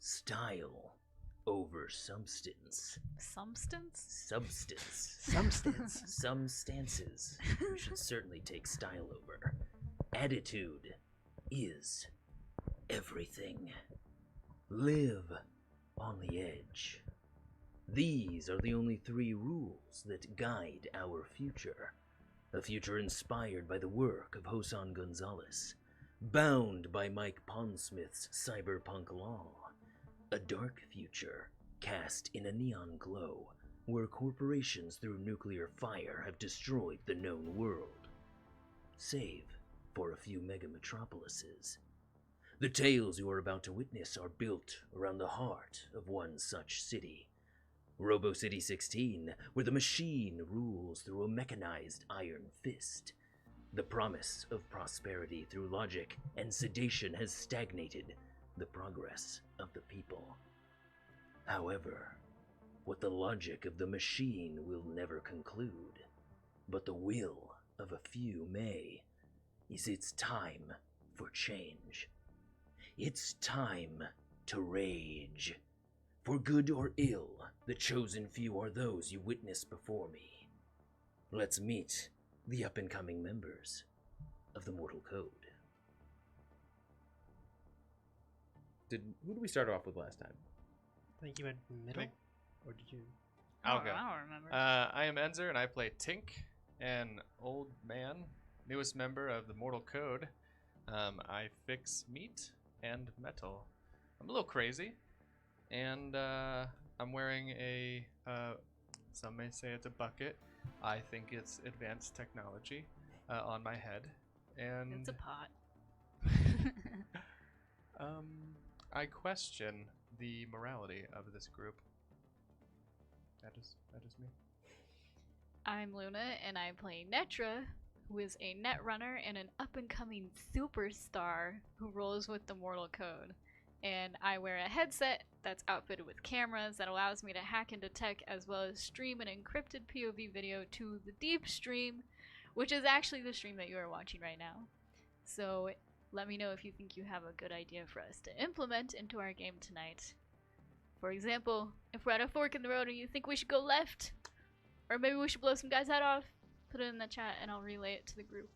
Style over substance. Substance? Substance. Substance. Some stances you should certainly take style over. Attitude is everything. Live on the edge. These are the only 3 rules that guide our future. A future inspired by the work of Hosan Gonzalez, bound by Mike Pondsmith's cyberpunk law. A dark future cast in a neon glow, where corporations through nuclear fire have destroyed the known world, save for a few mega-metropolises. The tales you are about to witness are built around the heart of one such city. Robo City 16, where the machine rules through a mechanized iron fist. The promise of prosperity through logic and sedation has stagnated the progress of the people. However, what the logic of the machine will never conclude, but the will of a few may, is it's time for change. It's time to rage. For good or ill, the chosen few are those you witnessed before me. Let's meet the up-and-coming members of the Mortal Code. Who did we start off with last time? I think you went middle, or did you? I'll go. I don't remember. I am Enzer, and I play Tink, an old man, newest member of the Mortal Code. I fix meat and metal. I'm a little crazy, and I'm wearing a, some may say it's a bucket. I think it's advanced technology on my head. And It's a pot. I question the morality of this group. That is me. I'm Luna, and I play Netra, who is a netrunner and an up-and-coming superstar who rolls with the Mortal Code. And I wear a headset that's outfitted with cameras that allows me to hack into tech as well as stream an encrypted POV video to the deep stream, which is actually the stream that you are watching right now. So let me know if you think you have a good idea for us to implement into our game tonight. For example, if we're at a fork in the road and you think we should go left, or maybe we should blow some guy's head off, put it in the chat and I'll relay it to the group.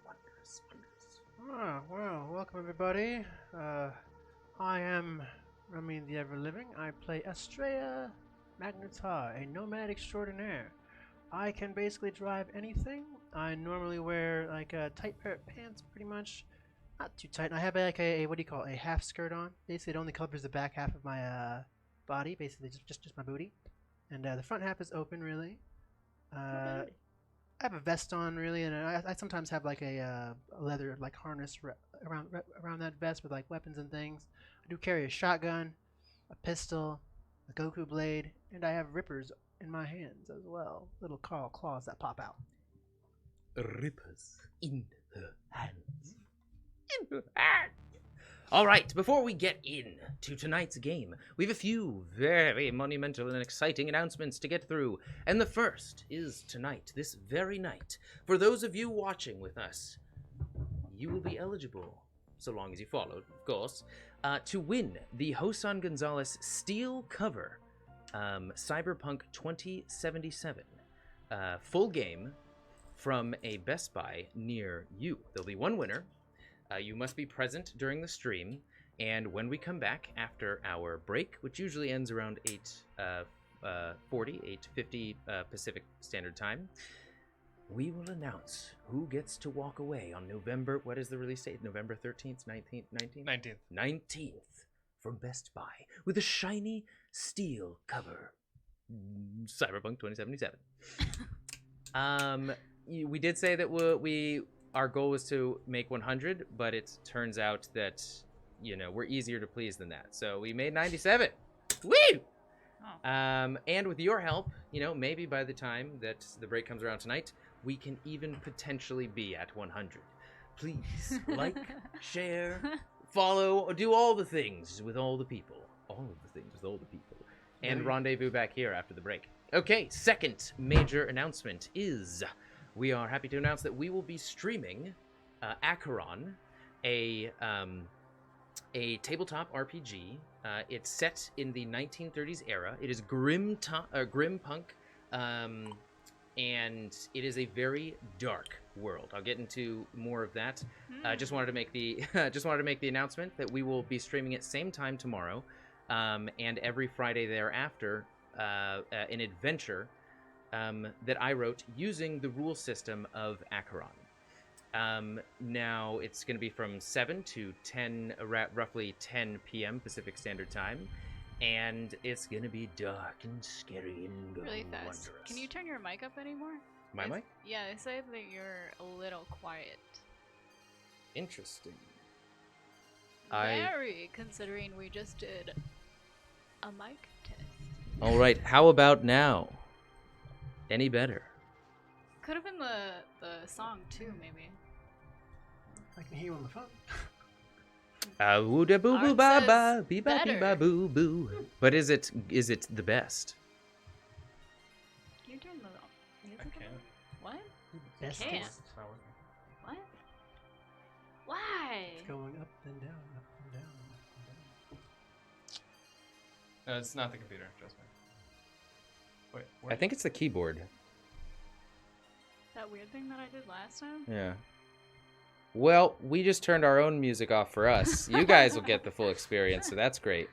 Wondrous, wondrous. Oh, well, welcome everybody. I am Rami the Ever-Living. I play Estrella Magneta, a nomad extraordinaire. I can basically drive anything. I normally wear like a tight pair of pants, pretty much. Not too tight. I have like a what do you call it? A half skirt on. Basically, it only covers the back half of my body. Basically, just my booty, and the front half is open, really. I have a vest on, really, and I sometimes have like a leather like harness around that vest with like weapons and things. I do carry a shotgun, a pistol, a Goku blade, and I have rippers in my hands as well. Little claws that pop out. Rippers in her hands. In her hands. All right, before we get into tonight's game, we have a few very monumental and exciting announcements to get through. And the first is tonight, this very night. For those of you watching with us, you will be eligible, so long as you followed, of course, to win the Hosan Gonzalez steel cover Cyberpunk 2077 full game from a Best Buy near you. There'll be one winner. You must be present during the stream, and when we come back after our break, which usually ends around 8:50 Pacific Standard Time, we will announce who gets to walk away on November, what is the release date? November 13th, 19th, 19th? 19th from Best Buy with a shiny steel cover. Cyberpunk 2077. We did say that our goal was to make 100, but it turns out that, we're easier to please than that. So we made 97. Woo! Oh. And with your help, maybe by the time that the break comes around tonight, we can even potentially be at 100. Please like, share, follow, do all the things with all the people. All of the things with all the people. And rendezvous back here after the break. Okay, second major announcement is we are happy to announce that we will be streaming Acheron, a a tabletop RPG. It's set in the 1930s era. It is grim punk, and it is a very dark world. I'll get into more of that. Just wanted to make the announcement that we will be streaming at same time tomorrow, and every Friday thereafter, an adventure that I wrote using the rule system of Acheron. Now it's going to be from 7 to 10, roughly 10 p.m. Pacific Standard Time, and it's going to be dark and scary and Really fast. wondrous. Can you turn your mic up anymore? My mic? Yeah, they say that you're a little quiet. Interesting. Very, considering we just did a mic test. All right, how about now? Any better? Could have been the song too, maybe. I can hear you on the phone. Woo da boo boo Ours ba says ba bee ba bee ba better. boo boo. But is it the best? Can you turn the music I up? can't. What? Best can't. is It's not working. What? Why? it's going up and down, up and down, up and down. No, it's not the computer. Trust me. Wait. I think it's the keyboard. That weird thing that I did last time? Yeah. Well, we just turned our own music off for us. You guys will get the full experience, so that's great.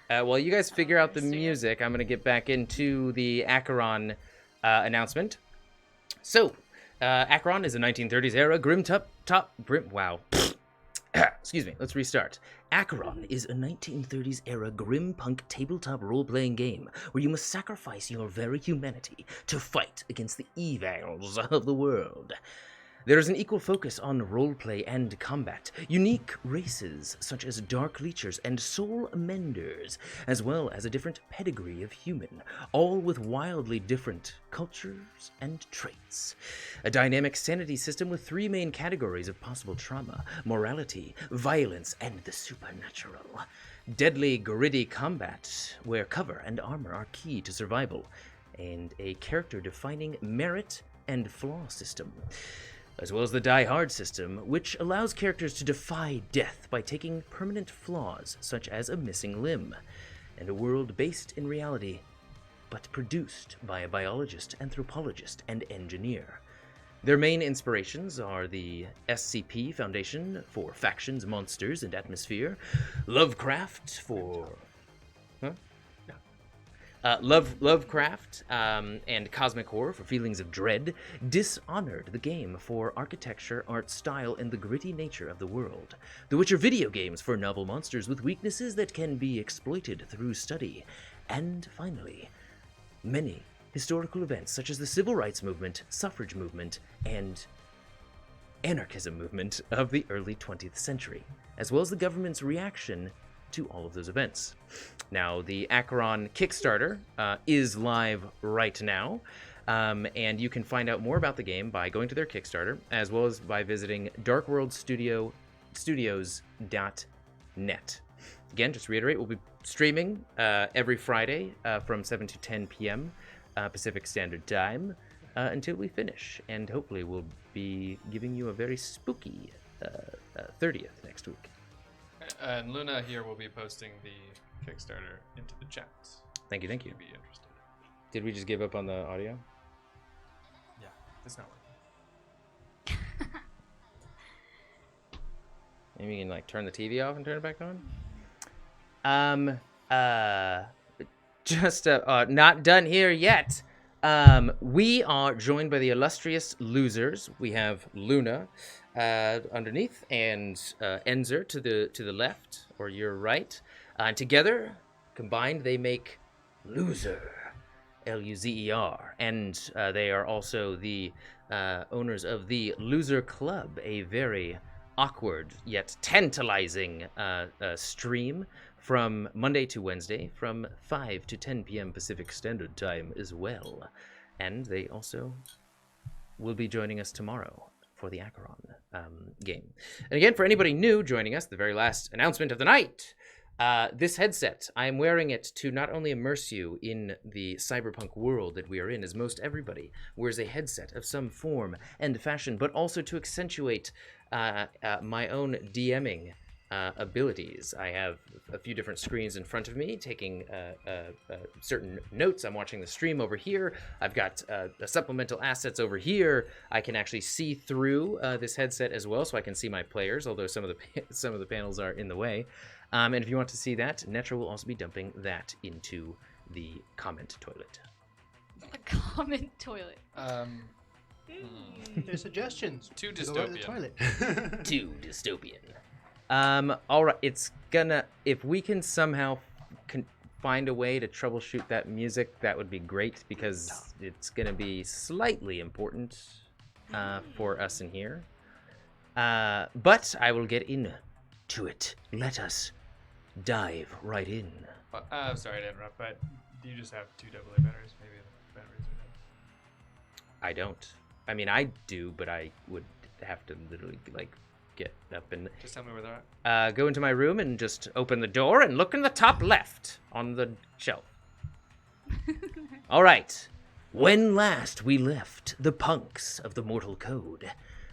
While you guys figure out the understand. music, I'm going to get back into the Acheron announcement. So, Acheron is a 1930s era grim. Wow. Excuse me, let's restart. Acheron is a 1930s era grim punk tabletop role-playing game where you must sacrifice your very humanity to fight against the evils of the world. There is an equal focus on roleplay and combat, unique races such as Dark Leechers and Soul Menders, as well as a different pedigree of human, all with wildly different cultures and traits. A dynamic sanity system with 3 main categories of possible trauma: morality, violence, and the supernatural. Deadly, gritty combat, where cover and armor are key to survival, and a character-defining merit and flaw system, as well as the Die Hard system, which allows characters to defy death by taking permanent flaws, such as a missing limb, and a world based in reality, but produced by a biologist, anthropologist, and engineer. Their main inspirations are the SCP Foundation for Factions, Monsters, and Atmosphere, Lovecraft for... Lovecraft and Cosmic Horror for feelings of dread, Dishonored the game for architecture, art style, and the gritty nature of the world, The Witcher video games for novel monsters with weaknesses that can be exploited through study, and finally, many historical events such as the Civil Rights Movement, Suffrage Movement, and Anarchism movement of the early 20th century, as well as the government's reaction to all of those events. Now, the Acheron Kickstarter is live right now, and you can find out more about the game by going to their Kickstarter, as well as by visiting darkworldstudios.net. Again, just to reiterate, we'll be streaming every Friday from 7 to 10 p.m. Pacific Standard Time until we finish, and hopefully we'll be giving you a very spooky 30th next week. And Luna here will be posting the Kickstarter into the chat. Thank you, thank If you. you'd be interested. Did we just give up on the audio? Yeah, it's not working. Maybe you can turn the TV off and turn it back on. Just not done here yet. We are joined by the illustrious losers. We have Luna underneath and Enzer to the left or your right. And together, combined, they make Loser, Luzer, and they are also the owners of the Loser Club, a very awkward yet tantalizing stream from Monday to Wednesday from 5 to 10 p.m. Pacific Standard Time as well. And they also will be joining us tomorrow for the Acheron game. And again, for anybody new joining us, the very last announcement of the night, this headset, I am wearing it to not only immerse you in the cyberpunk world that we are in, as most everybody wears a headset of some form and fashion, but also to accentuate my own DMing abilities. I have a few different screens in front of me taking certain notes. I'm watching the stream over here. I've got supplemental assets over here. I can actually see through this headset as well, so I can see my players, although some of the panels are in the way. And if you want to see that, Netra will also be dumping that into the comment toilet. The common toilet. There's suggestions. Too to go to the dystopian. toilet. Too dystopian. All right, if we can somehow find a way to troubleshoot that music, that would be great, because it's gonna be slightly important for us in here. But I will get into it. Let us dive right in. I'm sorry to interrupt, but do you just have 2 AA batteries? Maybe the batteries are dead. I don't. I mean, I do, but I would have to literally get up and Just tell me where they're at. go into my room and just open the door and look in the top left on the shelf. All right. When last we left the punks of the Mortal Code,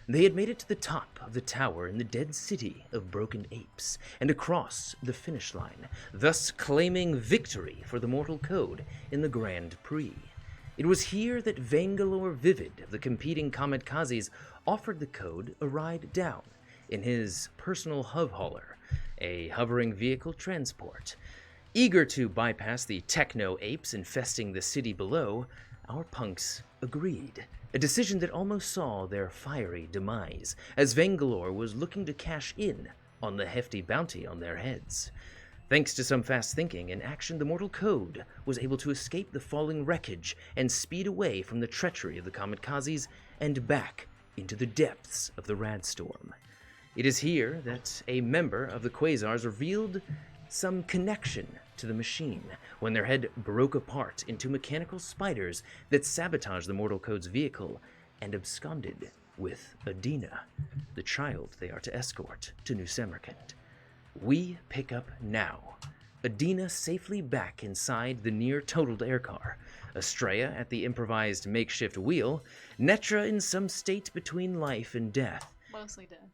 they had made it to the top of the tower in the dead city of Broken Apes and across the finish line, thus claiming victory for the Mortal Code in the Grand Prix. It was here that Vaingalor Vivid of the competing Comet Kazes offered the code a ride down in his personal Hov Hauler, a hovering vehicle transport. Eager to bypass the techno apes infesting the city below, our punks agreed, a decision that almost saw their fiery demise, as Vaingalor was looking to cash in on the hefty bounty on their heads. Thanks to some fast thinking and action, the Mortal Code was able to escape the falling wreckage and speed away from the treachery of the Comet Kazes and back into the depths of the Rad Storm. It is here that a member of the Quasars revealed some connection to the machine when their head broke apart into mechanical spiders that sabotaged the Mortal Code's vehicle and absconded with Edena, the child they are to escort to New Samarkand. We pick up now. Edena safely back inside the near-totaled aircar, Estrella at the improvised makeshift wheel, Netra in some state between life and death, Mostly dead.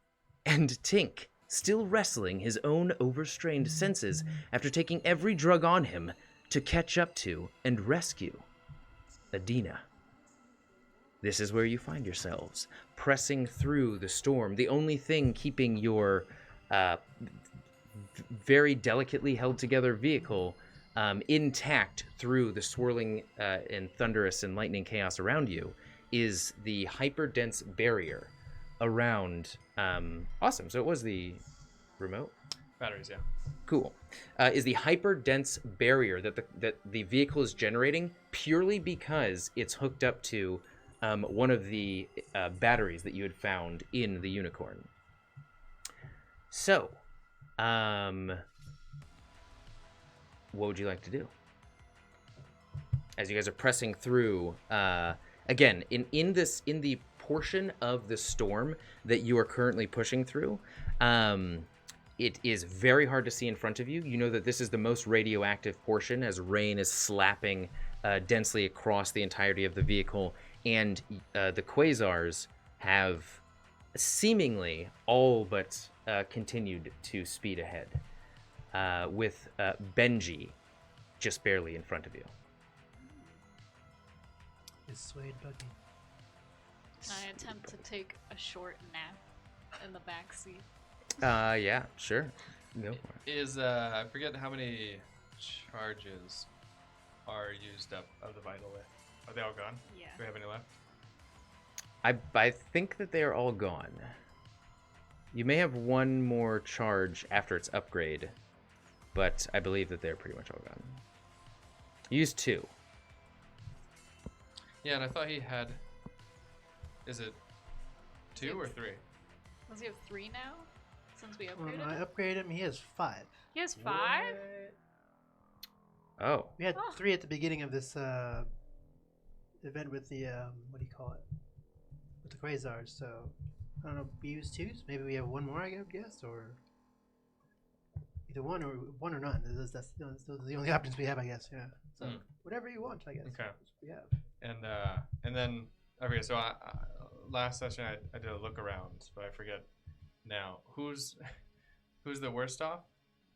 and Tink still wrestling his own overstrained senses after taking every drug on him to catch up to and rescue Edena. This is where you find yourselves, pressing through the storm, the only thing keeping your very delicately held together vehicle intact through the swirling and thunderous and lightning chaos around you is the hyper-dense barrier around. Awesome. So it was the remote. Batteries, yeah. Cool. Is the hyper-dense barrier that the vehicle is generating purely because it's hooked up to one of the batteries that you had found in the unicorn. So, what would you like to do? As you guys are pressing through, again, in the portion of the storm that you are currently pushing through, it is very hard to see in front of you. You know that this is the most radioactive portion as rain is slapping densely across the entirety of the vehicle, and the Quasars have seemingly all but continued to speed ahead, with Benji just barely in front of you. It's Suede Buggy. I attempt to take a short nap in the back seat. Yeah, sure. Go for it. Is I forget how many charges are used up of the vital lift. Are they all gone? Yeah. Do we have any left? I think that they are all gone. You may have one more charge after its upgrade, but I believe that they're pretty much all gone. You used 2. Yeah, and I thought he had. Is it 2 or 3? Does he have 3 now? Since we When upgraded I him? upgraded him, he has 5. He has 5? Oh. We had Oh. 3 at the beginning of this event with the what do you call it? With the Quasars. So I don't know. We used 2. So maybe we have 1 more, I guess, or either 1 or none. Those are the only options we have, I guess. Yeah. So whatever you want, I guess. Okay. That's what we have. And then okay, so last session I did a look around, but I forget now who's Who's the worst off?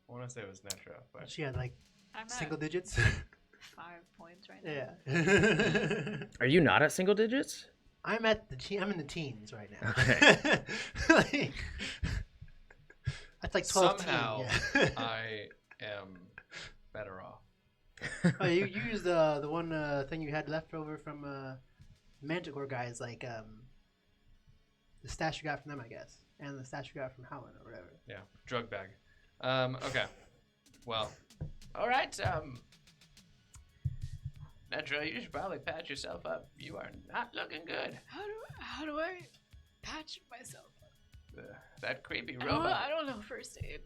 I want to say it was Netra, but She had like I'm single at digits. 5 points right now. Yeah. Are you not at single digits? I'm in the teens right now. Okay. Like, that's like 12 somehow teen, yeah. I am better off. Oh, you used the one thing you had left over from Manticore guys, like the stash you got from them, I guess, and the stash you got from Howland or whatever. Yeah, drug bag. Okay. Well, all right. Netra, you should probably patch yourself up. You are not looking good. How do I patch myself up? That creepy I robot. don't know first aid.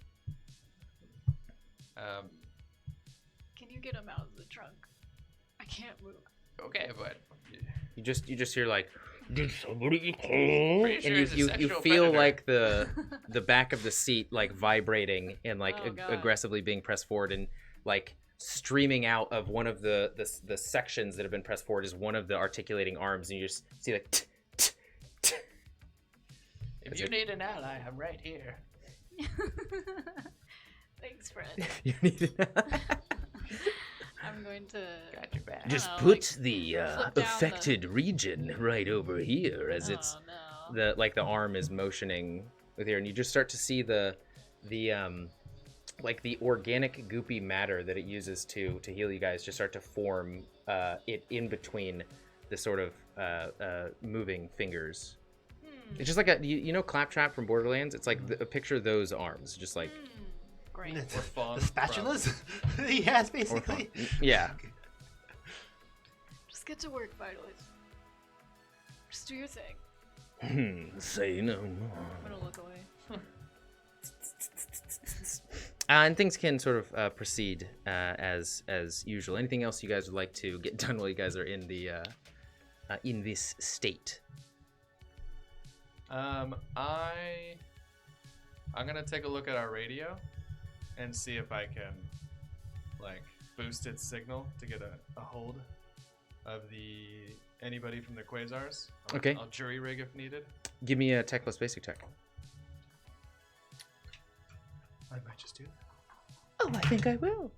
Can you get him out of the trunk? I can't move. Okay, but You just hear like, did somebody call? Pretty sure And he's a you sexual feel predator. like the back of the seat like vibrating and like Oh, God. aggressively being pressed forward, and like streaming out of one of the sections that have been pressed forward is one of the articulating arms, and you just see like if you need an ally, I'm right here. Thanks, Fred. you need it. I'm going to. Got your back. Just know, put like, the flip down affected region right over here as it's no. the arm is motioning with here, and you just start to see the like the organic goopy matter that it uses to heal you guys just start to form it in between the sort of moving fingers. It's just like a you know Claptrap from Borderlands. It's like a picture of those arms, just like Great. The Or Fawn spatulas he has basically. yeah. Just get to work, Vitalis. Just do your thing. Say no more. I'm gonna look away. And things can sort of proceed as usual. Anything else you guys would like to get done while you guys are in the in this state? I'm gonna take a look at our radio and see if I can like boost its signal to get a hold of anybody from the Quasars. Okay. I'll jury rig if needed. Give me a tech plus basic tech. I might just do that. Oh, I think I will.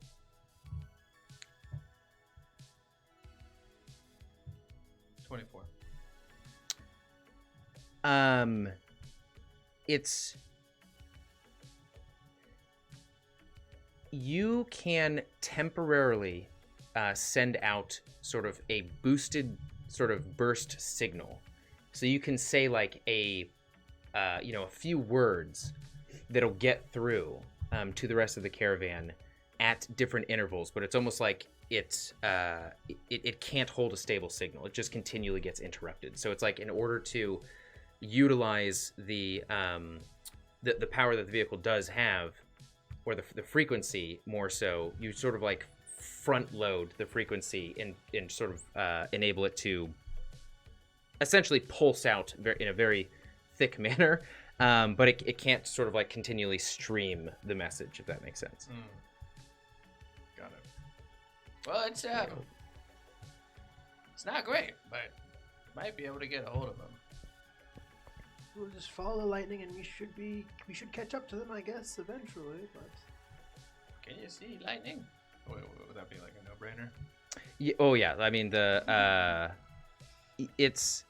$24. It's you can temporarily send out sort of a boosted sort of burst signal, so you can say like a few words that'll get through to the rest of the caravan at different intervals, but it's almost like it can't hold a stable signal. It just continually gets interrupted. So it's like in order to utilize the power that the vehicle does have, or the frequency more so, you sort of like front load the frequency and sort of enable it to essentially pulse out in a very thick manner, but it can't sort of like continually stream the message, if that makes sense. Got it. Well, it's not great, but might be able to get a hold of them. We'll just follow the lightning, and we should catch up to them, I guess, eventually. But Can you see lightning? Would that be like a no-brainer? Yeah, oh yeah, I mean it's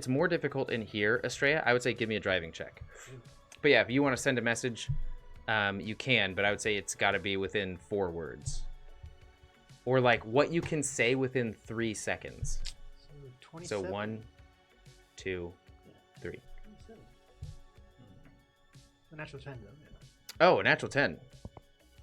more difficult in here, Estrella. I would say give me a driving check. But yeah, if you want to send a message, you can, but I would say it's got to be within 4 words. Or like what you can say within 3 seconds. so 27. So 1, 2, 3. 27. A natural 10, though. Yeah. Oh, a natural 10.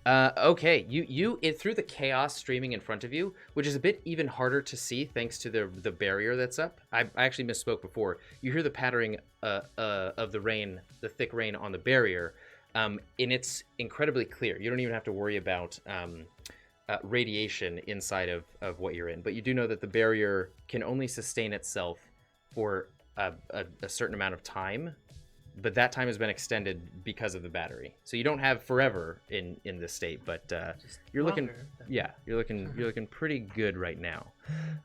Okay, you through the chaos streaming in front of you, which is a bit even harder to see thanks to the barrier that's up. I actually misspoke before. You hear the pattering of the rain, the thick rain on the barrier, and it's incredibly clear. You don't even have to worry about radiation inside of what you're in. But you do know that the barrier can only sustain itself for a certain amount of time. But that time has been extended because of the battery. So you don't have forever in this state, but you're looking, longer than- yeah, you're looking pretty good right now.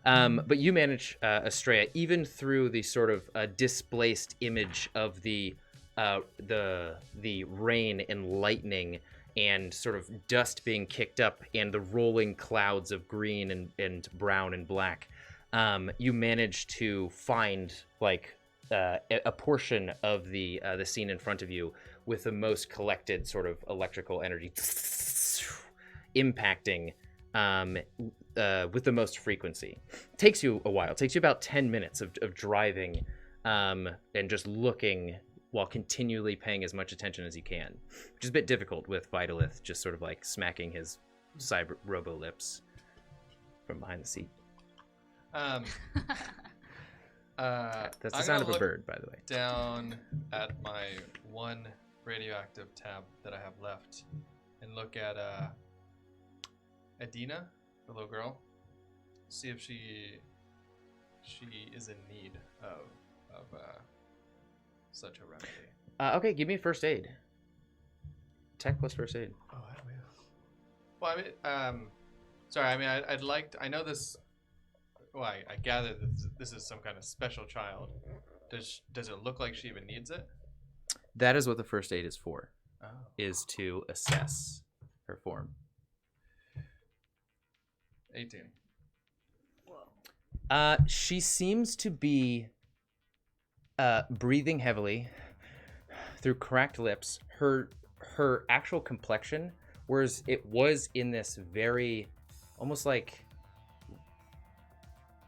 But you manage, Estrella, even through the sort of displaced image of the the rain and lightning and sort of dust being kicked up and the rolling clouds of green and brown and black, you manage to find like a portion of the scene in front of you with the most collected sort of electrical energy impacting with the most frequency. Takes you a while. It takes you about 10 minutes of driving and just looking while continually paying as much attention as you can, which is a bit difficult with Vitalith just sort of like smacking his cyber robo lips from behind the seat. That's the sound of a bird, by the way. Down at my one radioactive tab that I have left and look at Edena, the little girl, see if she is in need of such a remedy. Okay, give me a first aid. Tech plus first aid. Oh, I mean, well, I mean, sorry. I mean, I'd like to, I know this. Well, I gather that this is some kind of special child. Does it look like she even needs it? That is what the first aid is for. Oh. Is to assess her form. 18. She seems to be breathing heavily through cracked lips. Her actual complexion, whereas it was in this very almost like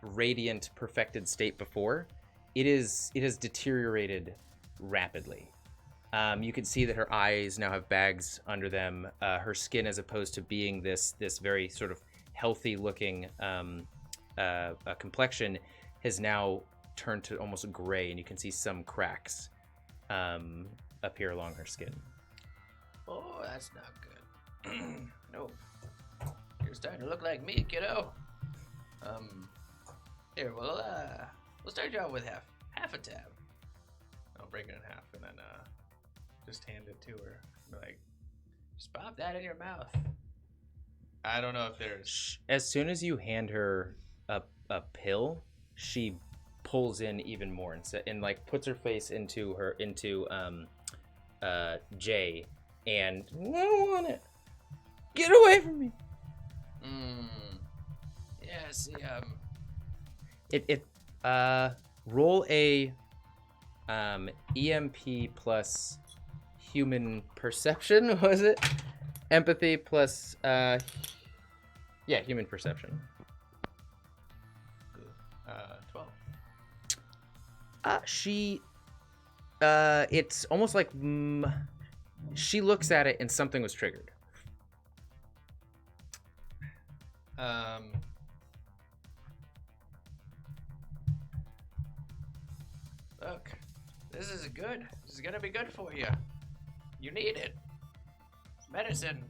radiant, perfected state before, it has deteriorated rapidly. You can see that her eyes now have bags under them. Her skin, as opposed to being this very sort of healthy looking complexion, has now turned to almost gray, and you can see some cracks appear along her skin. Oh, that's not good. No, you're starting to look like me, kiddo. Here, we'll start you out with half a tab. I'll break it in half and then just hand it to her. Be like, Just pop that in your mouth. I don't know if there's. As soon as you hand her a pill, she pulls in even more and like puts her face into Jay, and I don't want it. Get away from me. Yeah, see, Roll a EMP plus human perception, was it? Empathy plus human perception. 12. It's almost like she looks at it and something was triggered. Look, this is good. This is gonna be good for you. You need it. It's medicine.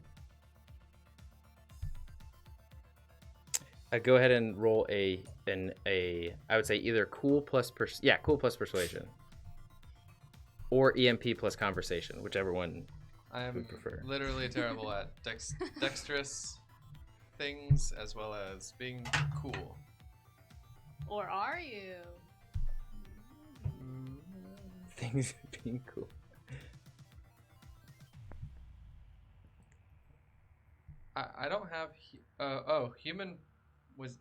Go ahead and roll I would say either cool plus persuasion, or EMP plus conversation, whichever one I'm would prefer. literally terrible at dexterous things as well as being cool. Or are you? Things being cool. I don't have. Human was.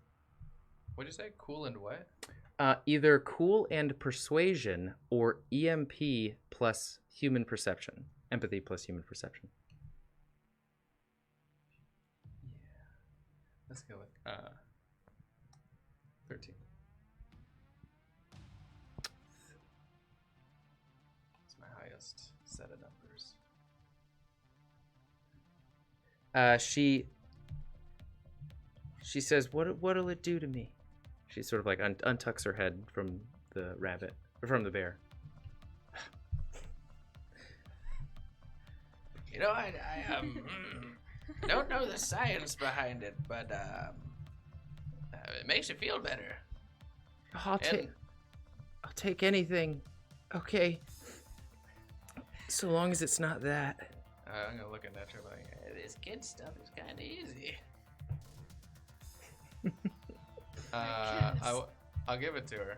What'd you say? Cool and what? Either cool and persuasion, or EMP plus human perception. Empathy plus human perception. Let's go with 13. It's my highest set of numbers. She says, "What'll it do to me?" She sort of like untucks her head from the rabbit, or from the bear. You know, I don't know the science behind it, but it makes you feel better. I'll take anything. Okay. So long as it's not that. I'm gonna look at that trip like, This kid stuff is kind of easy. I'll give it to her.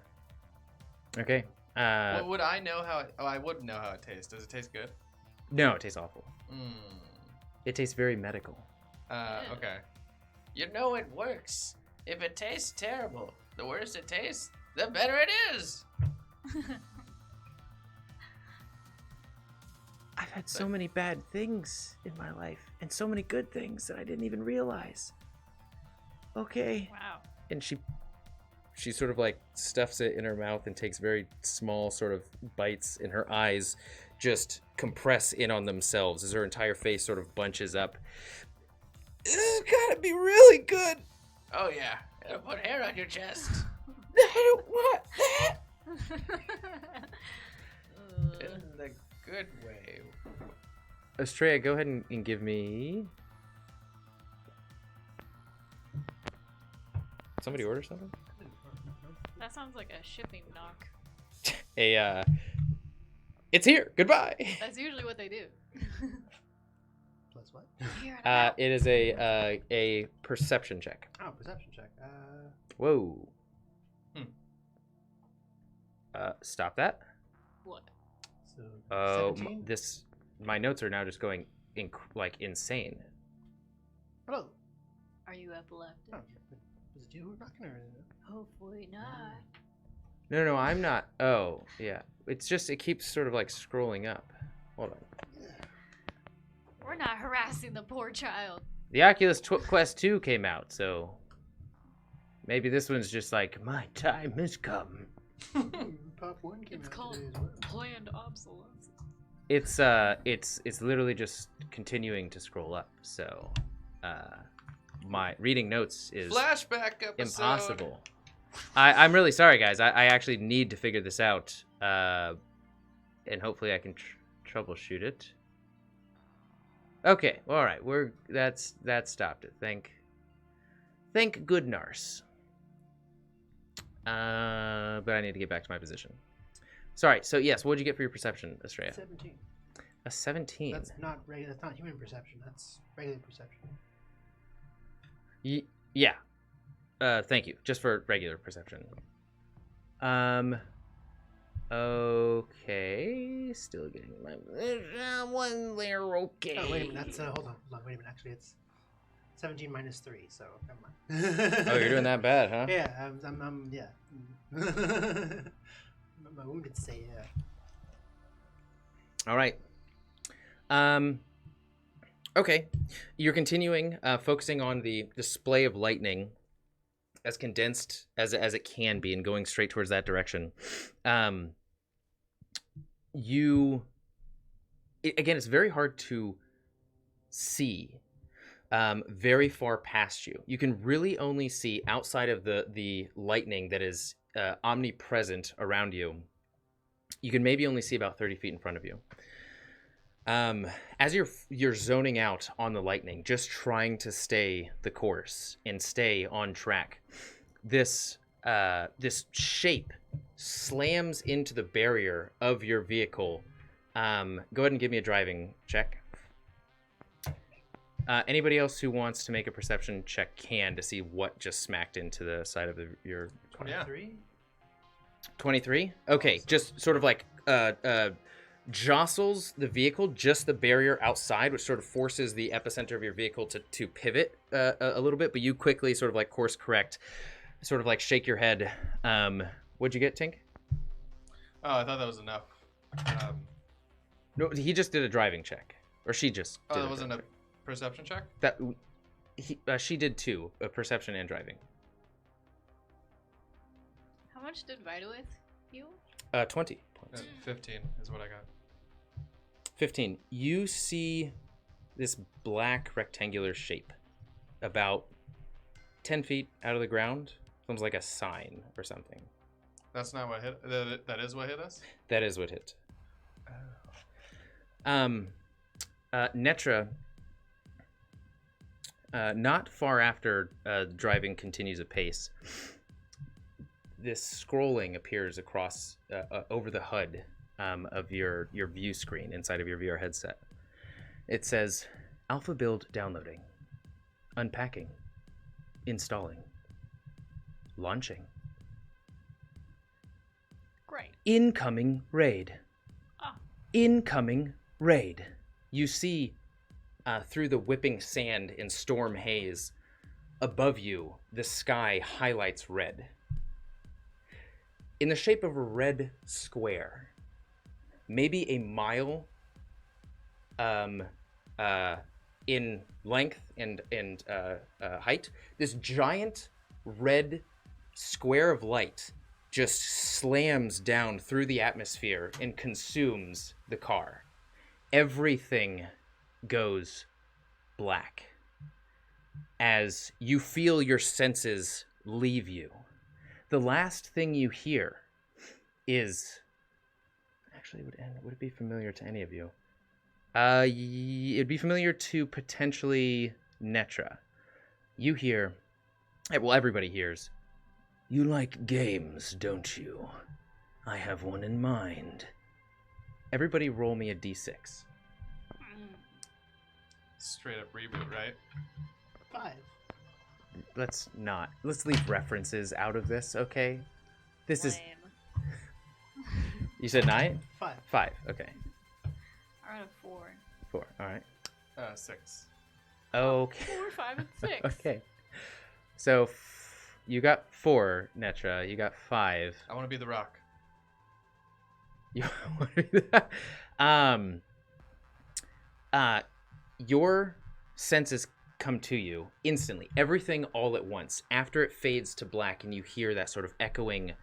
Okay. Would I know how? I wouldn't know how it tastes. Does it taste good? No, it tastes awful. Mm. It tastes very medical. Okay. You know it works. If it tastes terrible, the worse it tastes, the better it is. I've had so many bad things in my life, and so many good things that I didn't even realize. Okay. Wow. And she sort of like stuffs it in her mouth and takes very small sort of bites, and her eyes just compress in on themselves as her entire face sort of bunches up. This has gotta be really good. Oh yeah, it'll put hair on your chest. I don't want that. In the good way. Estrella, go ahead and give me... Somebody order something? That sounds like a shipping knock. It's here. Goodbye. That's usually what they do. Plus what? Here and out. It is a perception check. Oh, perception check. Whoa. Stop that. What? So Oh, 17? my notes are now just going insane. Hello. Are you epileptic? Oh, was it you who were knocking or? Hopefully not. No, I'm not. Oh, yeah. It's just, it keeps sort of like scrolling up. Hold on. We're not harassing the poor child. The Oculus Quest 2 came out, so maybe this one's just like, my time has come. Pop 1 came It's out called today as well. planned obsolescence. It's literally just continuing to scroll up. So, my reading notes is Flashback episode. impossible. I'm really sorry, guys. I actually need to figure this out, and hopefully I can troubleshoot it. Okay, all right. That stopped it. Thank good Nars. But I need to get back to my position. Sorry. So yes, what did you get for your perception, Estrella? 17. A 17. That's not regular. That's not human perception. That's regular perception. Yeah. Thank you. Just for regular perception. Okay. Still getting my one there. Okay. Oh wait a minute. That's hold on. Wait a minute. Actually, it's 17 minus 3. So never mind. Oh, you're doing that bad, huh? Yeah. I'm yeah. My wounded say yeah. All right. Okay. You're continuing, focusing on the display of lightning as condensed as it can be and going straight towards that direction. Again, it's very hard to see very far past you. You can really only see outside of the lightning that is omnipresent around you. You can maybe only see about 30 feet in front of you. As you're zoning out on the lightning, just trying to stay the course and stay on track, this shape slams into the barrier of your vehicle. Go ahead and give me a driving check. Anybody else who wants to make a perception check can to see what just smacked into the side of your 23. 23? Okay, just sort of like jostles the vehicle, just the barrier outside, which sort of forces the epicenter of your vehicle to pivot a little bit, but you quickly sort of like course correct, sort of like shake your head. What'd you get, Tink? Oh, I thought that was enough. No, he just did a driving check. Or she just did Oh, that wasn't a perception check? She did too, a perception and driving. How much did Vitalith heal? 20 points. 15 is what I got. 15. You see this black rectangular shape about 10 feet out of the ground. Sounds like a sign or something. That's not what hit. That is what hit us? That is what hit. Netra, not far after driving continues apace, this scrolling appears across over the HUD of your view screen inside of your VR headset. It says, Alpha build downloading, unpacking, installing, launching. Great. Incoming raid. Ah. Incoming raid. You see through the whipping sand and storm haze above you, the sky highlights red. In the shape of a red square, maybe a mile in length and height, this giant red square of light just slams down through the atmosphere and consumes the car. Everything goes black as you feel your senses leave you. The last thing you hear is... Actually, would it be familiar to any of you? It'd be familiar to potentially Netra. You hear... Well, everybody hears. You like games, don't you? I have one in mind. Everybody roll me a d6. Straight up reboot, right? 5. Let's leave references out of this, okay? This is... You said 9? 5. 5, okay. I got a 4. 4, alright. 6. Okay. 4, 5, and 6. Okay. So, you got 4, Netra. You got 5. I want to be the Rock. You want to do that? Your senses come to you instantly. Everything all at once. After it fades to black and you hear that sort of echoing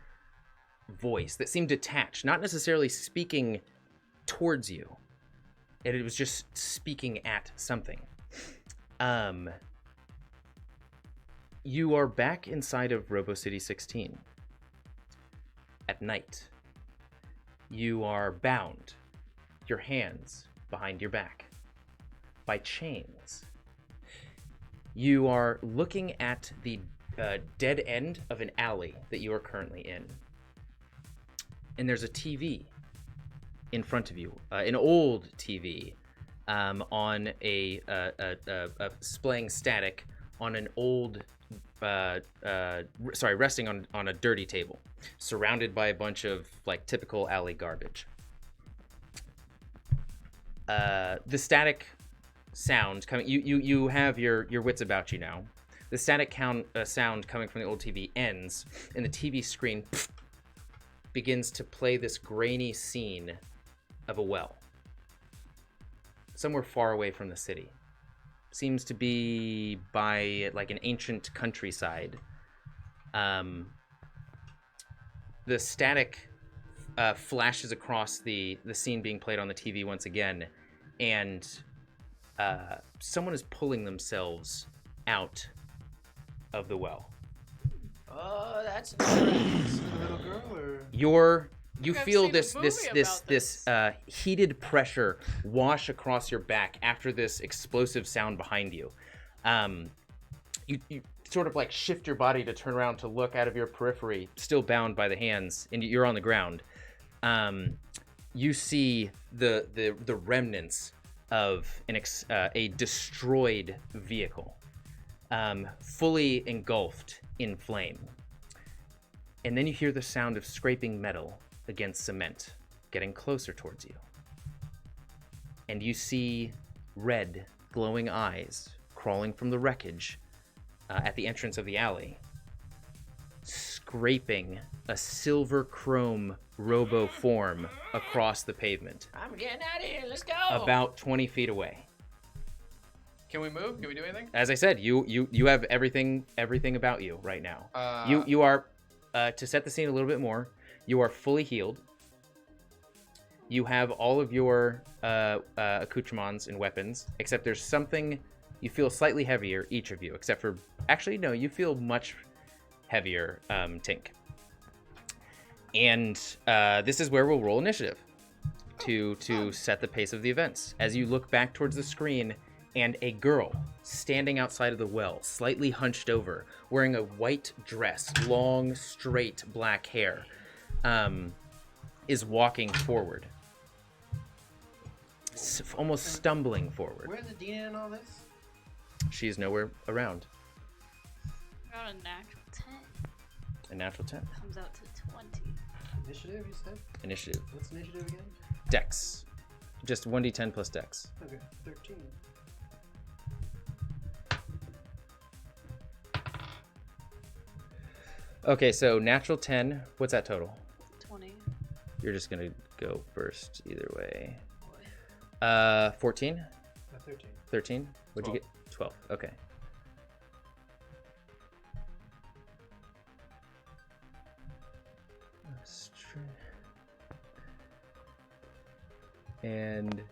voice that seemed detached, not necessarily speaking towards you. It was just speaking at something. You are back inside of Robo City 16 at night. You are bound, your hands behind your back, by chains. You are looking at the dead end of an alley that you are currently in. And there's a TV in front of you, an old TV on displaying static on an old, resting on a dirty table, surrounded by a bunch of like typical alley garbage. The static sound coming, you have your wits about you now. The static sound coming from the old TV ends, and the TV screen begins to play this grainy scene of a well somewhere far away from the city. Seems to be by like an ancient countryside. The static flashes across the scene being played on the TV once again, and someone is pulling themselves out of the well. Oh, that's Is it a little girl or? You I've feel seen a this movie about this. heated pressure wash across your back after this explosive sound behind you. You sort of like shift your body to turn around to look out of your periphery, still bound by the hands, and you're on the ground. You see the remnants of a destroyed vehicle, fully engulfed in flame. And then you hear the sound of scraping metal against cement, getting closer towards you. And you see red, glowing eyes crawling from the wreckage at the entrance of the alley, scraping a silver chrome robo form across the pavement, I'm getting out of here. Let's go. about 20 feet away. Can we move? Can we do anything? As I said, you have everything about you right now. You are, to set the scene a little bit more, you are fully healed. You have all of your accoutrements and weapons, except there's something you feel slightly heavier, each of you, except for, actually, no, you feel much heavier, Tink. And this is where we'll roll initiative to set the pace of the events. As you look back towards the screen, and a girl standing outside of the well, slightly hunched over, wearing a white dress, long, straight black hair, is walking forward. Almost stumbling forward. Where's Edena in all this? She's nowhere around. I got a natural 10. A natural 10. Comes out to 20. Initiative, you said? Initiative. What's initiative again? Dex. Just 1d10 plus Dex. Okay, 13. Okay, so natural 10. What's that total? 20. You're just gonna go first either way. Boy. 14? 13. 13? What'd you get? 12. Okay. And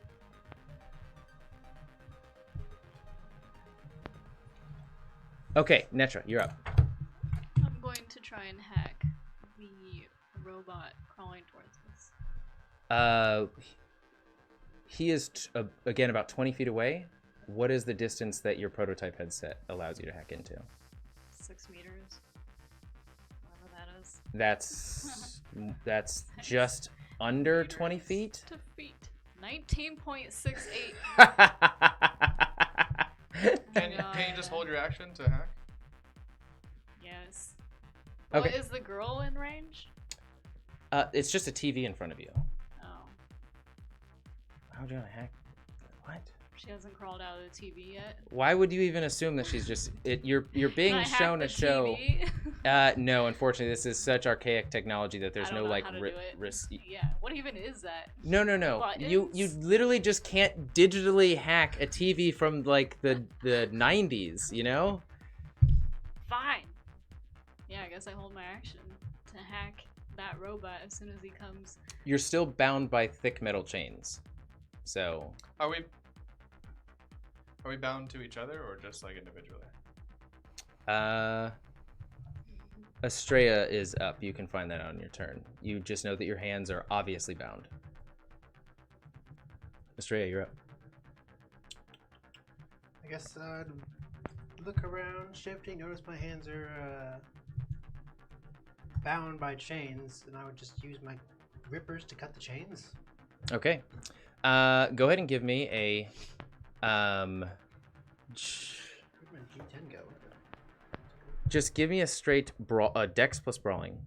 okay, Netra, you're up. I'm going to try and hack the robot crawling towards us. He is again about 20 feet away. What is the distance that your prototype headset allows you to hack into? 6 meters. Whatever that is. That's just under 20 feet. To feet. 19.68. Can you just hold your action to hack? Yes. Okay. What is the girl in range? It's just a TV in front of you. Oh. How would you want to hack? What? She hasn't crawled out of the TV yet. Why would you even assume that she's just you're being Can I hack shown the a show? TV? No, unfortunately, this is such archaic technology that there's I don't no know like how to do it. risk. Yeah. What even is that? No. You Buttons? literally just can't digitally hack a TV from like the 90s, you know? Fine. Yeah, I guess I hold my action to hack that robot as soon as he comes. You're still bound by thick metal chains. So, Are we bound to each other or just like individually? Estrella is up. You can find that out on your turn. You just know that your hands are obviously bound. Estrella, you're up. I guess I'd look around, shifting, notice my hands are bound by chains, and I would just use my rippers to cut the chains. Okay. Go ahead and give me a Where'd my G10 go? just give me a straight Dex plus brawling.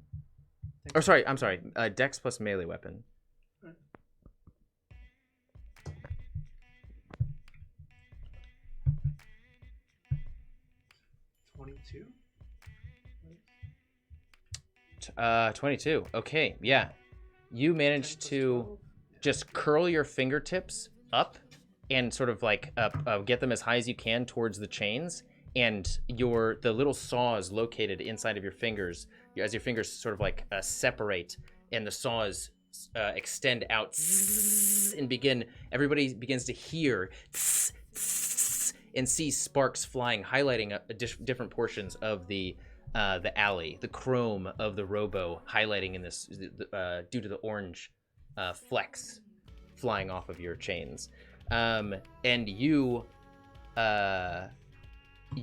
Or sorry, I'm sorry. Dex plus melee weapon. Right. 22. 22. Okay, yeah. You managed to just curl your fingertips up and sort of like get them as high as you can towards the chains, and the little saw is located inside of your fingers. As your fingers sort of like separate and the saws extend out and everybody begins to hear and see sparks flying, highlighting different portions of the alley, the chrome of the robo highlighting in this due to the orange flecks flying off of your chains. And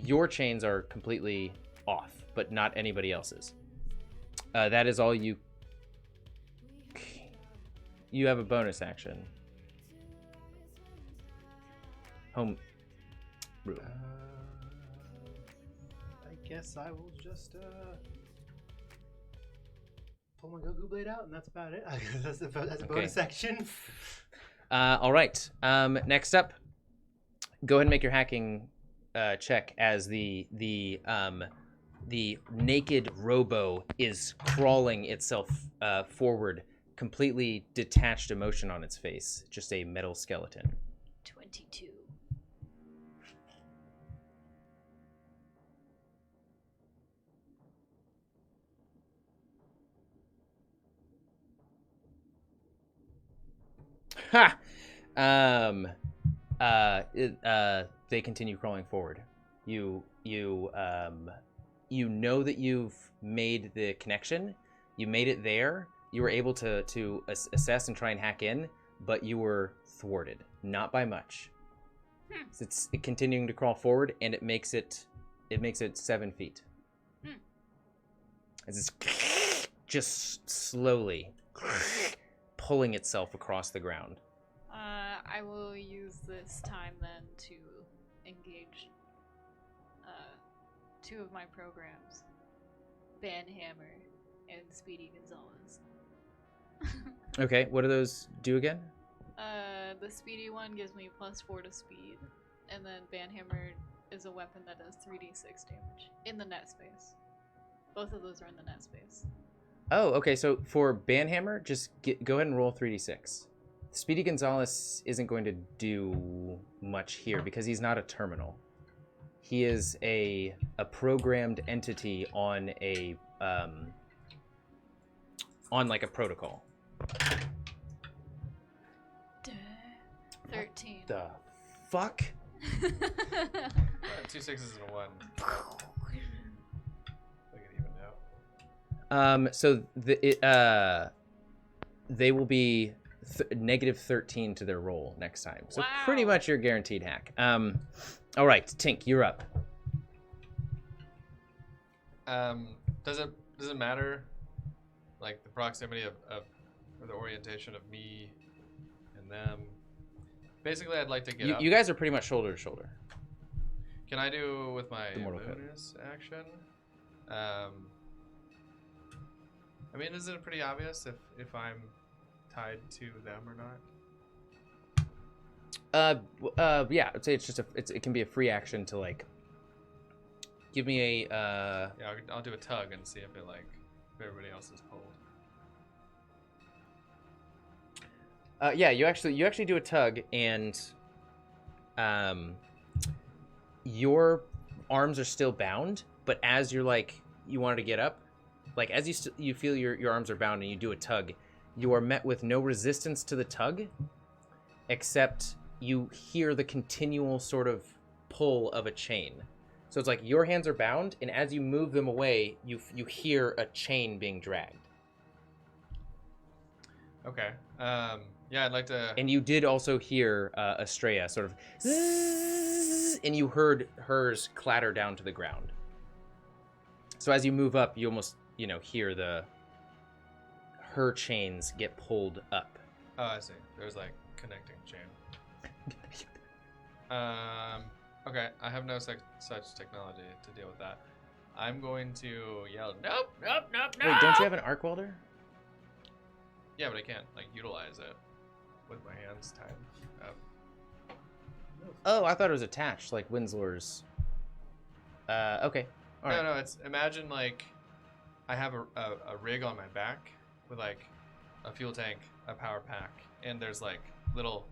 your chains are completely off, but not anybody else's. That is all you have a bonus action. Home room. I guess I will just pull my Goku blade out, and that's about it. That's a bonus action. All right. Next up, go ahead and make your hacking check as the naked robo is crawling itself forward, completely detached emotion on its face, just a metal skeleton. 22. Ha! They continue crawling forward. You know that you've made the connection. You made it there. You were able to assess and try and hack in, but you were thwarted, not by much. So it's continuing to crawl forward, and it makes it 7 feet. As it's just slowly pulling itself across the ground. I will use this time then to engage 2 of my programs. Banhammer, and Speedy Gonzalez. Okay, what do those do again? The Speedy one gives me +4 to speed, and then Banhammer is a weapon that does 3d6 damage in the net space. Both of those are in the net space. Oh, okay. So for Banhammer, just go ahead and roll 3d6. Speedy Gonzalez isn't going to do much here because he's not a terminal. He is a programmed entity on a on like a protocol. 13. The fuck? 2 6s and a 1. Look at even now. So they will be negative 13 to their roll next time. So pretty Wow. much your guaranteed hack. All right, Tink, you're up. Does it matter, like the proximity of or the orientation of me and them? Basically, I'd like to get up. You guys are pretty much shoulder to shoulder. Can I do with my The Mortal Code. bonus action? I mean, is it pretty obvious if I'm tied to them or not? Yeah, I'd say it's just it can be a free action to like give me a Yeah, I'll do a tug and see if if everybody else is pulled. yeah, you actually do a tug, and your arms are still bound, but as you're like you wanted to get up, like as you feel your arms are bound and you do a tug, you are met with no resistance to the tug, except you hear the continual sort of pull of a chain. So it's like your hands are bound, and as you move them away, you hear a chain being dragged. Okay. Yeah, I'd like to. And you did also hear Estrella sort of zzz, and you heard hers clatter down to the ground. So as you move up, you almost, hear her chains get pulled up. Oh, I see. There's like connecting chain. Okay, I have no such technology to deal with that. I'm going to yell, nope, nope, nope, nope. Wait, don't you have an arc welder? Yeah, but I can't utilize it with my hands tied up. Oh, I thought it was attached, like Winslow's. Okay. All right. No, it's imagine I have a rig on my back with a fuel tank, a power pack, and there's little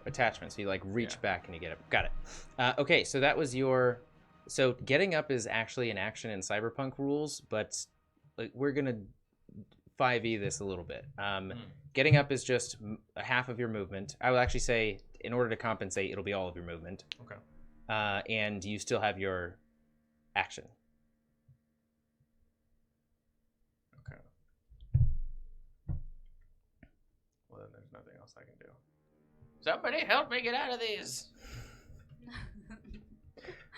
Attachments. So you reach Yeah. back and you get up. Got it. Okay, so that was your. So getting up is actually an action in Cyberpunk rules, but we're gonna 5e this a little bit. Getting up is just a half of your movement. I will actually say, in order to compensate, it'll be all of your movement. Okay. And you still have your action. Okay. Well, then there's nothing else I can do. Somebody help me get out of these.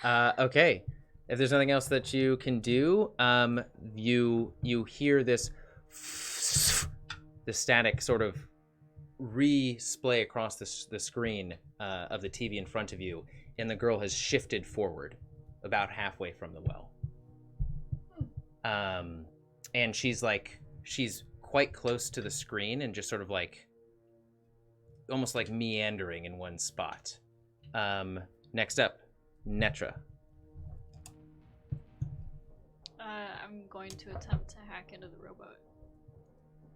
Okay. If there's nothing else that you can do, you hear this static sort of re-splay across the screen of the TV in front of you, and the girl has shifted forward about halfway from the well. And she's quite close to the screen and just sort of almost meandering in one spot. Next up, Netra. I'm going to attempt to hack into the robot.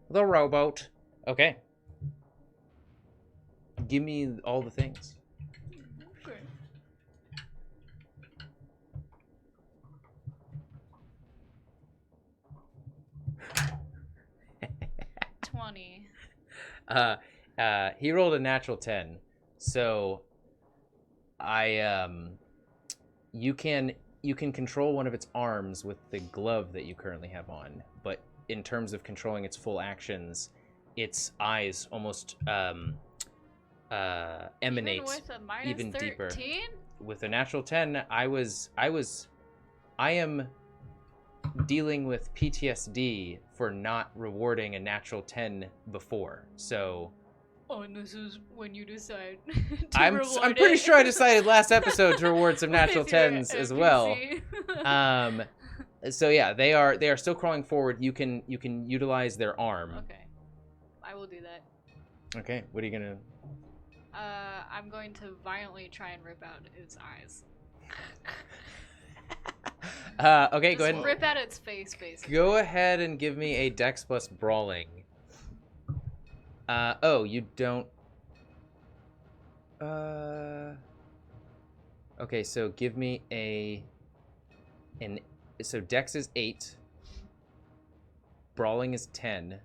The rowboat. Okay. Give me all the things. Okay. He rolled a natural 10, so you can control one of its arms with the glove that you currently have on, but in terms of controlling its full actions, its eyes almost emanate even with a -13? deeper. With a natural 10, I am dealing with PTSD for not rewarding a natural 10 before, so Oh, and this is when you decide I'm reward pretty it. sure I decided last episode to reward some natural With your 10s as well. NPC. So yeah, they are still crawling forward. You can utilize their arm. Okay. I will do that. Okay. What are you gonna? I'm going to violently try and rip out its eyes. Okay, go Just ahead. rip out its face, basically. Go ahead and give me a Dex plus brawling. Oh, you don't. Okay, so give me so Dex is 8. Brawling is 10.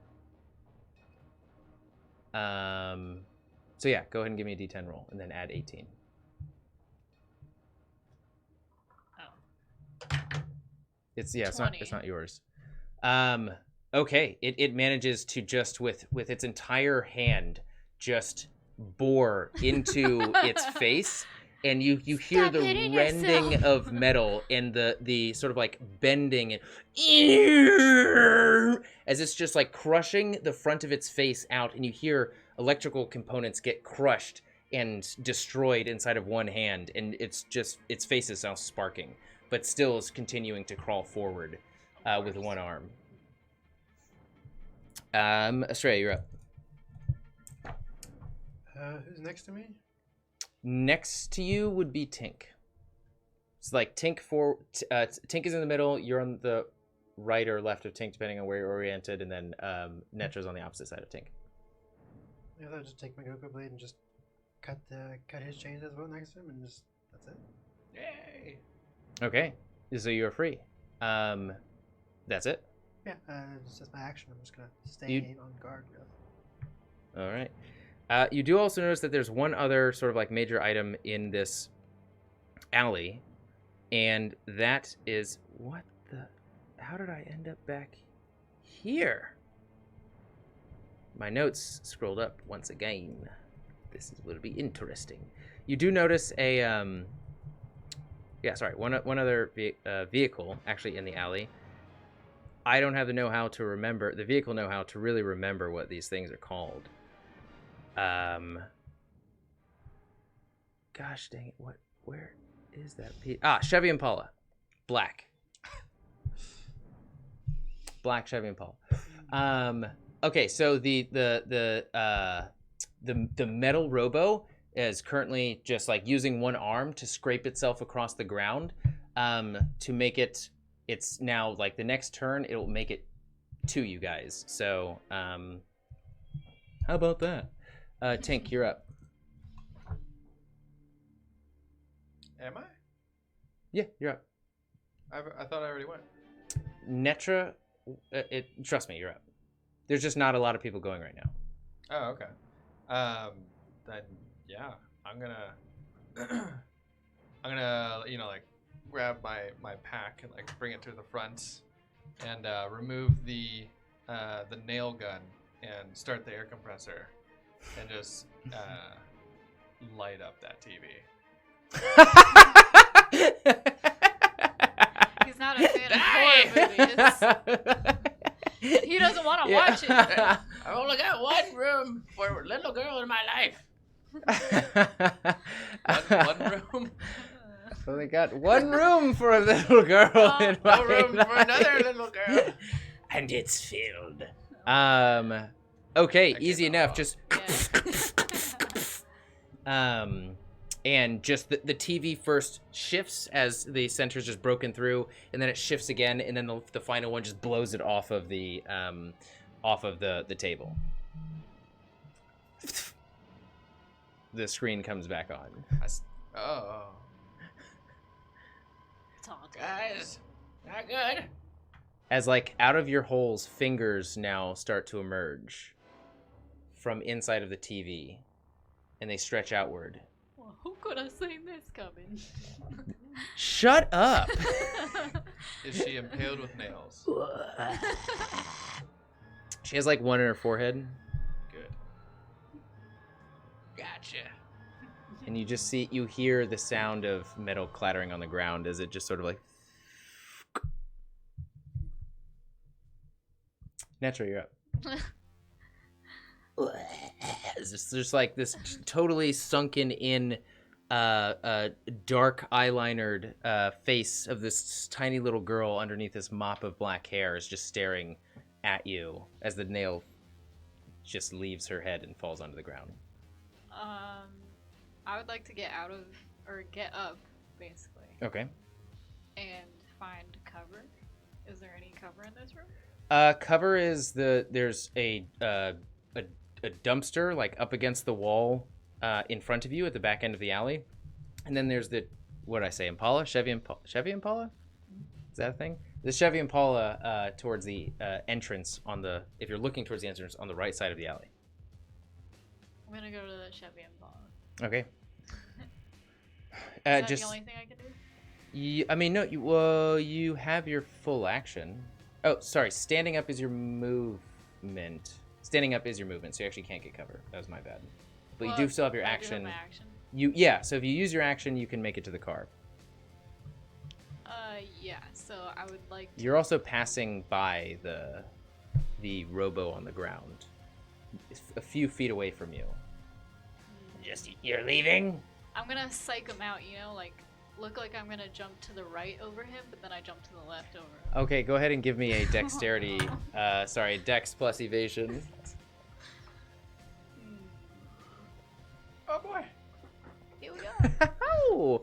So yeah, go ahead and give me a D10 roll, and then add 18. Oh. It's 20. It's not yours. Okay, it manages to just with its entire hand just bore into its face, and you hear Stop the hitting rending yourself. of metal and the sort of like bending and as it's just like crushing the front of its face out, and you hear electrical components get crushed and destroyed inside of one hand, and its face is now sparking, but still is continuing to crawl forward with one arm. Australia, you're up. Who's next to me? Next to you would be Tink. It's like Tink Tink is in the middle. You're on the right or left of Tink, depending on where you're oriented, and then Netra's on the opposite side of Tink. Yeah, I'll just take my Goku blade and just cut his chains as well next to him, and just that's it. Yay! Okay, so you're free. That's it. Yeah, it's just my action. I'm just gonna stay on guard, really. All right. You do also notice that there's one other sort of like major item in this alley, and that is what the... How did I end up back here? My notes scrolled up once again. This will be interesting. You do notice a one other vehicle actually in the alley. I don't have the know-how to remember, the vehicle know-how to really remember what these things are called. Gosh dang it, where is that piece? Chevy Impala. Black Chevy Impala. Okay, so the metal robo is currently just like using one arm to scrape itself across the ground, to make it's now like the next turn it'll make it to you guys. So how about that? Tink, you're up. Am I? Yeah, you're up. I thought I already went. Netra, trust me, you're up. There's just not a lot of people going right now. Oh, okay. Then yeah, I'm gonna like grab my pack and like bring it to the front and remove the nail gun and start the air compressor and just light up that TV. He's not a fan of horror movies. He doesn't want to watch it. I've only got one room for a little girl in my life. One room. Only got one room for a little girl in my No room for another little girl. and it's filled. Okay, easy enough. Just and just the TV first shifts as the center's just broken through, and then it shifts again, and then the final one just blows it off of the table. The screen comes back on. Oh. Guys, not good. As like out of your holes, fingers now start to emerge from inside of the TV, and they stretch outward. Well, who could have seen this coming? Shut up! Is she impaled with nails? She has like one in her forehead, Good. Gotcha. and you hear the sound of metal clattering on the ground as it just sort of like. Netra, you're up. It's just like this totally sunken in dark eyelinered face of this tiny little girl underneath this mop of black hair is just staring at you as the nail just leaves her head and falls onto the ground. I would like to get up, basically. Okay. And find cover. Is there any cover in this room? Cover is there's a dumpster like up against the wall in front of you at the back end of the alley, and then there's Impala, Chevy Impala. Is that a thing? The Chevy Impala towards the entrance if you're looking towards the entrance on the right side of the alley. I'm gonna go to the Chevy Impala. Okay. Is that the only thing I can do? I mean, no. You have your full action. Oh, sorry. Standing up is your movement. Standing up is your movement, so you actually can't get cover. That was my bad. But you do still have your action. I do have my action. So if you use your action, you can make it to the car. Yeah. So I would like to... You're also passing by the robo on the ground, a few feet away from you. You're leaving? I'm gonna psych him out, look like I'm gonna jump to the right over him, but then I jump to the left over him. Okay, go ahead and give me a dexterity, dex plus evasion. Oh boy. Here we go. Oh!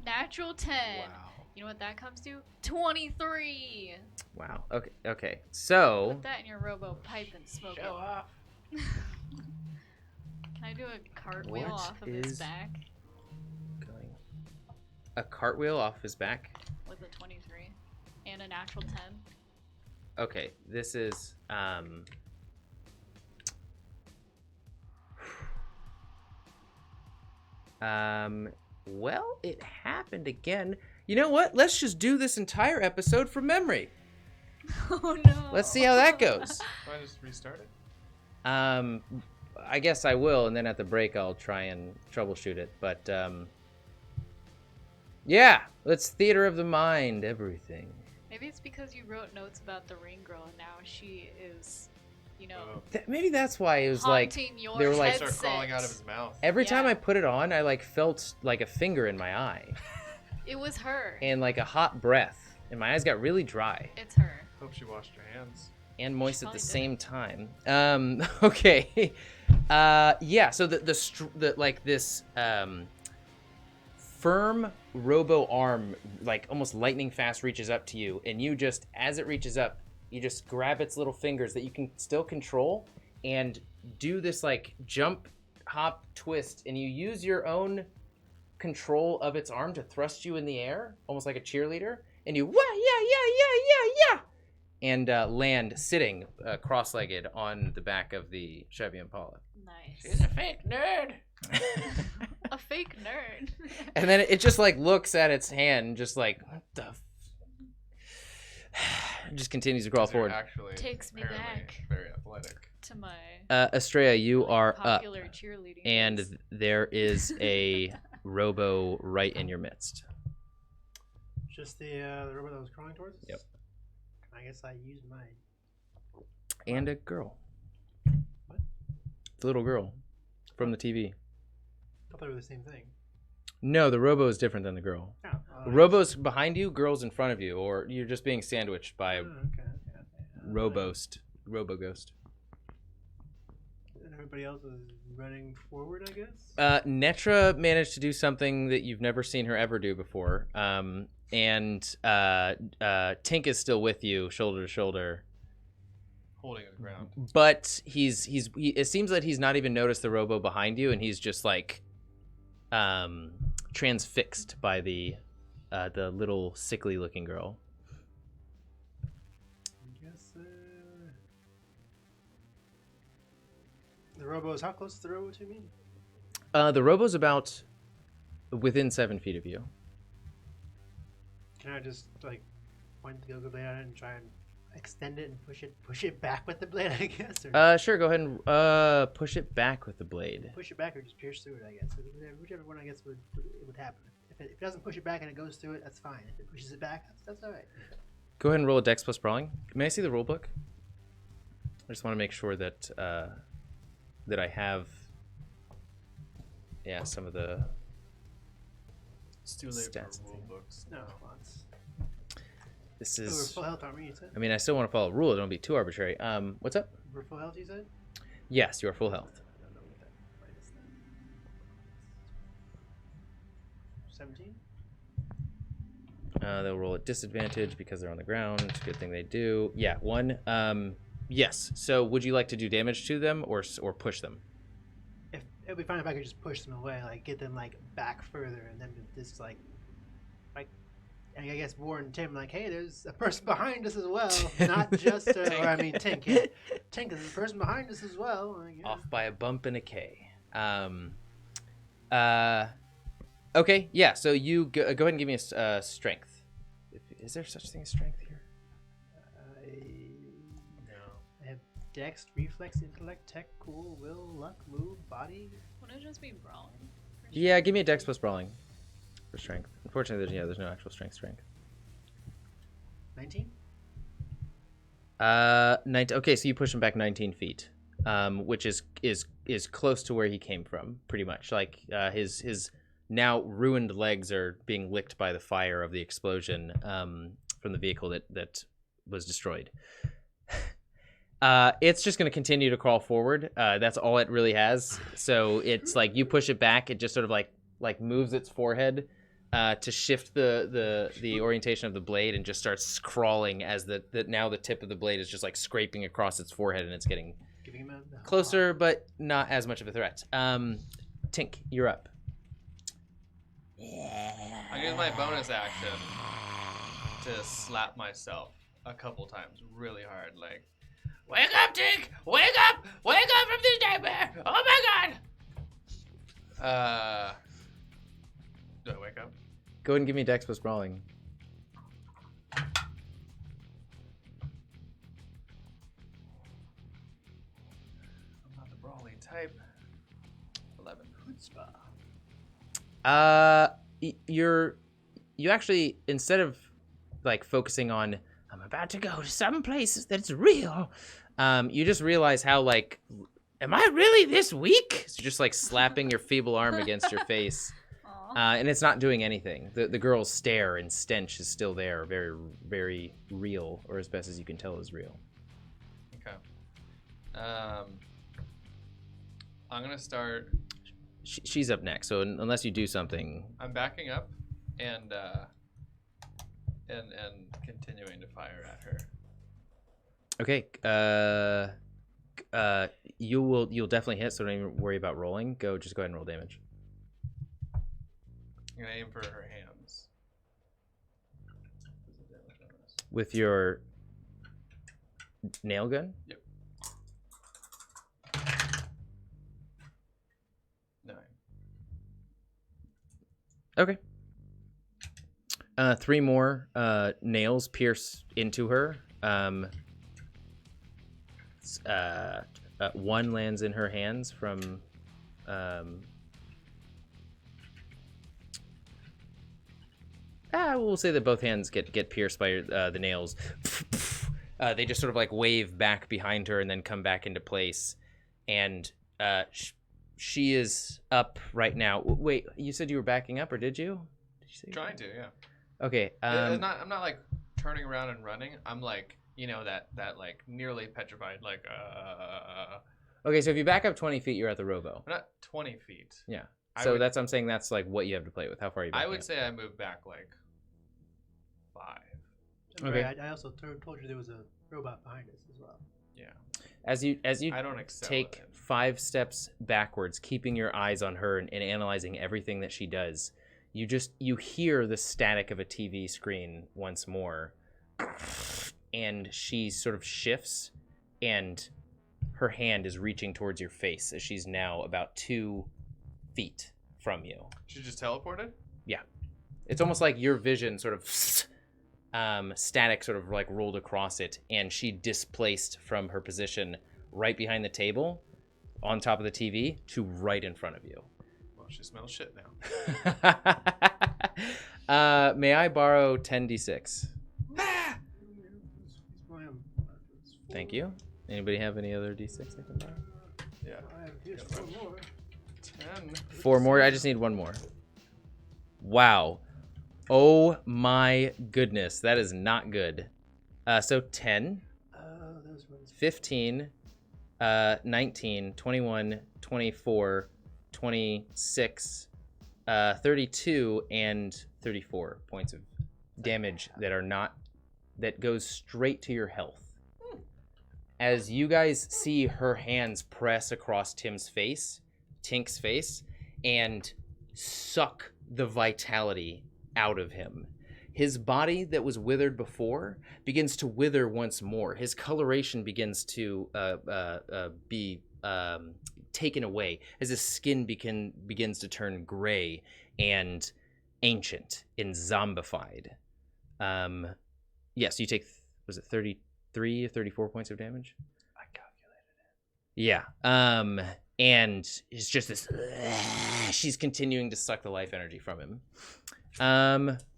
Natural 10. Wow. You know what that comes to? 23. Wow. Okay. So. Put that in your robo pipe and smoke it. Show off. Can I do a cartwheel What off of his is- back Going. A cartwheel off his back. with a 23 and a natural 10? Okay, this is well, it happened again. You know what? Let's just do this entire episode from memory. Oh no. Let's see how that goes. Can I just restart it? I guess I will, and then at the break I'll try and troubleshoot it. But yeah, let's theater of the mind, everything. Maybe it's because you wrote notes about the ring girl and now she is, Maybe that's why it was like haunting your they were like- headset. Start crawling out of his mouth. every time Yeah. I put it on, I like felt like a finger in my eye It was her. and like a hot breath, and my eyes got really dry It's her. Hope she washed her hands. and moist at the probably same time. Okay. Yeah. So this firm robo arm, like almost lightning fast, reaches up to you, and you just, as it reaches up, you just grab its little fingers that you can still control and do this like jump, hop, twist, and you use your own control of its arm to thrust you in the air, almost like a cheerleader, and you yeah, and land sitting cross-legged on the back of the Chevy Impala. Nice. She's a fake nerd. A fake nerd. And then it just like looks at its hand, just like what the. It just continues to crawl 'Cause you're forward. Actually, Takes me apparently back. Very athletic. To my Estrella, you are up, popular cheerleading and days. there is a robo right in your midst. Just the robot that was crawling towards us? Yep. I guess I used my... And a girl. What? The little girl from the TV. I thought they were the same thing. No, the robo is different than the girl. Oh, The robo's behind you, girl's in front of you, or you're just being sandwiched by a okay. robo ghost. And everybody else is running forward, I guess? Netra managed to do something that you've never seen her ever do before. And Tink is still with you, shoulder to shoulder. Holding the ground. But it seems that he's not even noticed the robo behind you, and he's just like transfixed by the little sickly looking girl. I guess the robo is... How close is the robo to me? The robo's about within 7 feet of you. Can I just like point the Go-Go blade at it and try and extend it and push it back with the blade, I guess? Or Sure, go ahead and push it back with the blade. push it back or just pierce through it, I guess. Whichever one I guess would happen. If it doesn't push it back and it goes through it, that's fine. If it pushes it back, that's all right. Go ahead and roll a Dex plus Brawling. May I see the rule book? I just want to make sure that that I have yeah, some of the It's too late stats for rule thing. books. No, once. this So we're is. full health, aren't we? You said? I mean, I still want to follow rules. Don't be too arbitrary. What's up? We're full health, you said? Yes, you are full health. I don't know what that minus then. 17? They'll roll at disadvantage because they're on the ground. It's a good thing they do. Yeah, 1. Yes. So, would you like to do damage to them or push them? If it'd be fine if I could just push them away, like get them like back further, and then just like, and I guess warn Tim like, hey, there's a person behind us as well, not just, or I mean Tink. Yeah. Tink, there's a person behind us as well. Like, yeah. Off by a bump and a K. Okay, yeah. So you go ahead and give me a strength. Is there such thing as strength here? I have Dex, Reflex, Intellect, Tech, Cool, Will, Luck, Move, Body. Wouldn't it just be brawling? Yeah, give me a Dex plus brawling for strength. Unfortunately, there's no actual strength. 19? 19. Okay, so you push him back 19 feet, which is close to where he came from, pretty much. Like his now ruined legs are being licked by the fire of the explosion from the vehicle that was destroyed. It's just going to continue to crawl forward. That's all it really has. So it's like you push it back, it just sort of like moves its forehead to shift the orientation of the blade and just starts crawling as now the tip of the blade is just like scraping across its forehead and it's getting Giving him a closer, but not as much of a threat. Tink, you're up. I use my bonus action to slap myself a couple times really hard, like, Wake up, Tink! Wake up! Wake up from this nightmare! Oh my god! do I wake up? Go ahead and give me Dex plus brawling. I'm not the brawling type. 11. You actually, instead of like focusing on I'm about to go to some place that's real, you just realize how like, am I really this weak? So you're just like slapping your feeble arm against your face, and it's not doing anything. The girl's stare and stench is still there, very very real, or as best as you can tell is real. Okay. I'm gonna start. She's up next, so unless you do something, I'm backing up and continuing to fire at her. okay. You'll definitely hit, so don't even worry about rolling. Just go ahead and roll damage I'm gonna aim for her hands. with your nail gun. Yep. 9. Okay. 3 more nails pierce into her. One lands in her hands from. We'll say that both hands get pierced by the nails. They just sort of like wave back behind her and then come back into place. And she is up right now. Wait, you said you were backing up, or did you? Did you say Trying to, yeah. Okay. I'm not like turning around and running. I'm like, that like nearly petrified, like Okay, so if you back up 20 feet, you're at the robo. I'm not 20 feet. Yeah. So I'm saying that's like what you have to play with. How far are you back? I would say I moved back like 5. Okay. Right, I also told you there was a robot behind us as well. Yeah. As you I don't excel take at it. 5 steps backwards, keeping your eyes on her and analyzing everything that she does, you hear the static of a TV screen once more, and she sort of shifts, and her hand is reaching towards your face as she's now about 2 feet from you. She just teleported? Yeah. It's almost like your vision sort of static sort of like rolled across it, and she displaced from her position right behind the table on top of the TV to right in front of you. Well, she smells shit now. May I borrow 10d6? Thank you. Anybody have any other d6 I can borrow? Yeah. I have just one more. And 4 more. I just need 1 more. Wow. Oh my goodness. That is not good. So 10, Those ones. 15, 19, 21, 24, 26, 32, and 34 points of damage that goes straight to your health. As you guys see her hands press across Tink's face, and suck the vitality out of him. His body that was withered before begins to wither once more. His coloration begins to be taken away as his skin begins to turn gray and ancient and zombified. Yes, you take, was it 33 or 34 points of damage? I calculated it. Yeah. And it's just this, she's continuing to suck the life energy from him.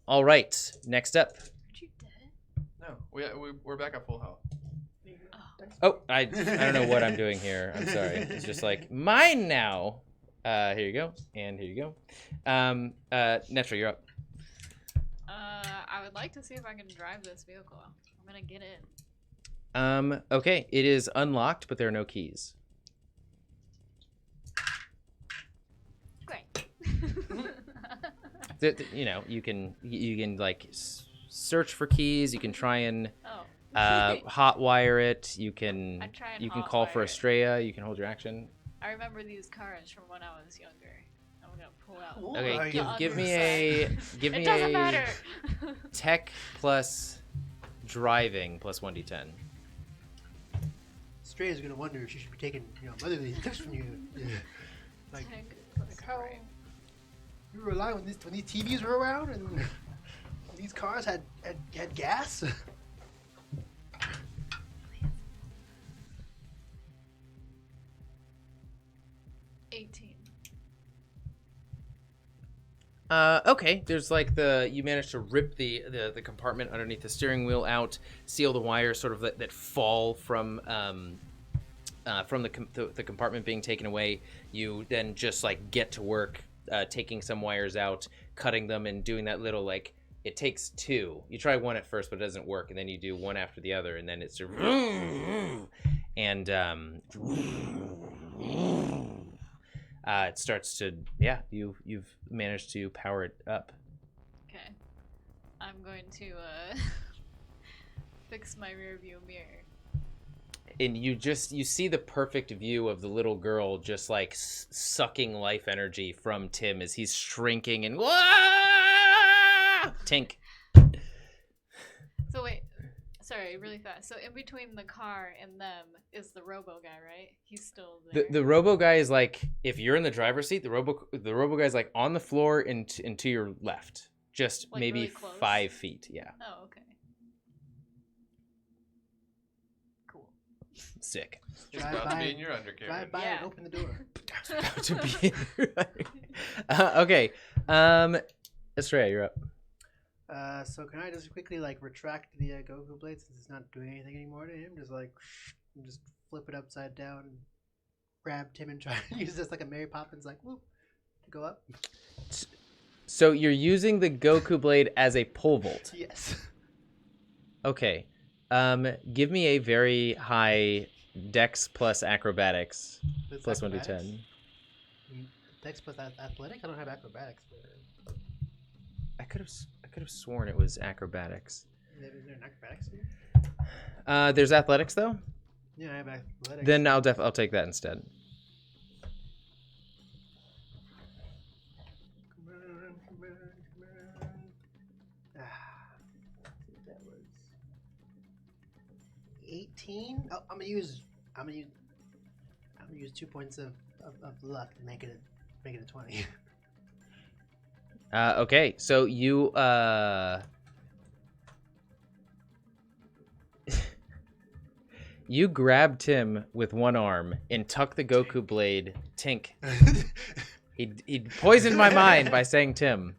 All right, next up. Aren't you dead? no, we're back at full health. Oh, I don't know what I'm doing here. I'm sorry. It's just like, mine now. Here you go, and here you go. Netra, you're up. I would like to see if I can drive this vehicle. I'm gonna get in. Okay, it is unlocked, but there are no keys. Great. You know, you can like search for keys. You can try and Oh. hotwire it. You can I'd try and call for hotwire it. Estrella. You can hold your action. I remember these cars from when I was younger. I'm gonna pull out. Ooh, Okay, yeah. give me a It doesn't matter. tech plus driving plus 1d10. Stray is gonna wonder if she should be taking, motherly tips from you. Yeah. Like, Tech plus how driving. you were alive when these TVs were around and these cars had gas. 18. Okay, there's like you managed to rip the compartment underneath the steering wheel out, seal the wires sort of that fall from the compartment being taken away. You then just like get to work taking some wires out, cutting them, and doing that little like, it takes 2. You try one at first, but it doesn't work, and then you do one after the other, and then it's and it starts to, you've managed to power it up. Okay. I'm going to fix my rear view mirror. And you see the perfect view of the little girl just like sucking life energy from Tim as he's shrinking and Tink. So wait, sorry, really fast. So in between the car and them is the robo guy, right? He's still there. The robo guy is like, if you're in the driver's seat, the robo guy is like on the floor and to your left, just Like maybe really close? 5 feet. Yeah, Oh, okay. Cool. sick. It's Drive about to by be in and- your undercarriage. Drive by Yeah. and open the door. About to be. Okay. Estrella, you're up. So can I just quickly like retract the Goku blade since it's not doing anything anymore to him? Just like, and just flip it upside down, and grab Tim and try and use this like a Mary Poppins like whoop to go up. So you're using the Goku blade as a pole vault. Yes. Okay. Give me a very high dex plus acrobatics That's plus 1 to acrobatics? 10. Dex plus athletic. I don't have acrobatics. But I could have sworn it was acrobatics. is there an acrobatics here? There's athletics though. Yeah, I have athletics. Then I'll take that instead. Come on. That was 18. Oh, I'm gonna use 2 points of luck to make it a 20. Okay, so you you grab Tim with one arm and tuck the Goku blade. Tink. He poisoned my mind by saying Tim.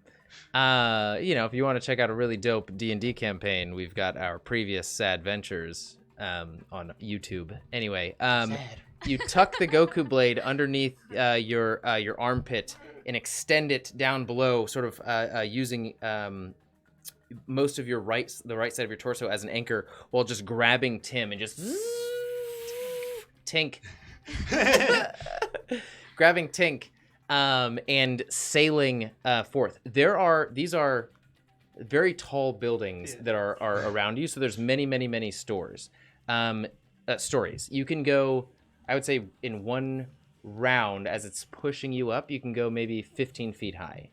If you want to check out a really dope D&D campaign, we've got our previous sad ventures on YouTube. Anyway, Sad. You tuck the Goku blade underneath your armpit and extend it down below, sort of using most of the right side of your torso as an anchor, while just grabbing Tim and just Tink, grabbing Tink, and sailing forth. These are very tall buildings that are around you, so there's many stores. Stories. You can go, I would say, in one round as it's pushing you up, you can go maybe 15 feet high.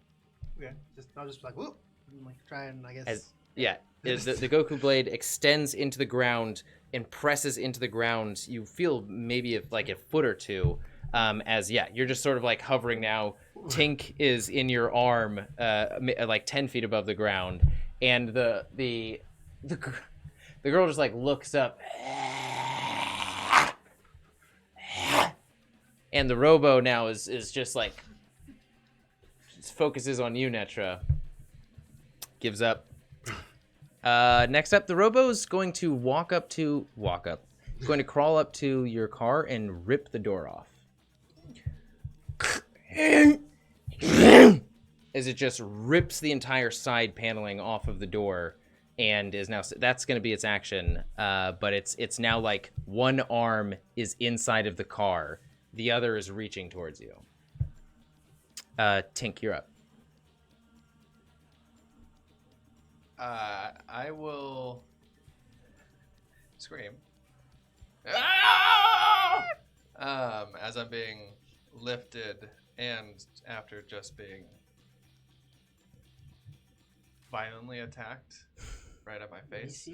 Yeah, I'll just like whoop, and like try and I guess. The Goku blade extends into the ground and presses into the ground. You feel maybe like a foot or two, you're just sort of like hovering now. Tink is in your arm, like 10 feet above the ground, and the girl just like looks up. And the robo now is just like focuses on you, Netra. Gives up. Next up, the robo is going to He's going to crawl up to your car and rip the door off. As it just rips the entire side paneling off of the door, and is now that's going to be its action. But it's now like one arm is inside of the car. The other is reaching towards you. Tink, you're up. I will scream. As I'm being lifted and after just being violently attacked right at my face.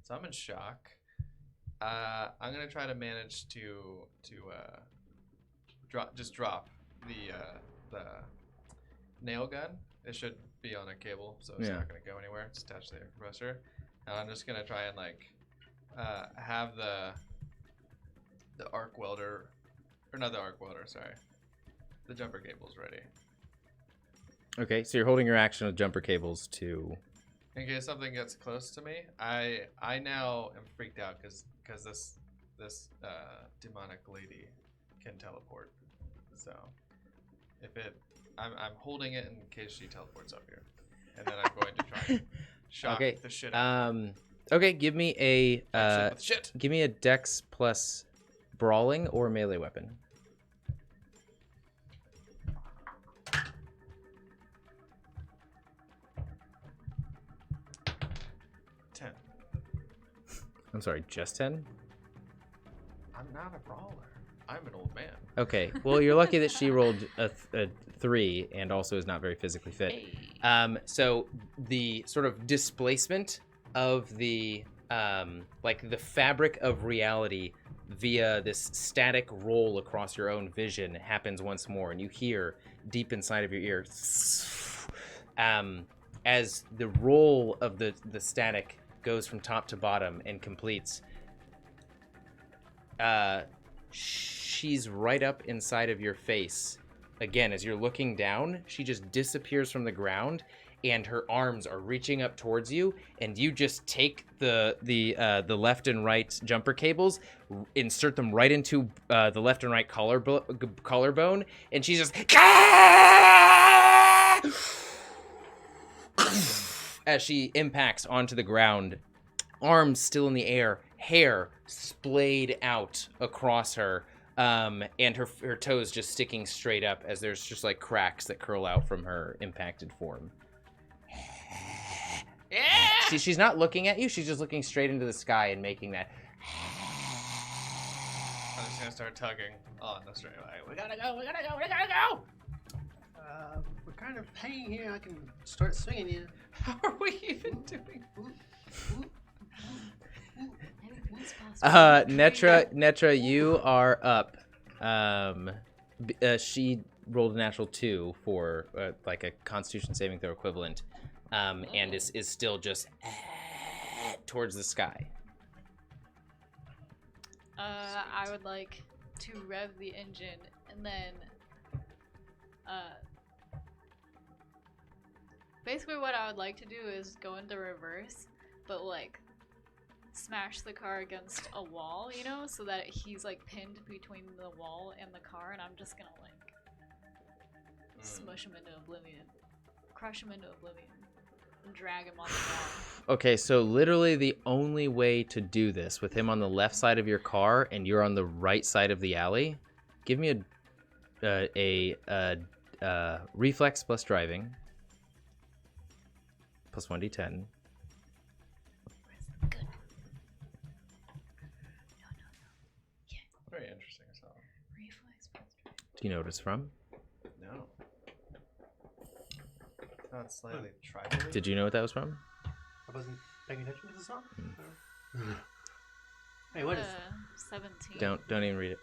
So I'm in shock. I'm gonna try to manage to drop the nail gun. It should be on a cable, so it's not gonna go anywhere. It's attached to the air compressor, and I'm just gonna try and like have the arc welder, or not the arc welder, sorry, the jumper cables ready. Okay, so you're holding your action with jumper cables to. In case something gets close to me, I now am freaked out because this demonic lady can teleport. So if I'm holding it in case she teleports up here, and then I'm going to try and shock the shit out. Okay, give me a Dex plus brawling or melee weapon. I'm sorry, just 10? I'm not a brawler. I'm an old man. Okay, well, you're lucky that she rolled a 3 and also is not very physically fit. So the sort of displacement of the, like the fabric of reality via this static roll across your own vision happens once more, and you hear deep inside of your ear, as the roll of the static goes from top to bottom and completes. She's right up inside of your face. Again, as you're looking down, she just disappears from the ground, and her arms are reaching up towards you, and you just take the left and right jumper cables, insert them right into the left and right collarbone, and she's just as she impacts onto the ground, arms still in the air, hair splayed out across her, and her toes just sticking straight up as there's just like cracks that curl out from her impacted form. She's not looking at you, she's just looking straight into the sky and making that. I'm just gonna start tugging on the string. Like, we gotta go! We're kind of hanging here. I can start swinging you. How are we even doing? Netra, you are up. She rolled a natural 2 for like a Constitution saving throw equivalent, and is still just towards the sky. I would like to rev the engine and then basically what I would like to do is go into reverse, but like smash the car against a wall, you know, so that he's like pinned between the wall and the car, and I'm just gonna like smush him into oblivion, crush him into oblivion, and drag him on the wall. Okay, so literally the only way to do this with him on the left side of your car and you're on the right side of the alley. Give me a reflex plus driving plus 1d10. Good. No. Yeah. Very interesting song. Reflex plus driving. Do you know what it's from? No. Not slightly tribally. Did you know what that was from? I wasn't paying attention to the song. Hey, what is? 17. Don't even read it.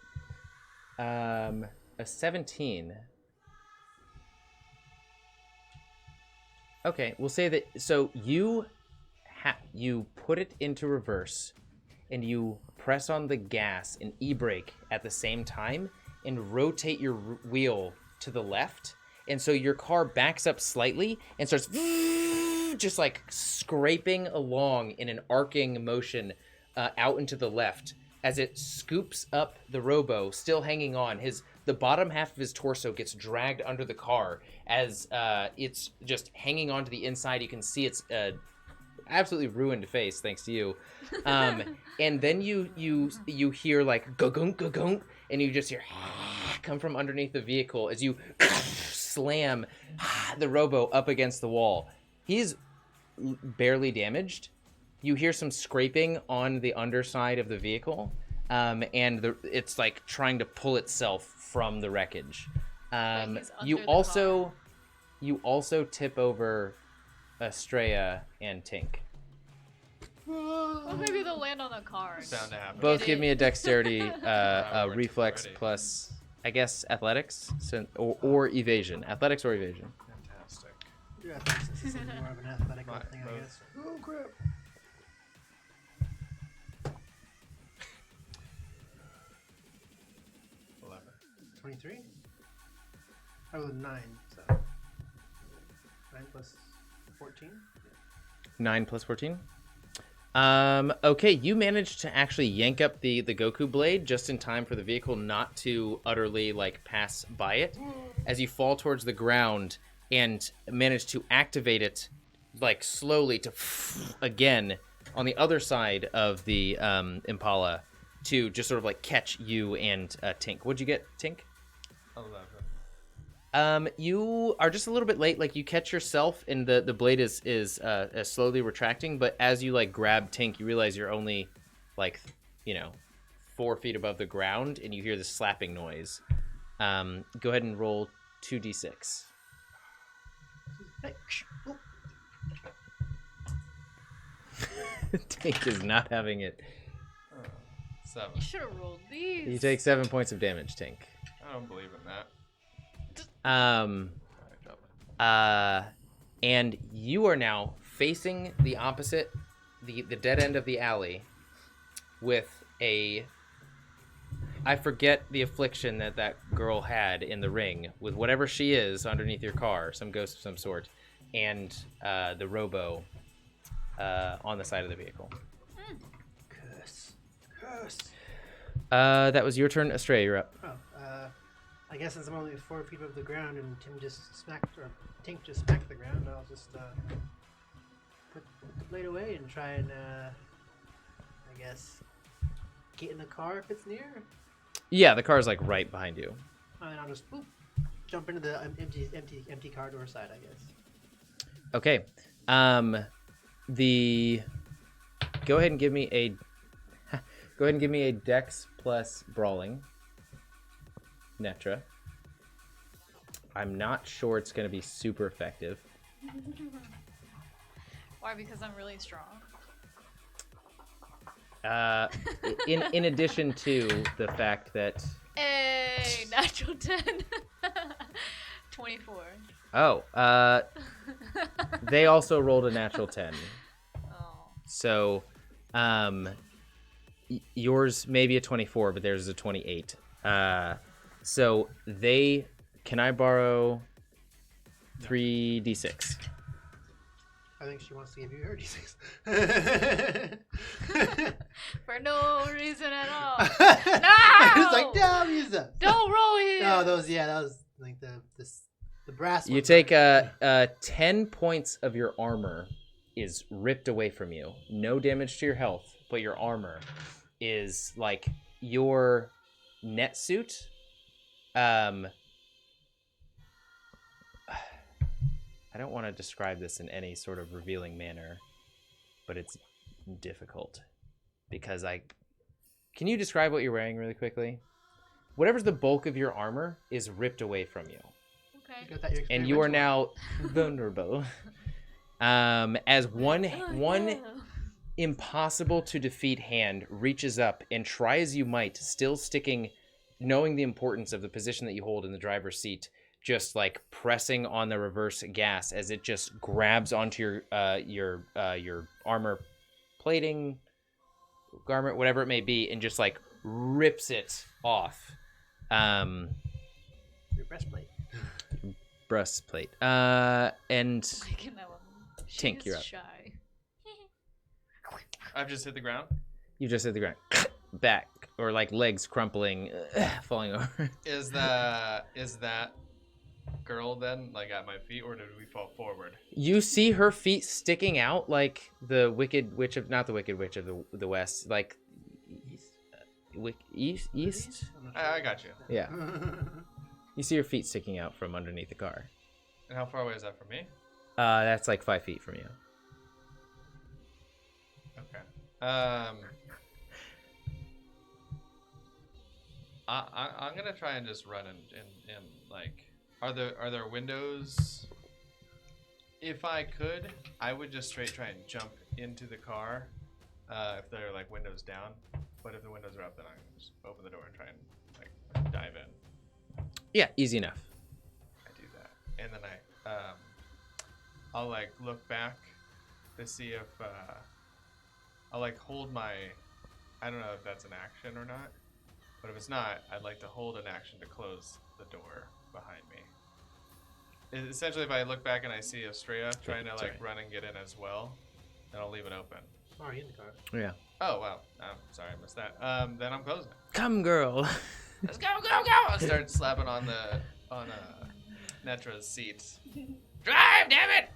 A 17. Okay, we'll say that. So you put it into reverse, and you press on the gas and e-brake at the same time, and rotate your wheel to the left, and so your car backs up slightly and starts just like scraping along in an arcing motion out into the left as it scoops up the robo, still hanging on. The bottom half of his torso gets dragged under the car as it's just hanging onto the inside. You can see its absolutely ruined face, thanks to you. And then you hear like gugunk gugunk, and you just hear come from underneath the vehicle as you slam the robo up against the wall. He's barely damaged. You hear some scraping on the underside of the vehicle, and it's like trying to pull itself from the wreckage. You also tip over Estrella and Tink. Well, maybe they'll land on the car. Sound to happen. Both give me a dexterity We're reflex ready. plus, I guess, athletics or evasion. Athletics or evasion. Fantastic. Yeah, I think this is more of an athletic My- thing, I both. guess. Oh crap! 23? I rolled a 9, so 9 plus 14? 9 plus 14. Okay, you managed to actually yank up the Goku blade just in time for the vehicle not to utterly like pass by it as you fall towards the ground and manage to activate it like slowly to again on the other side of the Impala to just sort of like catch you and Tink. What'd you get, Tink? 11. You are just a little bit late. Like you catch yourself, and the blade is slowly retracting. But as you like grab Tink, you realize you're only like 4 feet above the ground, and you hear this slapping noise. Go ahead and roll 2d6. Hey, oh. Tink is not having it. 7. You should have rolled these. You take 7 points of damage, Tink. I don't believe in that. Um. Alright, drop it. And you are now facing the opposite, the dead end of the alley, with I forget the affliction that girl had in the ring, with whatever she is underneath your car, some ghost of some sort, and the robo on the side of the vehicle. Curse. That was your turn, Astray. You're up. Oh, I guess since I'm only 4 feet above the ground and Tink just smacked the ground, I'll just put the blade away and try and I guess get in the car if it's near. Yeah, the car's like right behind you. And I'll just jump into the empty car door side, I guess. Okay. Go ahead and give me a Dex plus Brawling. Netra. I'm not sure it's going to be super effective. Why? Because I'm really strong. In addition to the fact that Hey, natural 10. 24. oh, they also rolled a natural 10. Oh. So, yours may be a 24, but theirs is a 28. So can I borrow 3d6? I think she wants to give you her d6. brass. You ones take are- 10 points of your armor is ripped away from you. No damage to your health, but your armor is like your net suit. I don't want to describe this in any sort of revealing manner, but it's difficult because can you describe what you're wearing really quickly? Whatever's the bulk of your armor is ripped away from you. Okay. You got that And you are experimental. now vulnerable. As one no. impossible to defeat hand reaches up and try as you might, still sticking, knowing the importance of the position that you hold in the driver's seat, just like pressing on the reverse gas as it just grabs onto your armor plating, garment, whatever it may be, and just like rips it off. Your breastplate. Breastplate. And I can have one. Tink, She's you're up. Shy. I've just hit the ground. you just hit the ground. Back, or like legs crumpling, falling over. Is that girl then like at my feet, or did we fall forward? You see her feet sticking out like the Wicked Witch of, not the Wicked Witch of the West, like east. I got you. Yeah, you see her feet sticking out from underneath the car. And how far away is that from me? That's like 5 feet from you. Okay. I'm gonna try and just run in like, are there windows? If I could, I would just straight try and jump into the car, if they're like windows down. But if the windows are up, then I can just open the door and try and like dive in. Yeah, easy enough. I do that, and then I'll like look back to see if I'll like hold my, I don't know if that's an action or not, but if it's not, I'd like to hold an action to close the door behind me. Essentially, if I look back and I see Estrella trying to like run and get in as well, then I'll leave it open. Sorry, in the car. Yeah. Oh wow, I'm sorry, I missed that. Then I'm closing it. Come, girl. Let's go, go, go! I'll start slapping on Netra's seat. Drive, damn it!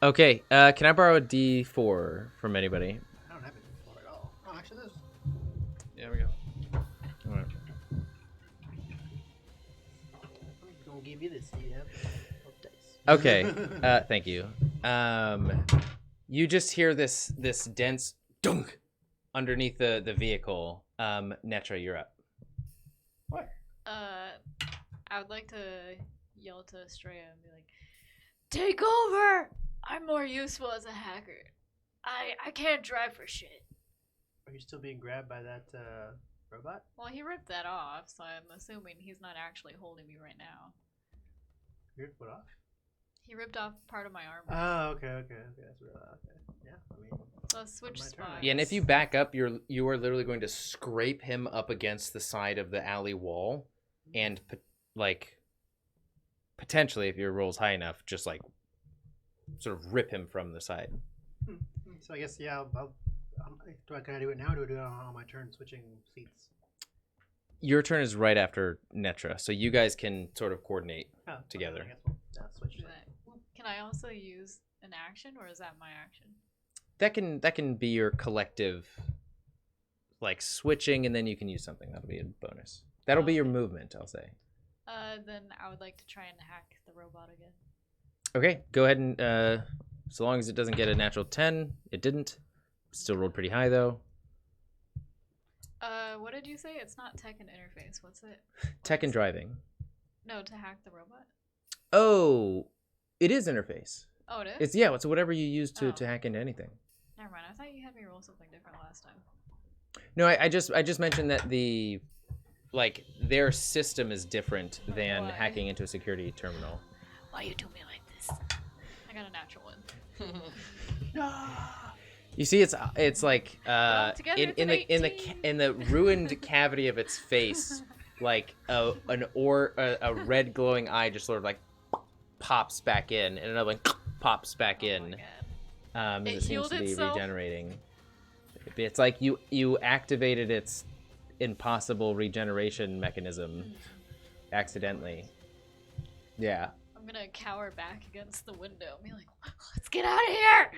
Okay, can I borrow a D4 from anybody? I don't have it before at all. Oh, actually, this. There we go. All right. I'm gonna give you this. You have dice. Okay, thank you. You just hear this dense dunk underneath the vehicle. Netra, you're up. What? I would like to yell to Estrella and be like, "Take over! I'm more useful as a hacker. I can't drive for shit." Are you still being grabbed by that robot? Well, he ripped that off, so I'm assuming he's not actually holding me right now. You ripped what off? He ripped off part of my armor. Oh, okay. That's what. Okay. Yeah, I mean. So let's switch my turn, I spots. Yeah, and if you back up, you are literally going to scrape him up against the side of the alley wall, and potentially, if your roll's high enough, just like sort of rip him from the side. So I guess yeah. Can I do it now? Or do I do it on my turn, switching seats? Your turn is right after Netra, so you guys can sort of coordinate. Oh, Together. I guess we'll switch. Do that. Can I also use an action, or is that my action? That can be your collective, like switching, and then you can use something. That'll be a bonus. That'll be your Okay. movement, I'll say. Then I would like to try and hack the robot again. Okay, go ahead and so long as it doesn't get a natural 10, it didn't. Still rolled pretty high though. What did you say? It's not tech and interface. What's it? Tech and driving. No, to hack the robot. Oh, it is interface. Oh, it is? It's yeah. It's whatever you use Oh. to hack into anything. Never mind. I thought you had me roll something different last time. No, I just mentioned that their system is different than Why? hacking into a security terminal. Why you do me like this? I got a natural one. You see, it's like all together, in it's an in the ruined cavity of its face, like a red glowing eye just sort of like pops back in, and another one pops back in. My God. As It it seems healed to be itself? regenerating. It's like you activated its impossible regeneration mechanism accidentally. Yeah. I'm gonna cower back against the window and be like, let's get out of here!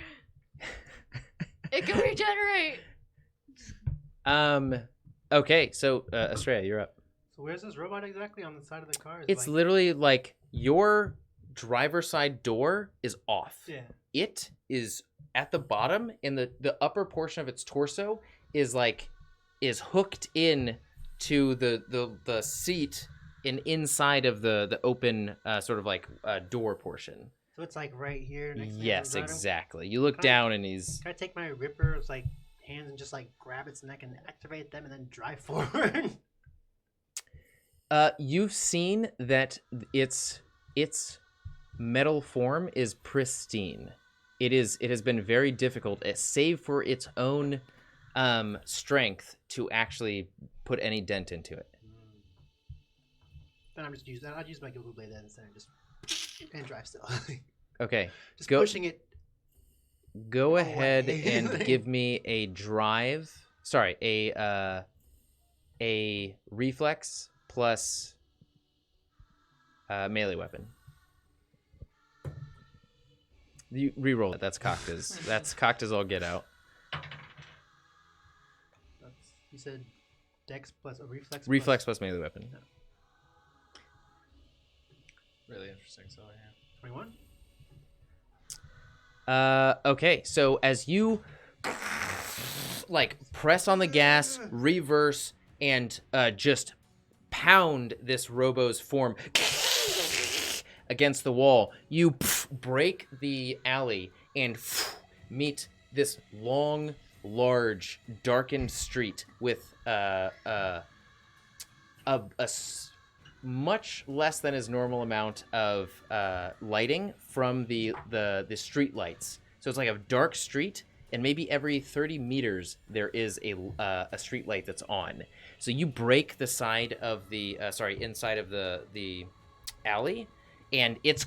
It can regenerate! Okay, so Estrella, you're up. So where's this robot exactly on the side of the car? Is It's like... literally like your driver's side door is off. Yeah. It is at the bottom, and the upper portion of its torso is hooked in to the seat and inside of the open sort of like door portion. So it's like right here next to me. Yes, exactly. You look Can I- down and he's Can I take my Ripper's like hands and just like grab its neck and activate them and then drive forward? you've seen that its metal form is pristine. It has been very difficult, save for its own strength, to actually put any dent into it. Then I'm just use that. I'd use my Google Blade then instead of just and drive still. Okay, Just Go- pushing it. go Oh, ahead wait. and give me a drive. Sorry, a reflex plus melee weapon. You reroll it. That's cocked as that's cocked as all get out. You said Dex plus a reflex. Reflex plus melee weapon. Really interesting. So yeah. 21. Okay, so as you like press on the gas, reverse, and just pound this robo's form against the wall, you break the alley and meet this long, large, darkened street with much less than his normal amount of lighting from the street lights. So it's like a dark street, and maybe every 30 meters there is a street light that's on. So you break the side of the inside of the alley, and it's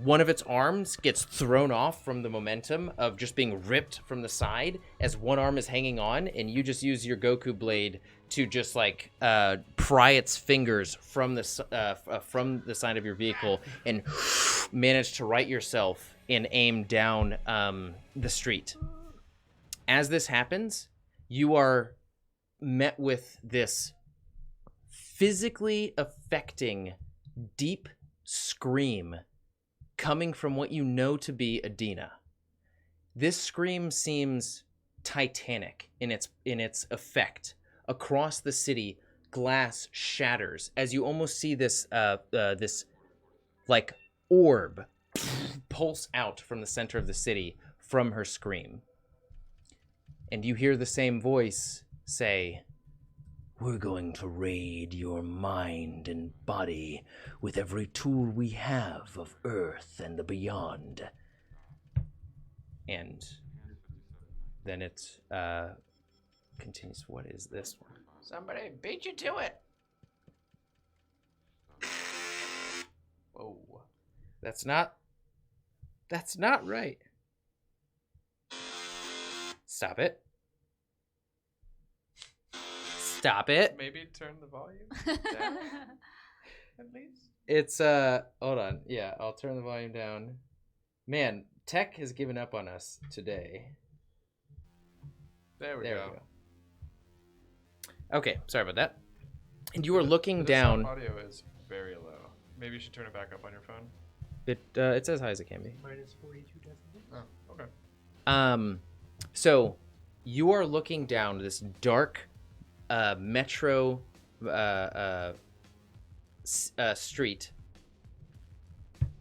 one of its arms gets thrown off from the momentum of just being ripped from the side as one arm is hanging on, and you just use your Goku blade to just like pry its fingers from the side of your vehicle and manage to right yourself and aim down the street. As this happens, you are met with this physically affecting deep scream coming from what you know to be Edena. This scream seems titanic in its effect. Across the city, glass shatters as you almost see this this like orb pulse out from the center of the city from her scream. And you hear the same voice say, "We're going to raid your mind and body with every tool we have of Earth and the beyond." And then it continues. What is this one? Somebody beat you to it. Whoa. That's not right. Stop it. Stop it. Maybe turn the volume down at least. It's hold on. Yeah, I'll turn the volume down. Man, tech has given up on us today. There we go. Okay, sorry about that. And you are looking The down. desktop audio is very low. Maybe you should turn it back up on your phone. It's as high as it can be. Minus 42 decibels. Oh, okay. So you are looking down this dark metro street.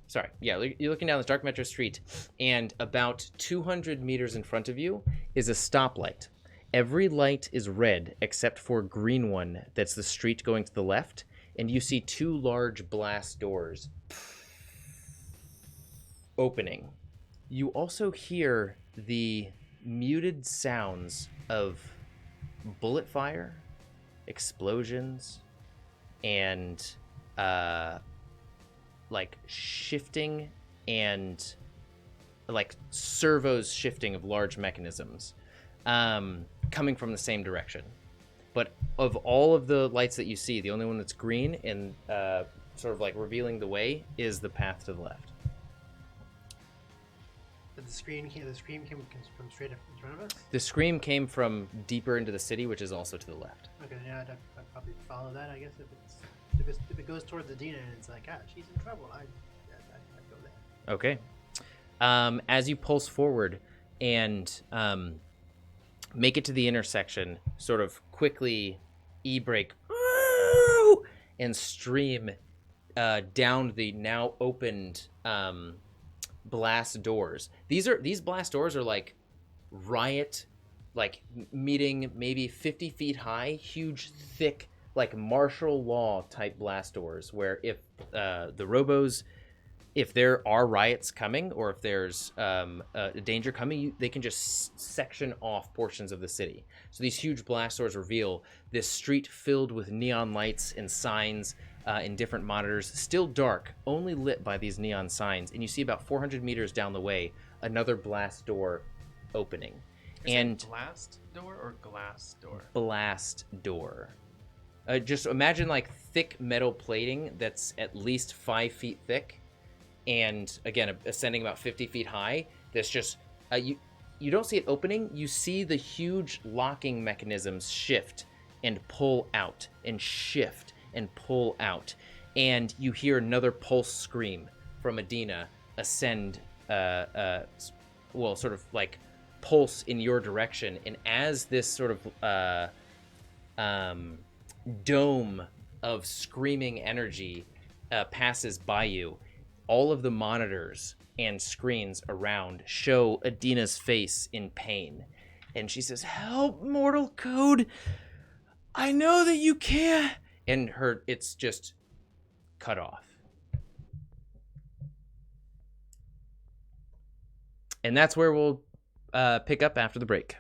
Sorry, yeah, you're looking down this dark metro street, and about 200 meters in front of you is a stoplight. Every light is red except for a green one that's the street going to the left, and you see two large blast doors opening. You also hear the muted sounds of bullet fire, explosions, and like shifting and like servos shifting of large mechanisms coming from the same direction. But of all of the lights that you see, the only one that's green and sort of like revealing the way is the path to the left. But the scream came from straight up in front of us? The scream came from deeper into the city, which is also to the left. Okay, yeah, I'd probably follow that, I guess. If it goes towards Edena and it's like, she's in trouble, I'd go there. Okay. As you pulse forward and make it to the intersection, sort of quickly e-brake and stream down the now opened blast doors. These blast doors are like riot, like meeting maybe 50 feet high, huge, thick, like martial law type blast doors, where if the robos, if there are riots coming or if there's a danger coming, they can just section off portions of the city. So these huge blast doors reveal this street filled with neon lights and signs in different monitors, still dark, only lit by these neon signs. And you see about 400 meters down the way, another blast door opening. And blast door or glass door? Blast door. Just imagine like thick metal plating that's at least 5 feet thick. And again, ascending about 50 feet high. That's just you don't see it opening. You see the huge locking mechanisms shift and pull out and shift and pull out, and you hear another pulse scream from Edena ascend, sort of like pulse in your direction. And as this sort of dome of screaming energy passes by you, all of the monitors and screens around show Edena's face in pain. And she says, "Help, Mortal Code. I know that you can't." And it's just cut off. And that's where we'll pick up after the break.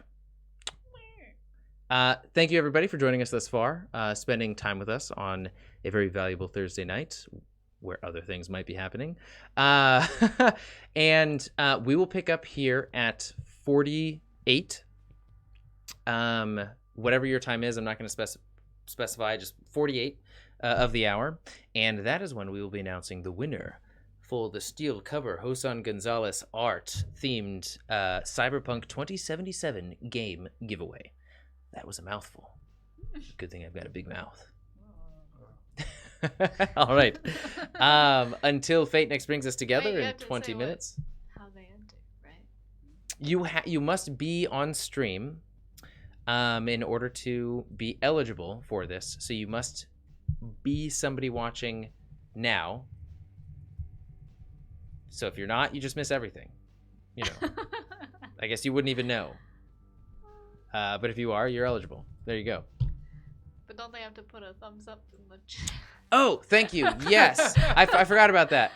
Thank you, everybody, for joining us thus far, spending time with us on a very valuable Thursday night, where other things might be happening. And we will pick up here at 48. Whatever your time is, I'm not going to specify, just 48 of the hour. And that is when we will be announcing the winner for the steel cover Josan Gonzalez art themed Cyberpunk 2077 game giveaway. That was a mouthful. Good thing I've got a big mouth. All right. Until fate next brings us together in 20 minutes. How they ended, right? You must be on stream in order to be eligible for this. So you must be somebody watching now. So if you're not, you just miss everything. You know. I guess you wouldn't even know. But if you are, you're eligible. There you go. But don't they have to put a thumbs up in the chat? Oh, thank you. Yes. I forgot about that.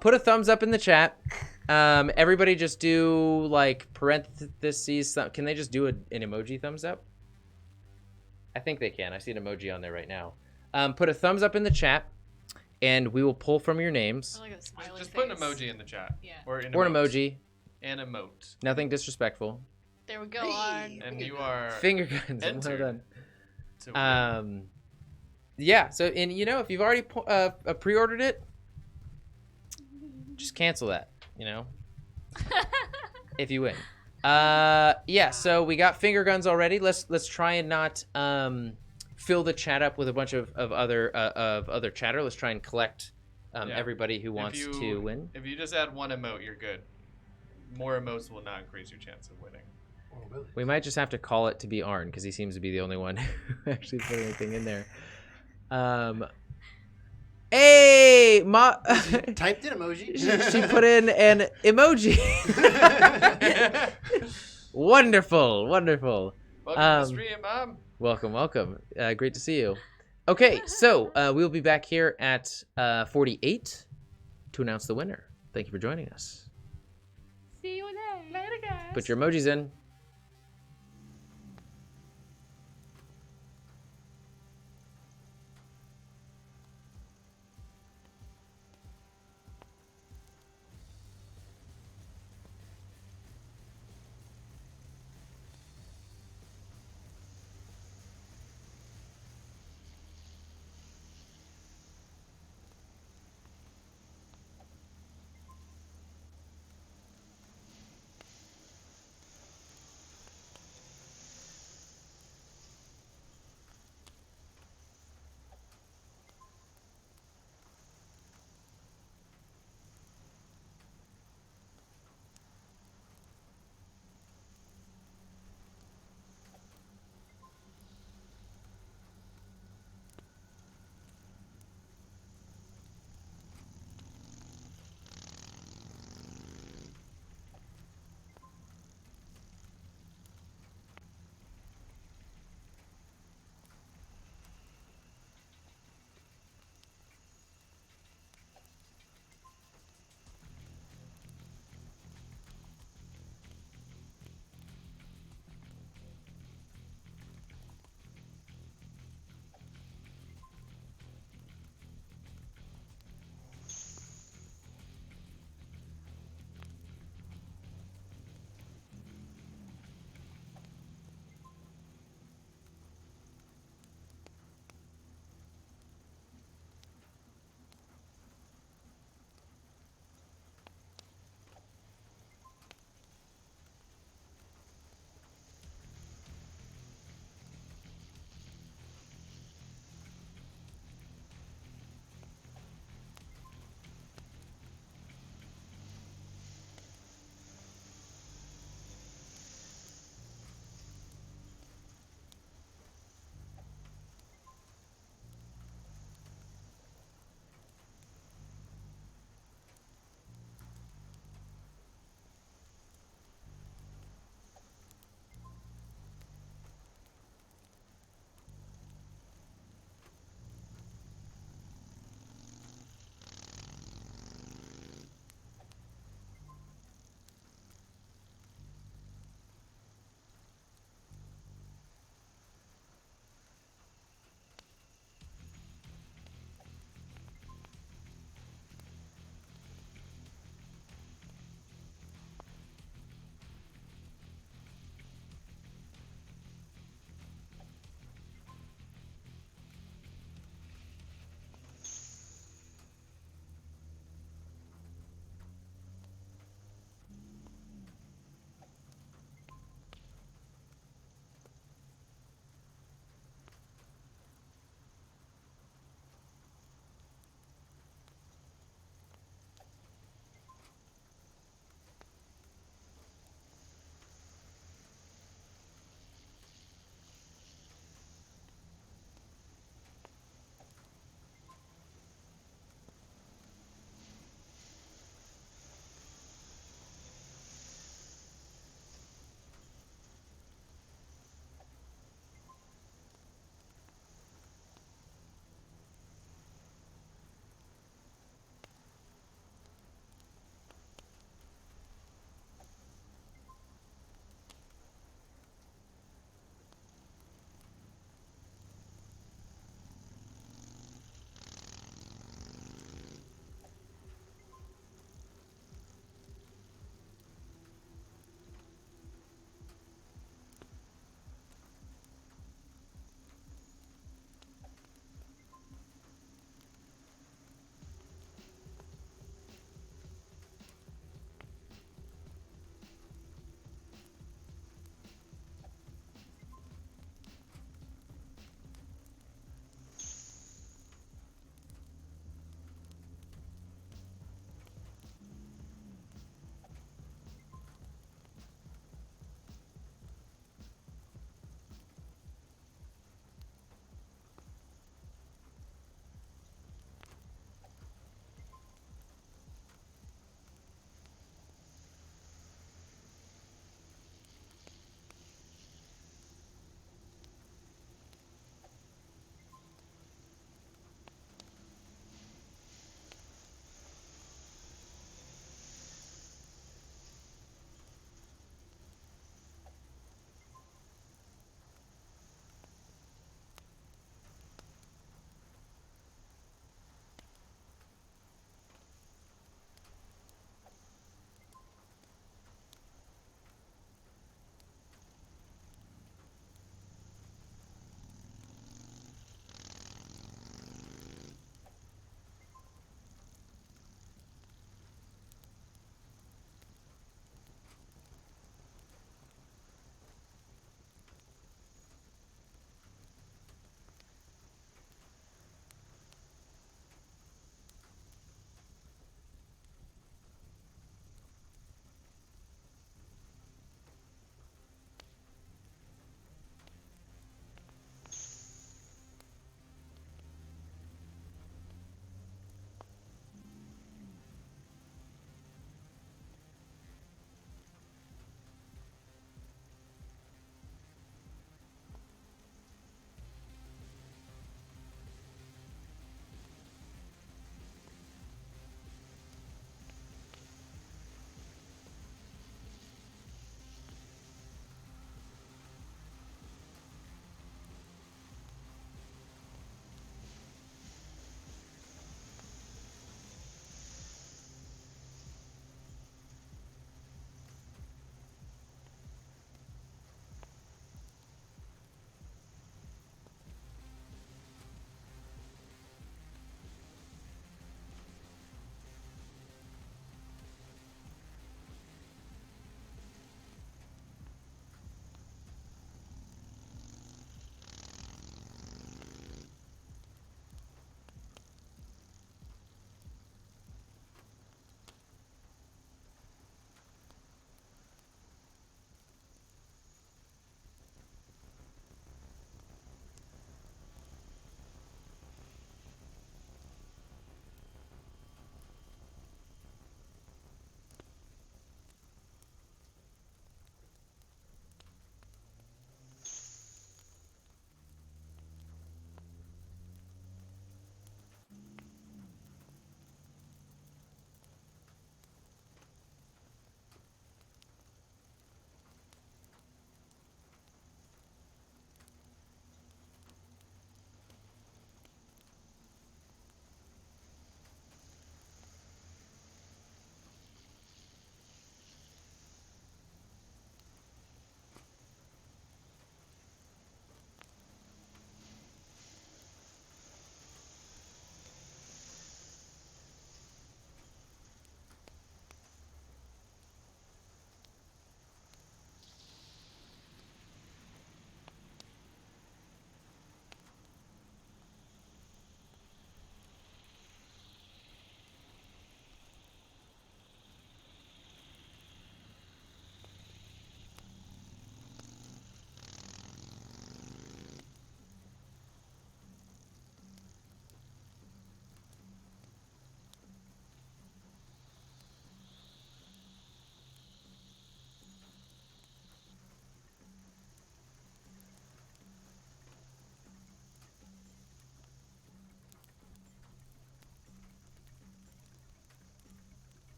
Put a thumbs up in the chat. Everybody just do like parentheses. Can they just do an emoji thumbs up? I think they can. I see an emoji on there right now. Put a thumbs up in the chat, and we will pull from your names. Like a smiley Just face. put an emoji in the chat. Yeah. Or an emoji. An emote. Nothing disrespectful. There we go, on. And you are Finger guns. Well entered done. to win. Yeah. So, and you know, if you've already pre-ordered it, just cancel that. You know, if you win. Yeah. So we got finger guns already. Let's try and not fill the chat up with a bunch of other chatter. Let's try and collect everybody who wants to win. If you just add one emote, you're good. More emotes will not increase your chance of winning. Oh, really? We might just have to call it to be Arn because he seems to be the only one who actually put anything in there. Hey, Typed in emoji. she put in an emoji. Wonderful. Welcome to the stream, Mom. Welcome. Great to see you. Okay, so we'll be back here at 48 to announce the winner. Thank you for joining us. See you later, guys. Put your emojis in.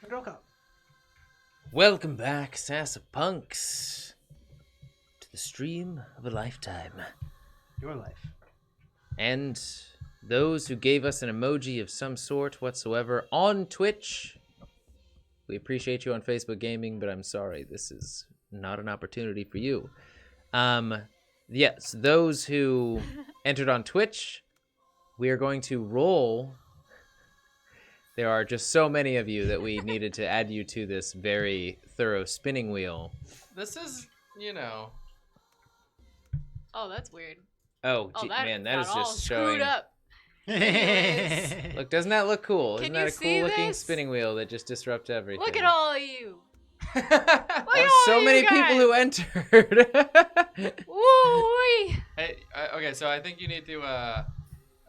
Droka. Welcome back, Sasapunks, to the stream of a lifetime. Your life. And those who gave us an emoji of some sort whatsoever on Twitch, we appreciate you on Facebook Gaming, but I'm sorry, this is not an opportunity for you. Yes, those who entered on Twitch, we are going to roll. There are just so many of you that we needed to add you to this very thorough spinning wheel. This is, you know. Oh, that's weird. Oh, Oh, gee, that man, that got is all just screwed showing. up. Anyways. Look, doesn't that look cool? Can Isn't you that a see cool-looking this? spinning wheel that just disrupts everything? Look at all of you. Look There's at all so you many guys. people who entered. Woo-wee. Hey, okay, so I think you need to you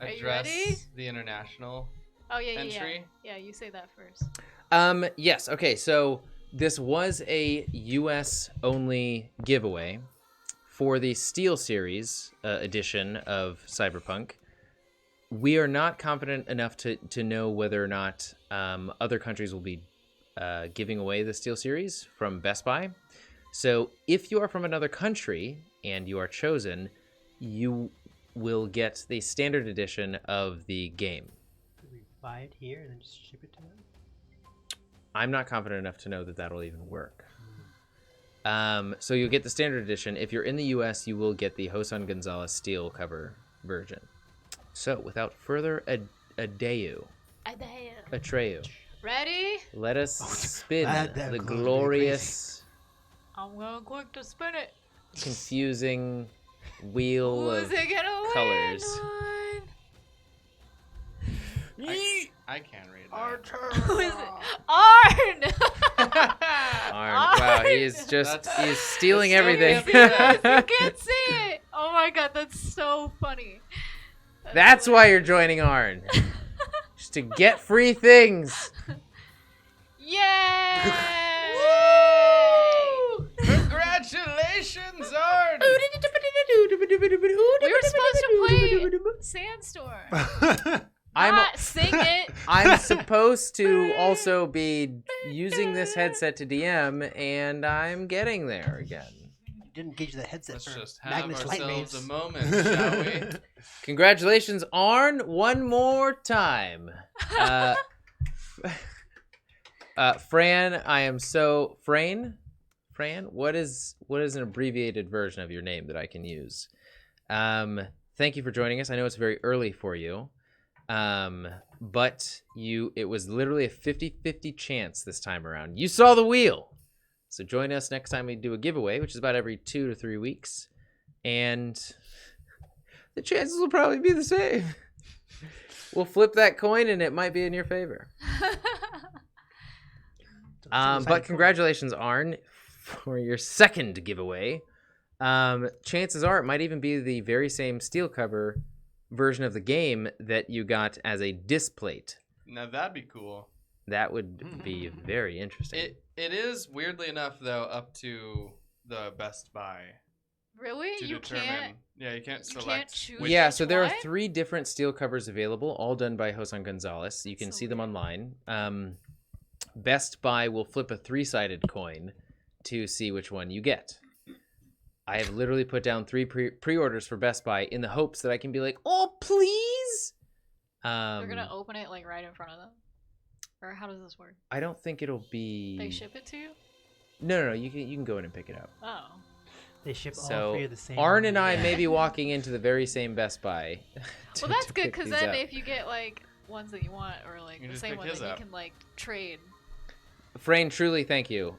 address ready? the international Oh, yeah, entry. Yeah, you say that first. Yes. Okay. So this was a U.S. only giveaway for the Steel Series edition of Cyberpunk. We are not confident enough to know whether or not other countries will be giving away the Steel Series from Best Buy. So if you are from another country and you are chosen, you will get the standard edition of the game. Could we buy it here and then just ship it to them? I'm not confident enough to know that that'll even work. So you'll get the standard edition. If you're in the U.S., you will get the Josan Gonzalez steel cover version. So without further ado, Atreyu, Ready? let us spin that the goes really glorious, I'm going quick to spin it. confusing wheel Who's of it gonna colors. win? I can't read that. Who is it? Arn! Arn. Wow, he's That's- stealing that's so everything. good. You can't see it. Oh my god, that's so funny. That's why you're joining Arn. Just to get free things. Yay! Congratulations, Ard! We were supposed to play Sandstorm. Not sing it. I'm supposed to also be using this headset to DM, and I'm getting there again. You didn't engage the headset Let's for just have Magnus light ourselves waves. a moment, shall we? Congratulations, Arn, one more time. Fran, I am so... Fran, what is an abbreviated version of your name that I can use? Thank you for joining us. I know it's very early for you. But it was literally a 50-50 chance this time around. You saw the wheel. So join us next time we do a giveaway, which is about every 2 to 3 weeks. And the chances will probably be the same. We'll flip that coin and it might be in your favor. But congratulations, Arn, for your second giveaway. Chances are it might even be the very same steel cover version of the game that you got as a displate. Now that'd be cool. That would be very interesting. It is weirdly enough though up to the Best Buy Really? to You determine. can't. Yeah, you can't You select. can't choose. Yeah, which so there are one? 3 different steel covers available, all done by Josan Gonzalez. You can So see them weird. online. Best Buy will flip a 3-sided coin to see which one you get. I have literally put down 3 pre-orders for Best Buy in the hopes that I can be like, oh, please. They're gonna open it like right in front of them, or how does this work? I don't think it'll be. They ship it to you? No. You can go in and pick it up. Oh. They ship all So 3 of the same. Arn and I Yeah. may be walking into the very same Best Buy. Well, that's good pick because these then up. if you get like ones that you want or like You the just same pick one, his then you up. can like trade. Frayne, truly thank you.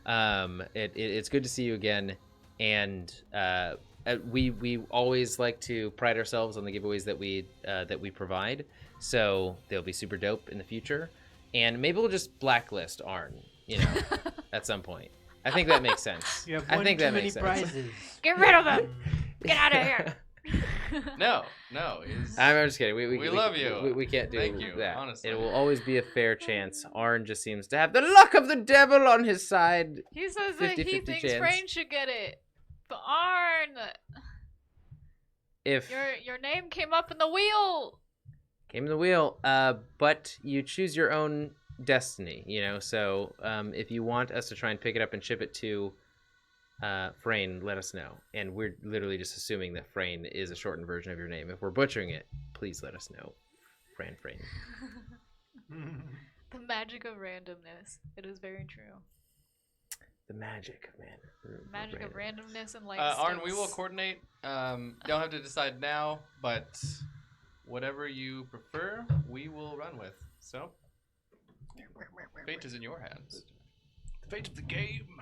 It's good to see you again, and we always like to pride ourselves on the giveaways that we provide. So they'll be super dope in the future, and maybe we'll just blacklist Arn, at some point. I think that makes sense. You have I one think too that many makes sense. prizes. Get rid of him! Get out of here! No, he's- I'm just kidding. We love you. We can't do Thank you, that. honestly. It will always be a fair chance. Arn just seems to have the luck of the devil on his side. He says that he 50-50 thinks chance. Frayne should get it. But Arn, If your name came up in the wheel. came in the wheel, but you choose your own destiny, you know. So if you want us to try and pick it up and ship it to Frayne, let us know. And we're literally just assuming that Frayne is a shortened version of your name. If we're butchering it, please let us know. Frayne. The magic of randomness. It is very true. The magic, man. Magic of randomness and like. Arn, we will coordinate. Don't have to decide now, but whatever you prefer, we will run with. So, fate is in your hands. The fate of the game.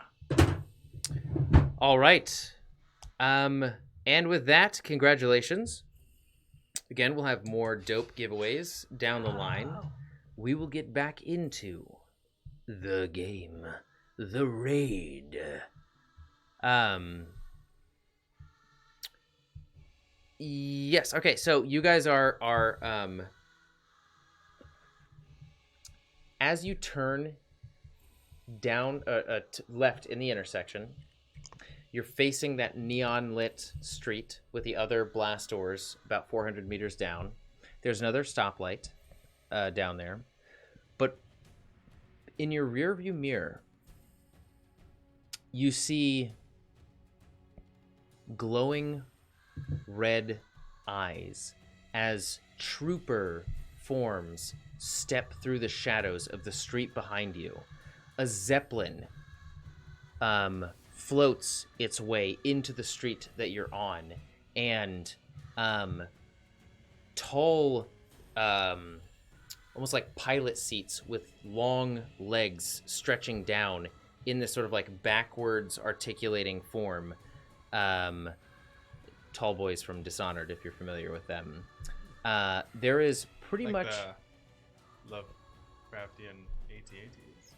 All right. And with that, congratulations. Again, we'll have more dope giveaways down the line. We will get back into the game, the raid. Yes. Okay. So you guys are as you turn down left in the intersection, you're facing that neon lit street with the other blast doors about 400 meters down. There's another stoplight down there, but in your rear view mirror, you see glowing red eyes as trooper forms step through the shadows of the street behind you. A zeppelin floats its way into the street that you're on, and tall, almost like pilot seats with long legs stretching down in this sort of like backwards articulating form. Tall boys from Dishonored, if you're familiar with them. There is pretty like much the Lovecraftian AT-ATs.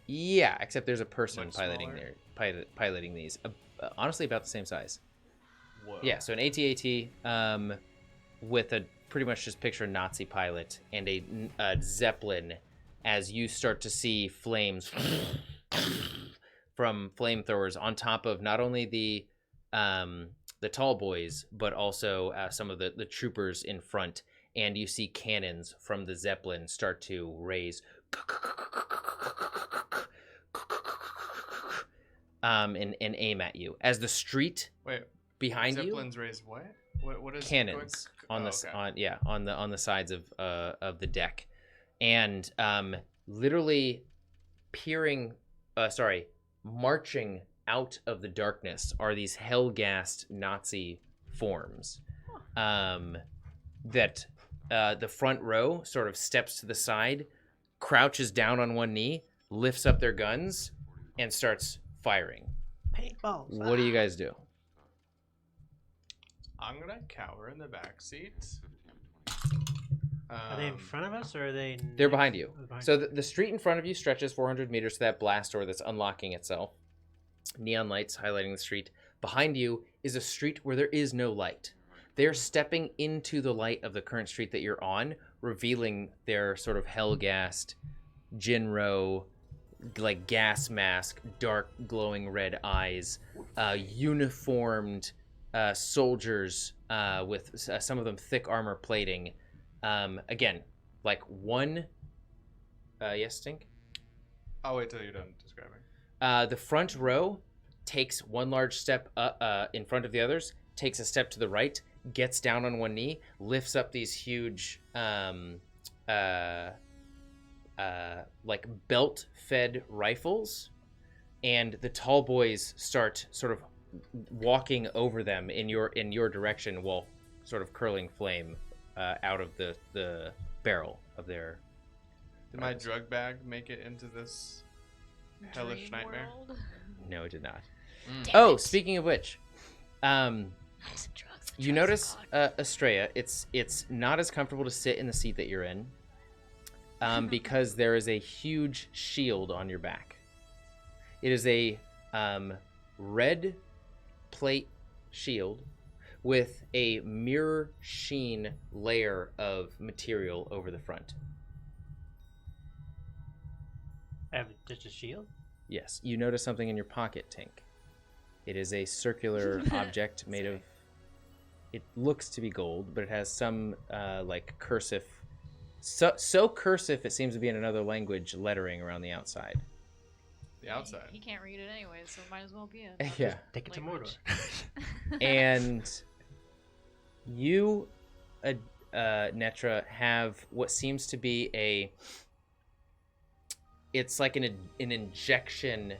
Yeah, except there's a person Much piloting smaller. piloting these. Honestly, about the same size. Whoa. Yeah, so an AT-AT with a pretty much just picture a Nazi pilot and a Zeppelin as you start to see flames from flamethrowers on top of not only the tall boys, but also some of the troopers in front. And you see cannons from the Zeppelin start to raise and aim at you. As the street behind Zeppelins raise what? What is cannons on on the sides of the deck, and literally marching out of the darkness are these hell-gassed Nazi forms. That the front row sort of steps to the side, crouches down on one knee, lifts up their guns, and starts firing. Paintballs. What do you guys do? I'm gonna cower in the back seat. Are they in front of us, or are they? They're behind you. Oh, behind So the street in front of you stretches 400 meters to that blast door that's unlocking itself. Neon lights highlighting the street. Behind you is a street where there is no light. They're stepping into the light of the current street that you're on, revealing their sort of hell-gassed Jinro, like gas mask, dark glowing red eyes, uniformed soldiers with some of them thick armor plating. Again, like one... yes, Stink? I'll wait till you're done describing. The front row takes one large step in front of the others, takes a step to the right, gets down on one knee, lifts up these huge like belt-fed rifles, and the tall boys start sort of walking over them in your direction while sort of curling flame out of the barrel of their... Did my drug bag make it into this hellish Dream nightmare? world. No, it did not. Damn Oh, it. speaking of which, you notice Estrella, it's not as comfortable to sit in the seat that you're in because there is a huge shield on your back. It is a red plate shield with a mirror sheen layer of material over the front. I have just a shield. Yes, you notice something in your pocket, Tink. It is a circular object made of... It looks to be gold, but it has some like cursive So cursive it seems to be in another language lettering around the outside. The outside. He can't read it anyway, so it might as well be in. Yeah. Take it to Language. Mordor. And you, Netra, have what seems to be it's like an injection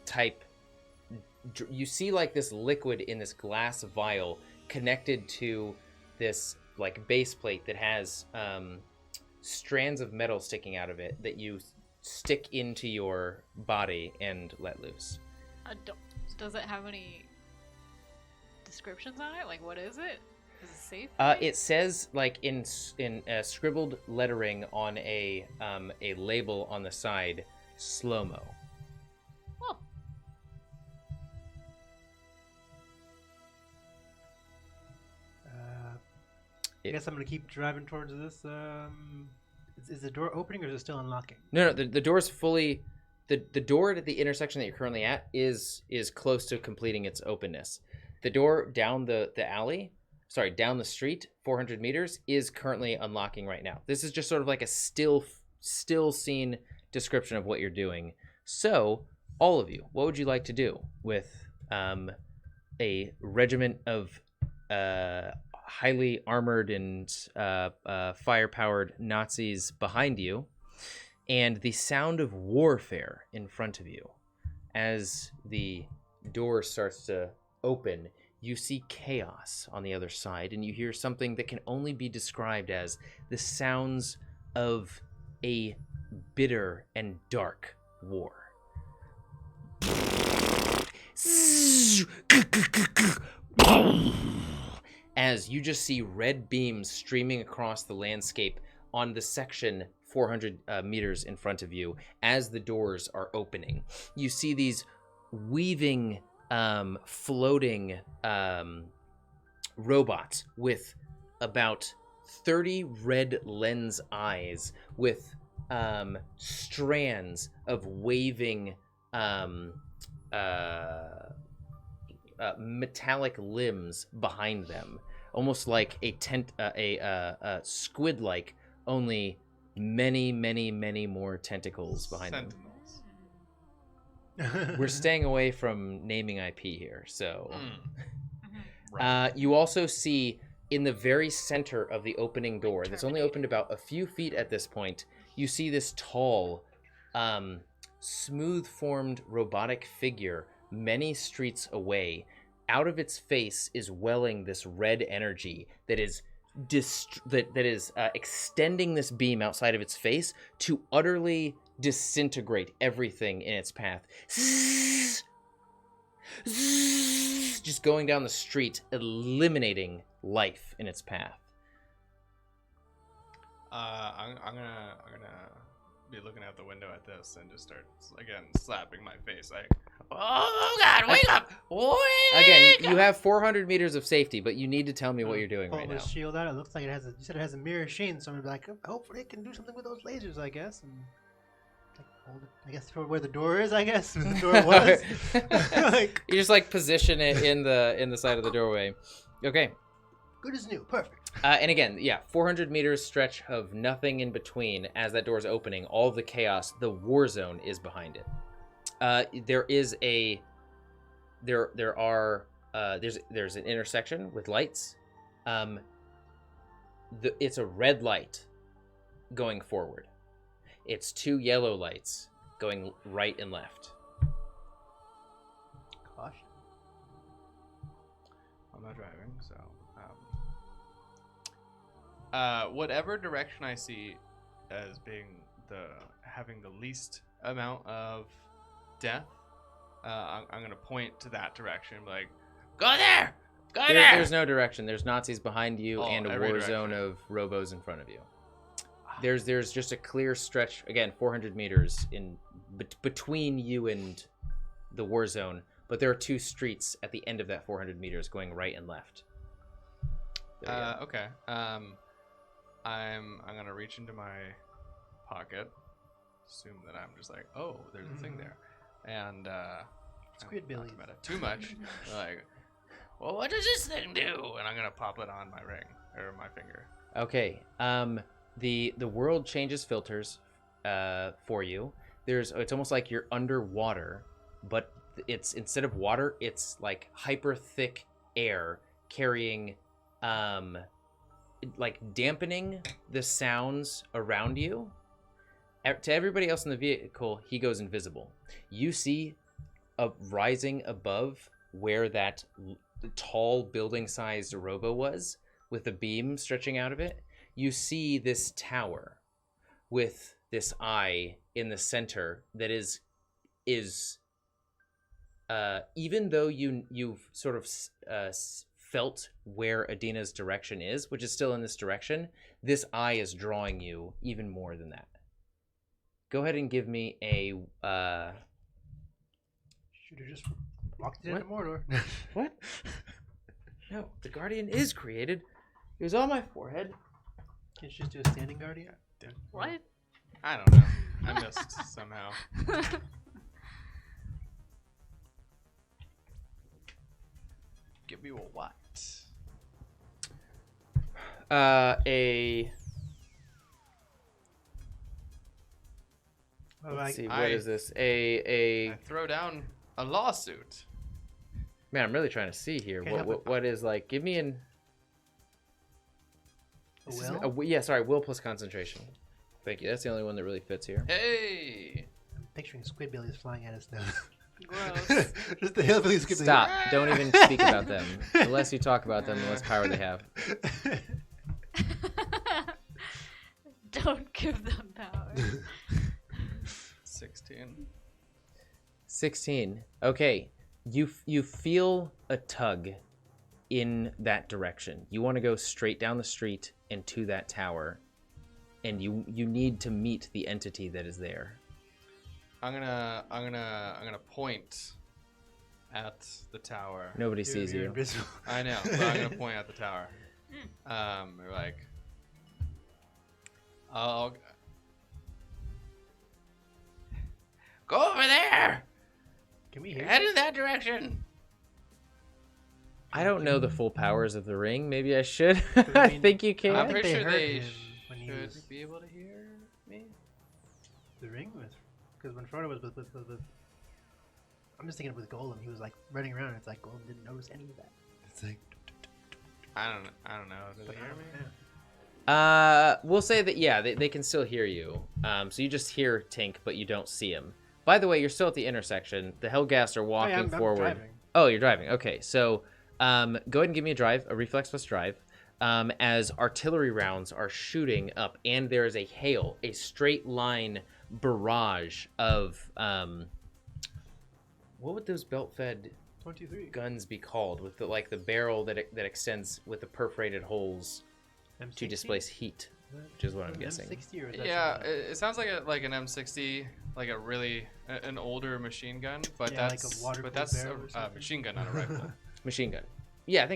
type. You see like this liquid in this glass vial connected to this like base plate that has strands of metal sticking out of it that you stick into your body and let loose. Does it have any descriptions on it? Like, what is it? Is it safe? It says like in scribbled lettering on a label on the side, slow-mo. Oh. I guess I'm gonna keep driving towards this. Is the door opening or is it still unlocking? No, the door's fully. The door at the intersection that you're currently at is close to completing its openness. The door down down the street, 400 meters, is currently unlocking right now. This is just sort of like a still scene description of what you're doing. So, all of you, what would you like to do with a regiment of highly armored and fire-powered Nazis behind you, and the sound of warfare in front of you? As the door starts to open, you see chaos on the other side, and you hear something that can only be described as the sounds of a bitter and dark war. As you just see red beams streaming across the landscape on the section 400 meters in front of you as the doors are opening. You see these weaving, floating robots with about 30 red lens eyes with strands of waving metallic limbs behind them, almost like a squid-like, only many more tentacles behind them. We're staying away from naming IP here, so. Right. You also see in the very center of the opening door, that's only opened about a few feet at this point, you see this tall, smooth-formed robotic figure many streets away. Out of its face is welling this red energy that is extending this beam outside of its face to utterly disintegrate everything in its path. Just going down the street, eliminating life in its path. I'm gonna be looking out the window at this and just start again slapping my face like, Oh God, wake up! Again, you have 400 meters of safety, but you need to tell me what you're doing Pull right the now. shield out. It looks like it has. You said it has a mirror sheen, so I'm gonna be like, hopefully it can do something with those lasers, I guess. And like, hold it, I guess, for where the door is. I guess where the door was. Like, You just like position it in the side of the doorway. Okay. good as new. Perfect. And again, yeah, 400 meters stretch of nothing in between. As that door is opening, all the chaos, the war zone is behind it. There's an intersection with lights. It's a red light going forward. It's two yellow lights going right and left. Caution. I'm not driving, so whatever direction I see as being having the least amount of death, I'm gonna point to that direction, like, Go there! Go there! There's no direction. There's Nazis behind you and a every war direction. zone of robos in front of you. There's just a clear stretch, again, 400 meters in between you and the war zone, but there are two streets at the end of that 400 meters going right and left. There you go. Okay. I'm gonna reach into my pocket, assume that I'm just like, oh, there's a thing there, and Squid not Billy. to meta too much, like, Well, what does this thing do? and I'm gonna pop it on my ring. or my finger. Okay. The world changes filters for you. It's almost like you're underwater, but it's instead of water, it's like hyper thick air carrying like dampening the sounds around you. To everybody else in the vehicle, he goes invisible. You see rising above where that tall building-sized robo was, with a beam stretching out of it, you see this tower with this eye in the center that is even though you've sort of felt where Edena's direction is, which is still in this direction, this eye is drawing you even more than that. Go ahead and give me a Should have just walked it into Mordor. What? No, the Guardian is created. It was on my forehead. Can't you just do a standing Guardian? What? I don't know. I missed somehow. Give me a what? Let's see, what is this? I throw down a lawsuit. Man, I'm really trying to see here. Okay, What is like? Give me an. Will? Yeah, sorry, will plus concentration. Thank you. That's the only one that really fits here. Hey! I'm picturing Squidbillies flying at us now. Gross. Just the hillbilly Squidbillies. Stop! Don't even speak about them. The less you talk about them, the less power they have. Don't give them power. 16. 16. Okay, you feel a tug in that direction. You want to go straight down the street and to that tower, and you need to meet the entity that is there. I'm gonna point at the tower. Nobody sees You're you. invisible. I know, but I'm gonna point at the tower. We're like, I'll Go over there. Can we hear? Head in that direction. I don't know the full powers of the ring. Maybe I should. I I mean, think you I'm can. think pretty they sure heard they him when he should was- be able to hear me. The ring was because when Frodo was with I'm just thinking with Golem, he was like running around. And it's like Golem didn't notice any of that. It's like I don't know. Do they hear me? Yeah. We'll say that, yeah, they can still hear you. So you just hear Tink, but you don't see him. By the way, you're still at the intersection. The Hellghast are walking I'm forward. driving. Oh, you're driving. Okay, so go ahead and give me a reflex plus drive, as artillery rounds are shooting up, and there is a straight line barrage of, what would those belt-fed 23. guns be called? With the barrel that extends with the perforated holes M60? to displace heat, which is what I'm guessing. M60 or is that Yeah, something else? it sounds like an M60, like a really an older machine gun, but Yeah, like a that's waterproof but that's barrel or a something. machine gun, not a rifle. Machine gun. Yeah, I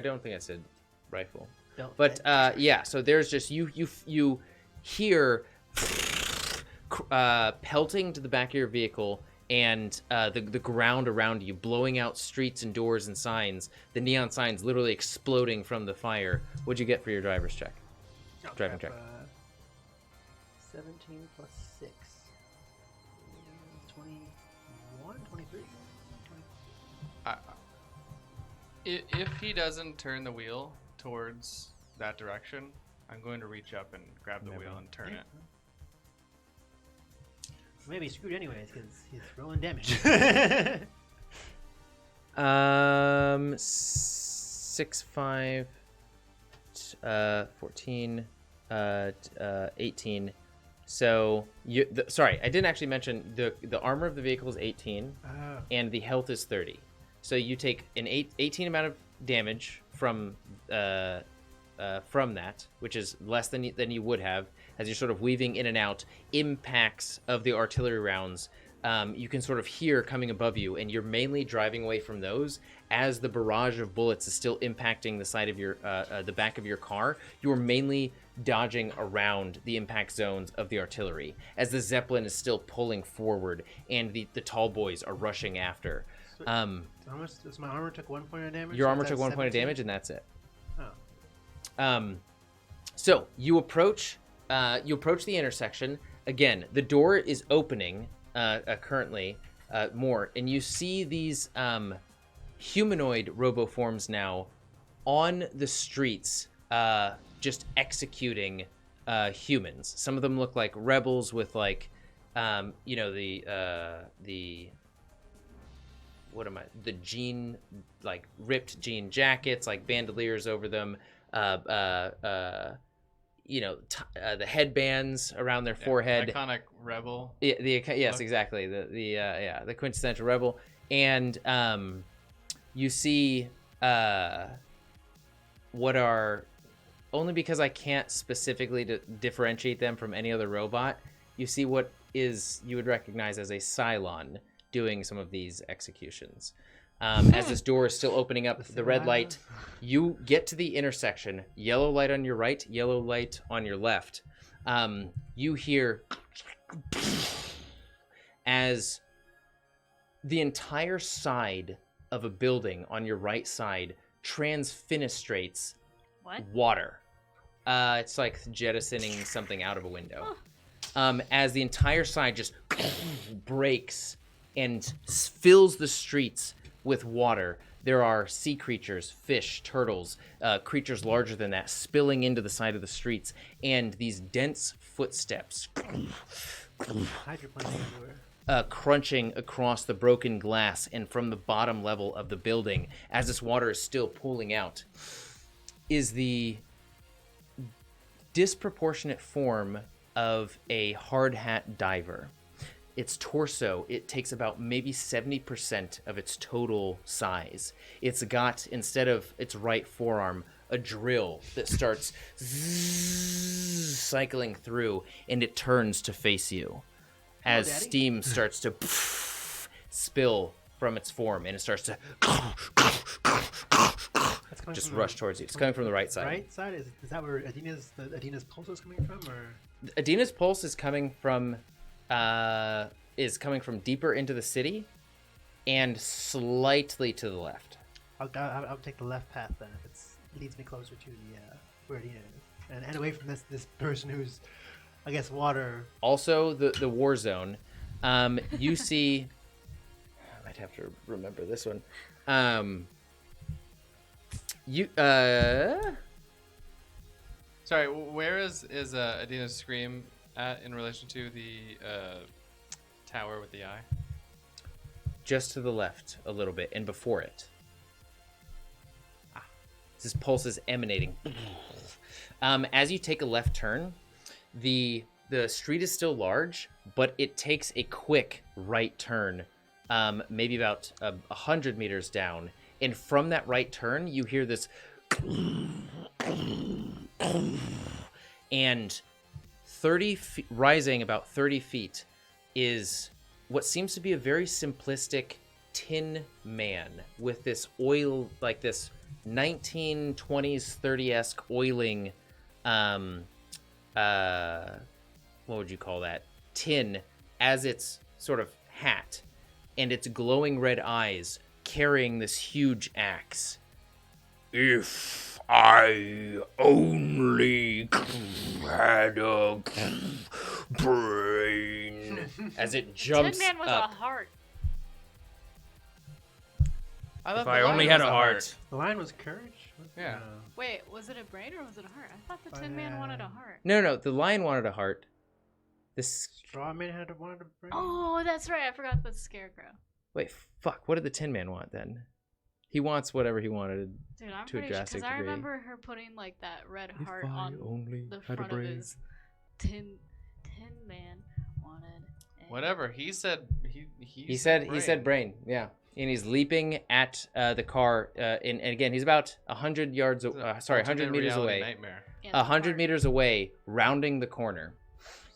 don't think I said rifle. Belt But fed. yeah, so there's just you hear pelting to the back of your vehicle, and the ground around you blowing out streets and doors and signs. The neon signs literally exploding from the fire. What'd you get for your driver's check? Oh, driving crap, check. 17 plus 6. 21? 23? If he doesn't turn the wheel towards that direction, I'm going to reach up and grab the Never. wheel and turn it. Maybe he's screwed anyways because he's rolling damage. 6, 5, 14, 18. So sorry, I didn't actually mention the armor of the vehicle is 18, and the health is 30. So you take an 18 amount of damage from that, which is less than you would have, as you're sort of weaving in and out impacts of the artillery rounds. You can sort of hear coming above you, and you're mainly driving away from those as the barrage of bullets is still impacting the side of your the back of your car. You are mainly dodging around the impact zones of the artillery as the Zeppelin is still pulling forward, and the tall boys are rushing after. So how much? So my armor took 1 point of damage? Your so armor that's took 1 point of 17? damage, and that's it. Oh. So you approach the intersection. Again, the door is opening currently more, and you see these humanoid roboforms now on the streets, just executing humans. Some of them look like rebels with like, the jean, like ripped jean jackets, like bandoliers over them. The headbands around their forehead. Iconic rebel. Yes, exactly. The quintessential rebel. And you see what are, only because I can't specifically differentiate them from any other robot, you see what is you would recognize as a Cylon doing some of these executions. As this door is still opening up, the red light, you get to the intersection, yellow light on your right, yellow light on your left. You hear as the entire side of a building on your right side transfenestrates water. It's like jettisoning something out of a window. As the entire side just breaks and fills the streets with water. There are sea creatures, fish, turtles, creatures larger than that spilling into the side of the streets, and these dense footsteps crunching across the broken glass and from the bottom level of the building as this water is still pooling out is the disproportionate form of a hard hat diver. Its torso, it takes about maybe 70% of its total size. It's got, instead of its right forearm, a drill that starts cycling through, and it turns to face you as steam starts to spill from its form, and it starts to just rush towards you. It's coming from the right side. Right side? Is that where Edena's pulse is coming from? Or Edena's pulse is coming from deeper into the city and slightly to the left. I'll take the left path then. If it leads me closer to the where Edena is, and away from this person who's, I guess, water. Also, the war zone. You see, I might have to remember this one. Sorry, where is Edena's scream at in relation to the tower with the eye? Just to the left a little bit, and before it. This pulse is emanating. As you take a left turn, the street is still large, but it takes a quick right turn, maybe about 100 meters down. And from that right turn, you hear this, and rising about 30 feet is what seems to be a very simplistic tin man with this oil, like this 1920s 30-esque oiling, what would you call that, tin as its sort of hat, and its glowing red eyes carrying this huge axe. If I only had a brain, as it jumps Tin Man was up. a heart. If I only had a heart. The line was courage. Yeah. Wait, was it a brain or was it a heart? I thought the Tin Man wanted a heart. No, the lion wanted a heart. This Straw Man wanted a brain. Oh, that's right. I forgot about the Scarecrow. Wait, fuck. What did the Tin Man want then? He wants whatever he wanted. Dude, I'm to a pretty sure, drastic because I degree. remember her putting like that red heart If I on only the had a front of brain. his Tin Man wanted. Whatever he said. He said brain. Yeah, and he's leaping at the car. And again, he's about 100 yards. 100 meters away. Nightmare. 100 meters away, rounding the corner.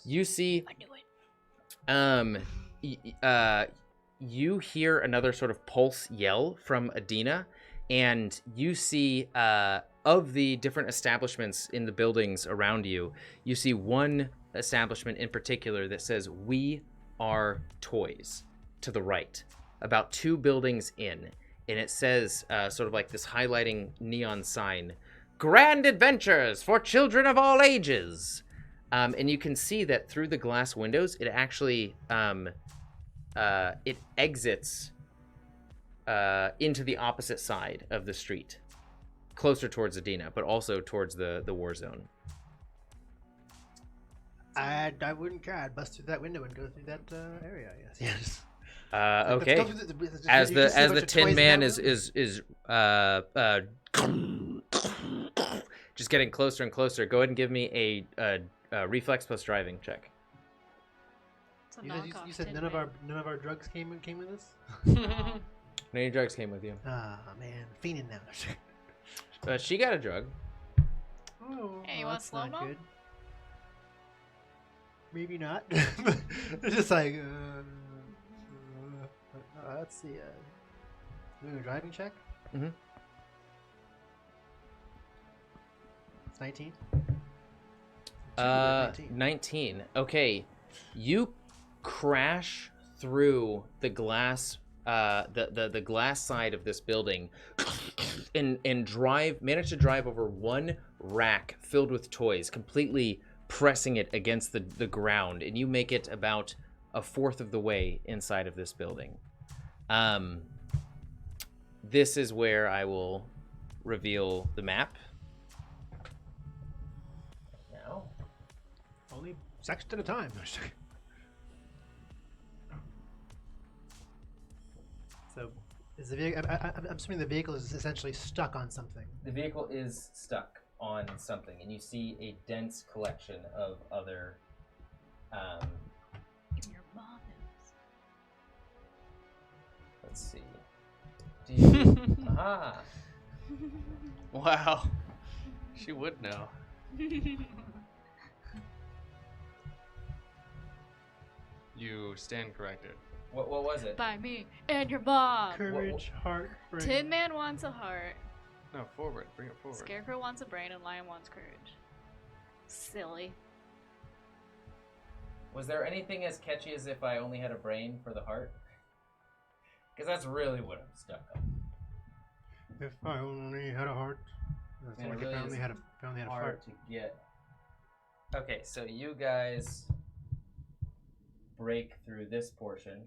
You see. I knew it. You hear another sort of pulse yell from Edena, and you see of the different establishments in the buildings around you, you see one establishment in particular that says, "We are toys," to the right, about 2 buildings in, and it says sort of like this highlighting neon sign, grand adventures for children of all ages. And you can see that through the glass windows, it actually it exits into the opposite side of the street, closer towards Edena, but also towards the war zone. I wouldn't care. I'd bust through that window and go through that area. Yes. Yes. Okay. As the Tin Man is just getting closer and closer, go ahead and give me a reflex plus driving check. It's a You knockoff said Tin none of Man. our drugs came with us. Oh. No, your drugs came with you. Ah man, fiending now. But she got a drug. Oh, Hey, you want that's not slow-mo? good. Maybe not. It's just like, let's see. Doing a driving check. Mhm. It's 19. 19. Okay, you crash through the glass, the glass side of this building, and manage to drive over one rack filled with toys, completely pressing it against the ground, and you make it about a fourth of the way inside of this building. This is where I will reveal the map. Now. Only section at a time. So, is the vehicle? I'm assuming the vehicle is essentially stuck on something. The vehicle is stuck on something, and you see a dense collection of other. Your mom is. Let's see. Do you? Aha! Wow. She would know. You stand corrected. What was it? By me and your mom. Courage, heart, brain. Tin Man wants a heart. No, forward. Bring it forward. Scarecrow wants a brain, and Lion wants courage. Silly. Was there anything as catchy as if I only had a brain for the heart? Because that's really what I'm stuck on. If I only had a heart. That's Man, like it really if I only is had a hard fart. to get. Okay, so you guys break through this portion.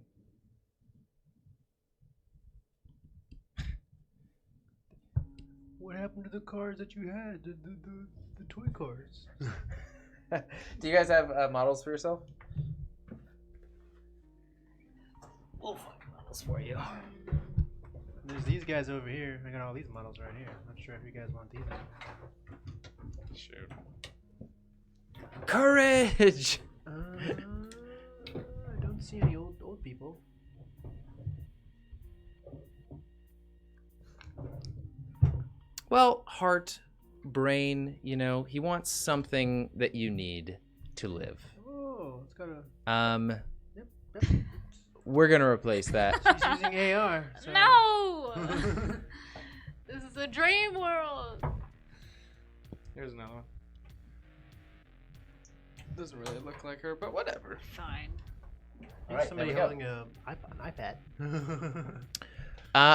What happened to the cars that you had? The toy cars. Do you guys have models for yourself? We'll find models for you. There's these guys over here. I got all these models right here. Not sure if you guys want these. Shoot. Courage! I don't see any old people. Well, heart, brain, you know, he wants something that you need to live. Oh, it's got a. Yep. We're gonna replace that. She's using AR. So. No! This is a dream world. Here's another one. Doesn't really look like her, but whatever. Fine. There's somebody holding an iPad.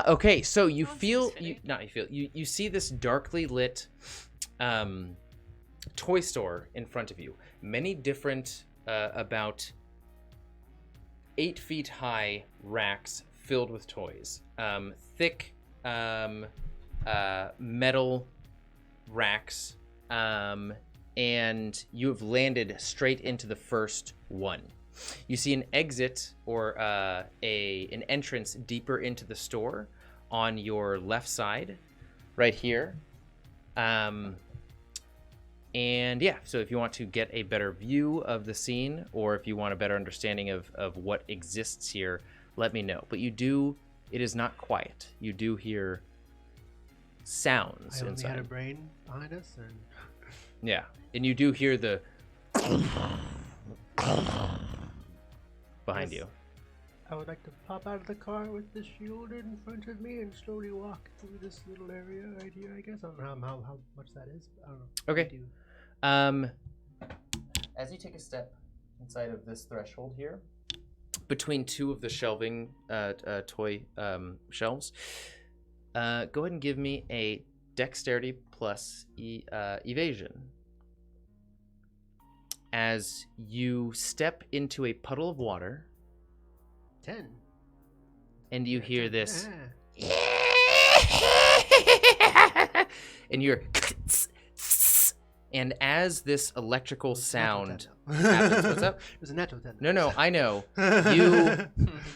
Okay, so you Sounds feel fitting. you see this darkly lit toy store in front of you. Many different about 8 feet high racks filled with toys. Thick metal racks, and you have landed straight into the first one. You see an exit or an entrance deeper into the store on your left side, right here. And yeah, so if you want to get a better view of the scene, or if you want a better understanding of what exists here, let me know. But it is not quiet. You do hear sounds I only inside. had a brain behind us, and Yeah, and you do hear the behind Yes. you. I would like to pop out of the car with the shield in front of me and slowly walk through this little area right here. I guess I don't know how much that is. But I don't know. Okay. Do. As you take a step inside of this threshold here, between two of the shelving toy shelves, go ahead and give me a dexterity plus evasion. As you step into a puddle of water, 10. and you hear this, Yeah. and you're, and as this electrical It was a sound natural 10, happens, though. what's up? It was a natural 10. No, I know. You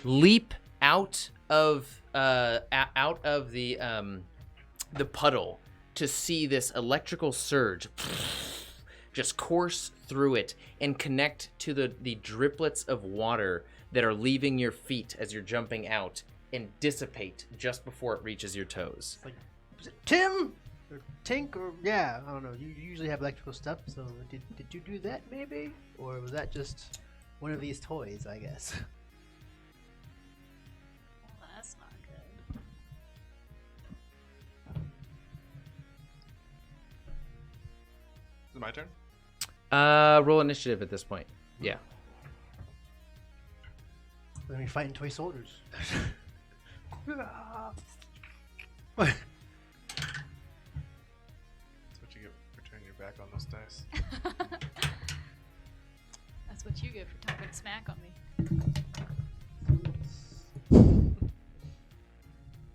leap out of the puddle to see this electrical surge just course through it and connect to the driplets of water that are leaving your feet as you're jumping out and dissipate just before it reaches your toes. Like, was it Tim? Or Tink? Or, yeah, I don't know. You usually have electrical stuff, so did you do that maybe? Or was that just one of these toys, I guess? Well, that's not good. Is it my turn? Roll initiative at this point. Yeah. Let me fighting toy soldiers. That's what you get for turning your back on those dice. That's what you get for talking smack on me.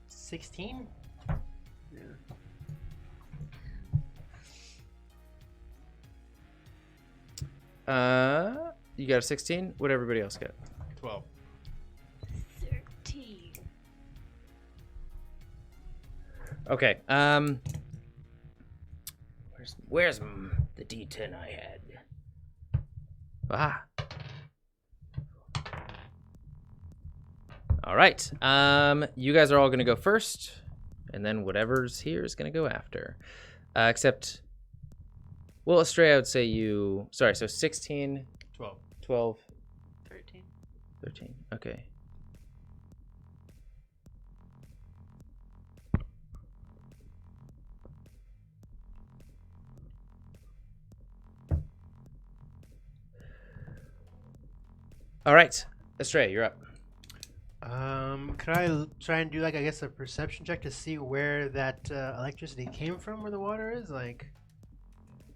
16? Yeah. You got a 16? What'd everybody else get? 12. 13. Okay. Where's the D10 I had? Ah. All right. You guys are all gonna go first, and then whatever's here is gonna go after. Except, well, Astray, I would say you. Sorry. So 16, 12. 12, 13. 13. Okay. All right, Astray, you're up. Could I try and do like I guess a perception check to see where that electricity came from, where the water is? Like,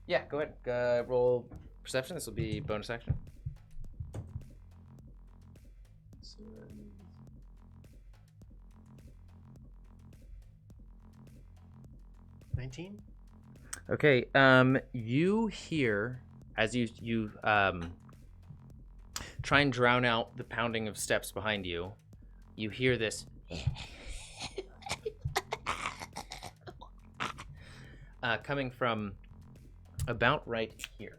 Yeah, go ahead. Roll perception. This will be bonus action. 19? Okay. You hear as you try and drown out the pounding of steps behind you. You hear this coming from about right here,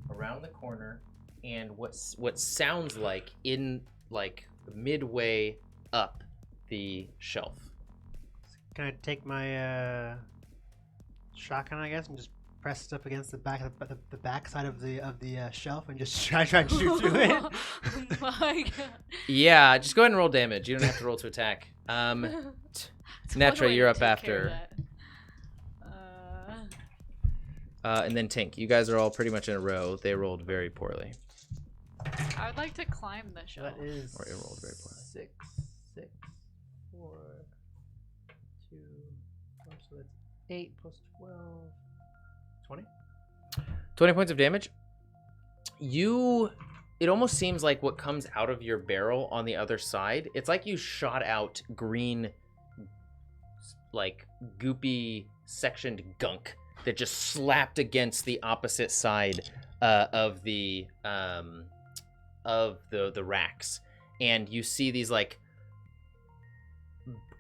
around the corner, and what sounds like in like midway up the shelf. Can I take my shotgun, I guess, and just press it up against the back side of the shelf and just try to shoot through it? Oh my god. Yeah, just go ahead and roll damage. You don't have to roll to attack. It's Netra, one way you're to up take care after. of that. And then Tink. You guys are all pretty much in a row. They rolled very poorly. I would like to climb the shelf. That is Or it rolled very poorly. 6, 4, 2, so that's 8 plus 12, 20. 20 points of damage. It almost seems like what comes out of your barrel on the other side, it's like you shot out green, like goopy sectioned gunk that just slapped against the opposite side of the racks, and you see these like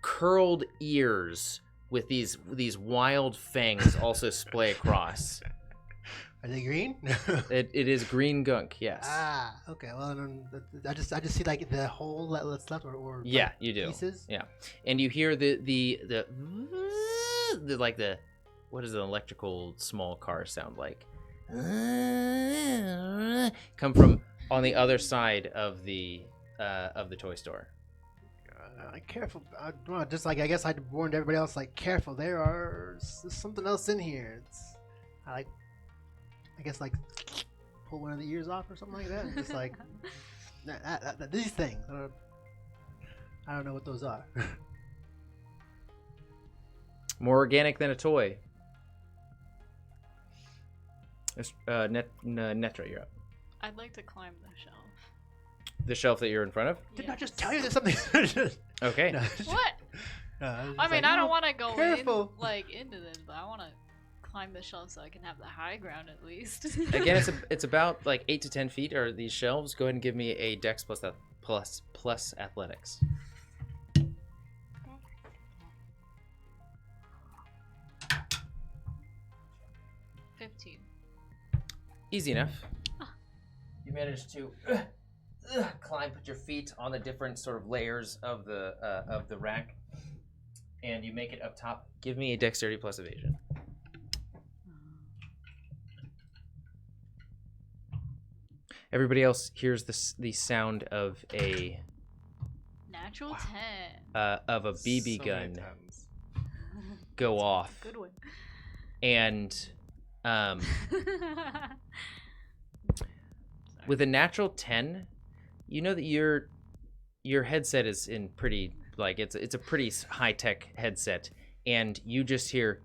curled ears with these wild fangs also splay across. Are they green? It is green gunk, yes. Ah, okay. Well, I just see like the hole that's left, or Yeah, like, you do. pieces. Yeah, and you hear the like the what does an electrical small car sound like? Come from on the other side of the toy store. Careful! Just like I guess I'd warned everybody else. Like, careful! There's something else in here. I guess like pull one of the ears off or something like that. And just like these things. I don't know what those are. More organic than a toy. Netra, you're up. I'd like to climb the shelf. The shelf that you're in front of? Didn't I just tell you there's something? Okay. No. What? I mean, I don't want to go careful. into this, but I want to climb the shelf so I can have the high ground at least. Again, it's about like 8 to 10 feet are these shelves. Go ahead and give me a Dex plus athletics. Easy enough. You managed to climb, put your feet on the different sort of layers of the rack, and you make it up top. Give me a dexterity plus evasion. Everybody else hears the sound of a Natural 10. of a BB So gun many tens. go off, Good one. and with a natural 10, you know that your headset is in pretty, like, it's a pretty high-tech headset, and you just hear,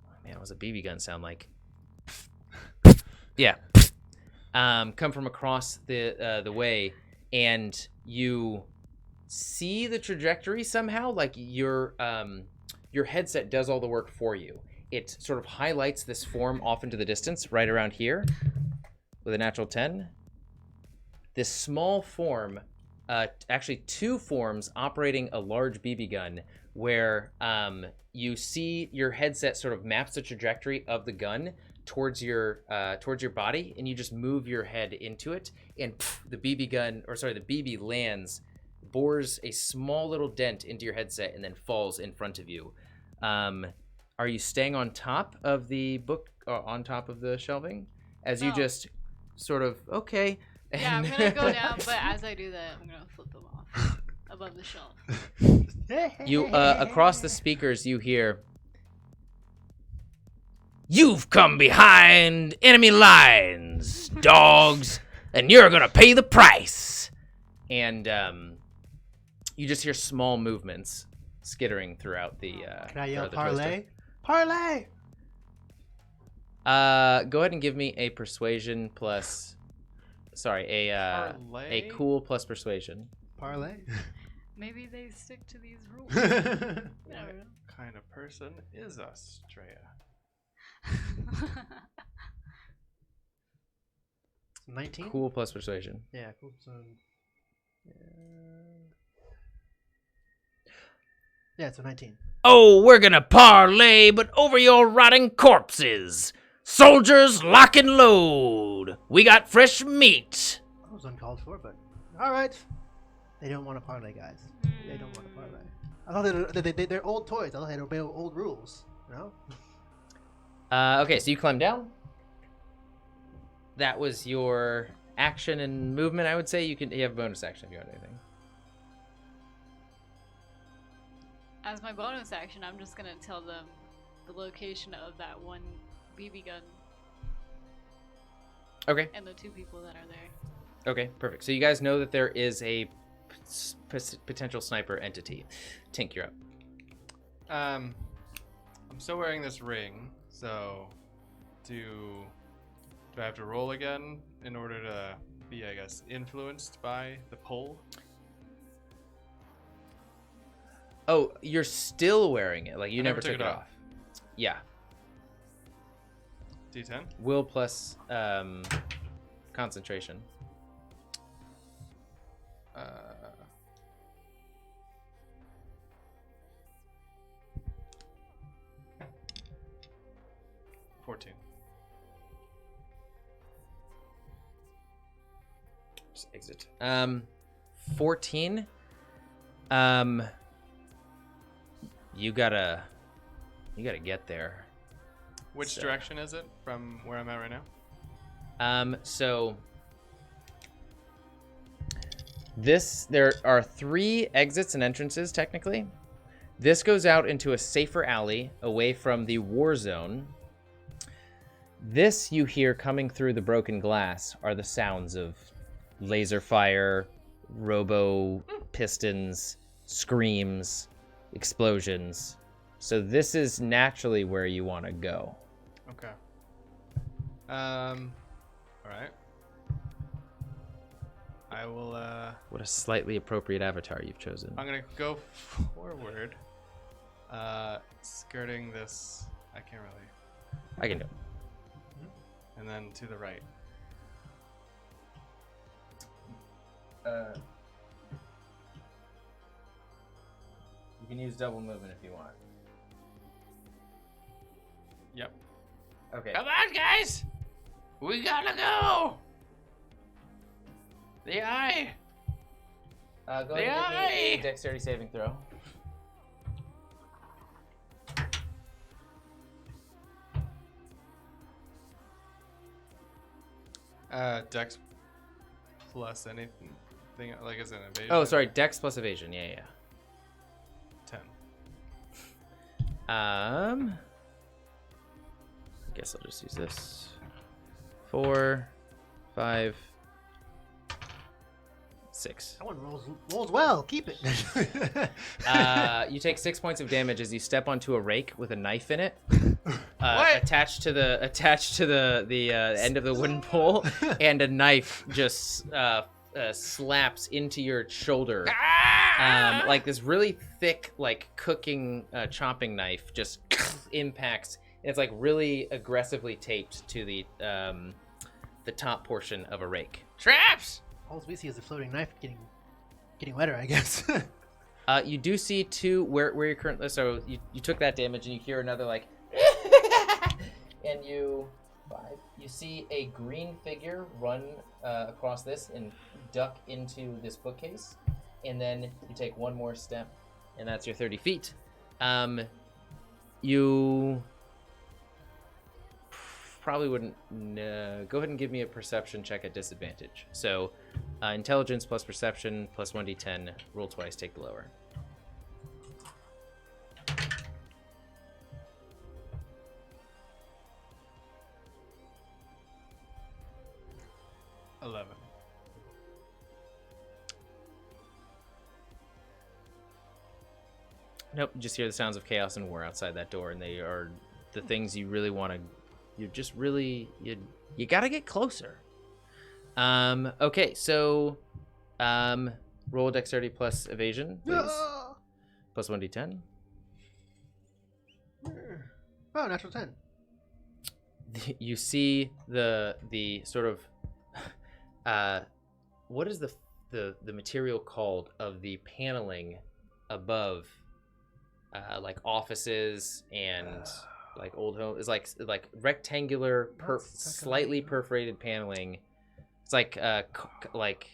oh, man, what does a BB gun sound like? Yeah. Come from across the way, and you see the trajectory somehow, like your headset does all the work for you. It sort of highlights this form off into the distance, right around here, with a natural 10. This small form, actually 2 forms operating a large BB gun, where you see your headset sort of maps the trajectory of the gun towards your body, and you just move your head into it, and the BB lands, bores a small little dent into your headset, and then falls in front of you. Are you staying on top of the book, on top of the shelving, as you just sort of Yeah, I'm gonna go down, but as I do that, I'm gonna flip them off above the shelf. You across the speakers, you hear, "You've come behind enemy lines, dogs, and you're gonna pay the price." And you just hear small movements skittering throughout the. Can I yell throughout the parlay? twister. Parlay! Go ahead and give me a persuasion plus. Sorry, a Parlay? cool plus persuasion. Parlay? Maybe they stick to these rules. What Never know. kind of person is Astrea? 19? Cool plus persuasion. Yeah, cool. So, yeah, so 19. Oh, we're gonna parlay, but over your rotting corpses. Soldiers, lock and load. We got fresh meat. That was uncalled for, but alright. They don't want to parlay, guys. They don't want to parlay. I thought they're old toys. I thought they obey old rules. You know? Okay, so you climb down. That was your action and movement, I would say. You have a bonus action if you want anything. As my bonus action, I'm just gonna tell them the location of that one BB gun Okay. and the 2 people that are there. Okay, perfect. So you guys know that there is a potential sniper entity. Tink, you're up. I'm still wearing this ring, so do I have to roll again in order to be, I guess, influenced by the pull? Oh, you're still wearing it. Like, you never took it off. Yeah. D10? Will plus concentration. Uh, 14. Just exit. 14. You gotta get there. Which So- direction is it from where I'm at right now? So there are 3 exits and entrances technically. This goes out into a safer alley away from the war zone. This you hear coming through the broken glass are the sounds of laser fire, robo pistons, screams, explosions, So this is naturally where you want to go. Okay. All right. I will. What a slightly appropriate avatar you've chosen. I'm gonna go forward. Skirting this. I can't really. I can do it. And then to the right. You can use double movement if you want. Yep. Okay. Come on, guys! We gotta go! The eye! Go ahead and give me a dexterity saving throw. Dex plus anything, like as an evasion. Oh, sorry, dex plus evasion. Yeah. 10. I guess I'll just use this. 4, 5, 6. That one rolls well. Keep it. You take 6 points of damage as you step onto a rake with a knife in it, What? attached to the end of the wooden pole, and a knife just slaps into your shoulder. Like this really thick, like cooking, chopping knife just impacts. It's like really aggressively taped to the top portion of a rake. Traps! All we see is the floating knife getting wetter, I guess. You do see two where you're currently. So you took that damage and you hear another like, and you see a green figure run across this and duck into this bookcase, and then you take one more step, and that's your 30 feet. You probably wouldn't. Go ahead and give me a perception check at disadvantage. So, intelligence plus perception plus 1d10. Roll twice. Take the lower. 11. Nope. You just hear the sounds of chaos and war outside that door, and they are the things you really want to. You're just really you gotta get closer. Okay, so roll dexterity plus evasion, please. Plus 1d10. Oh, natural 10. You see the sort of what is the material called of the paneling above, like offices and like old home is like rectangular, slightly perforated paneling. It's like like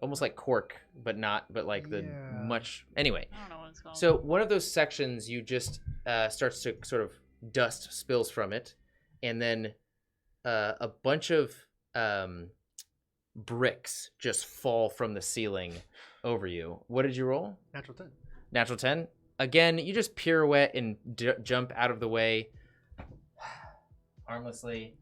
almost like cork, but like the much. Anyway, I don't know what it's called. so one of those sections you just starts to sort of dust spills from it, and then a bunch of bricks just fall from the ceiling over you. What did you roll? Natural 10. Natural 10. Again, you just pirouette and jump out of the way harmlessly.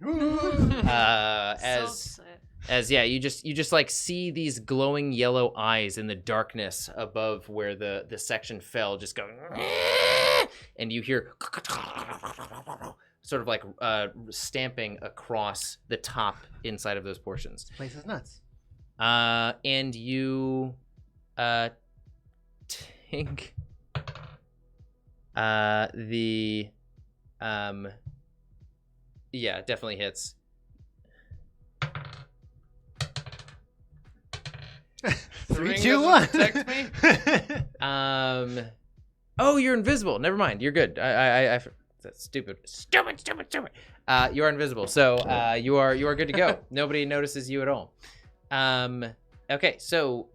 As you just like see these glowing yellow eyes in the darkness above where the section fell, just going, and you hear sort of like stamping across the top inside of those portions. This place is nuts. And you think yeah, definitely hits. 3, 2, 1. Protect me? Oh, you're invisible. Never mind. You're good. That's stupid. You are invisible, so you are good to go. Nobody notices you at all. Okay, so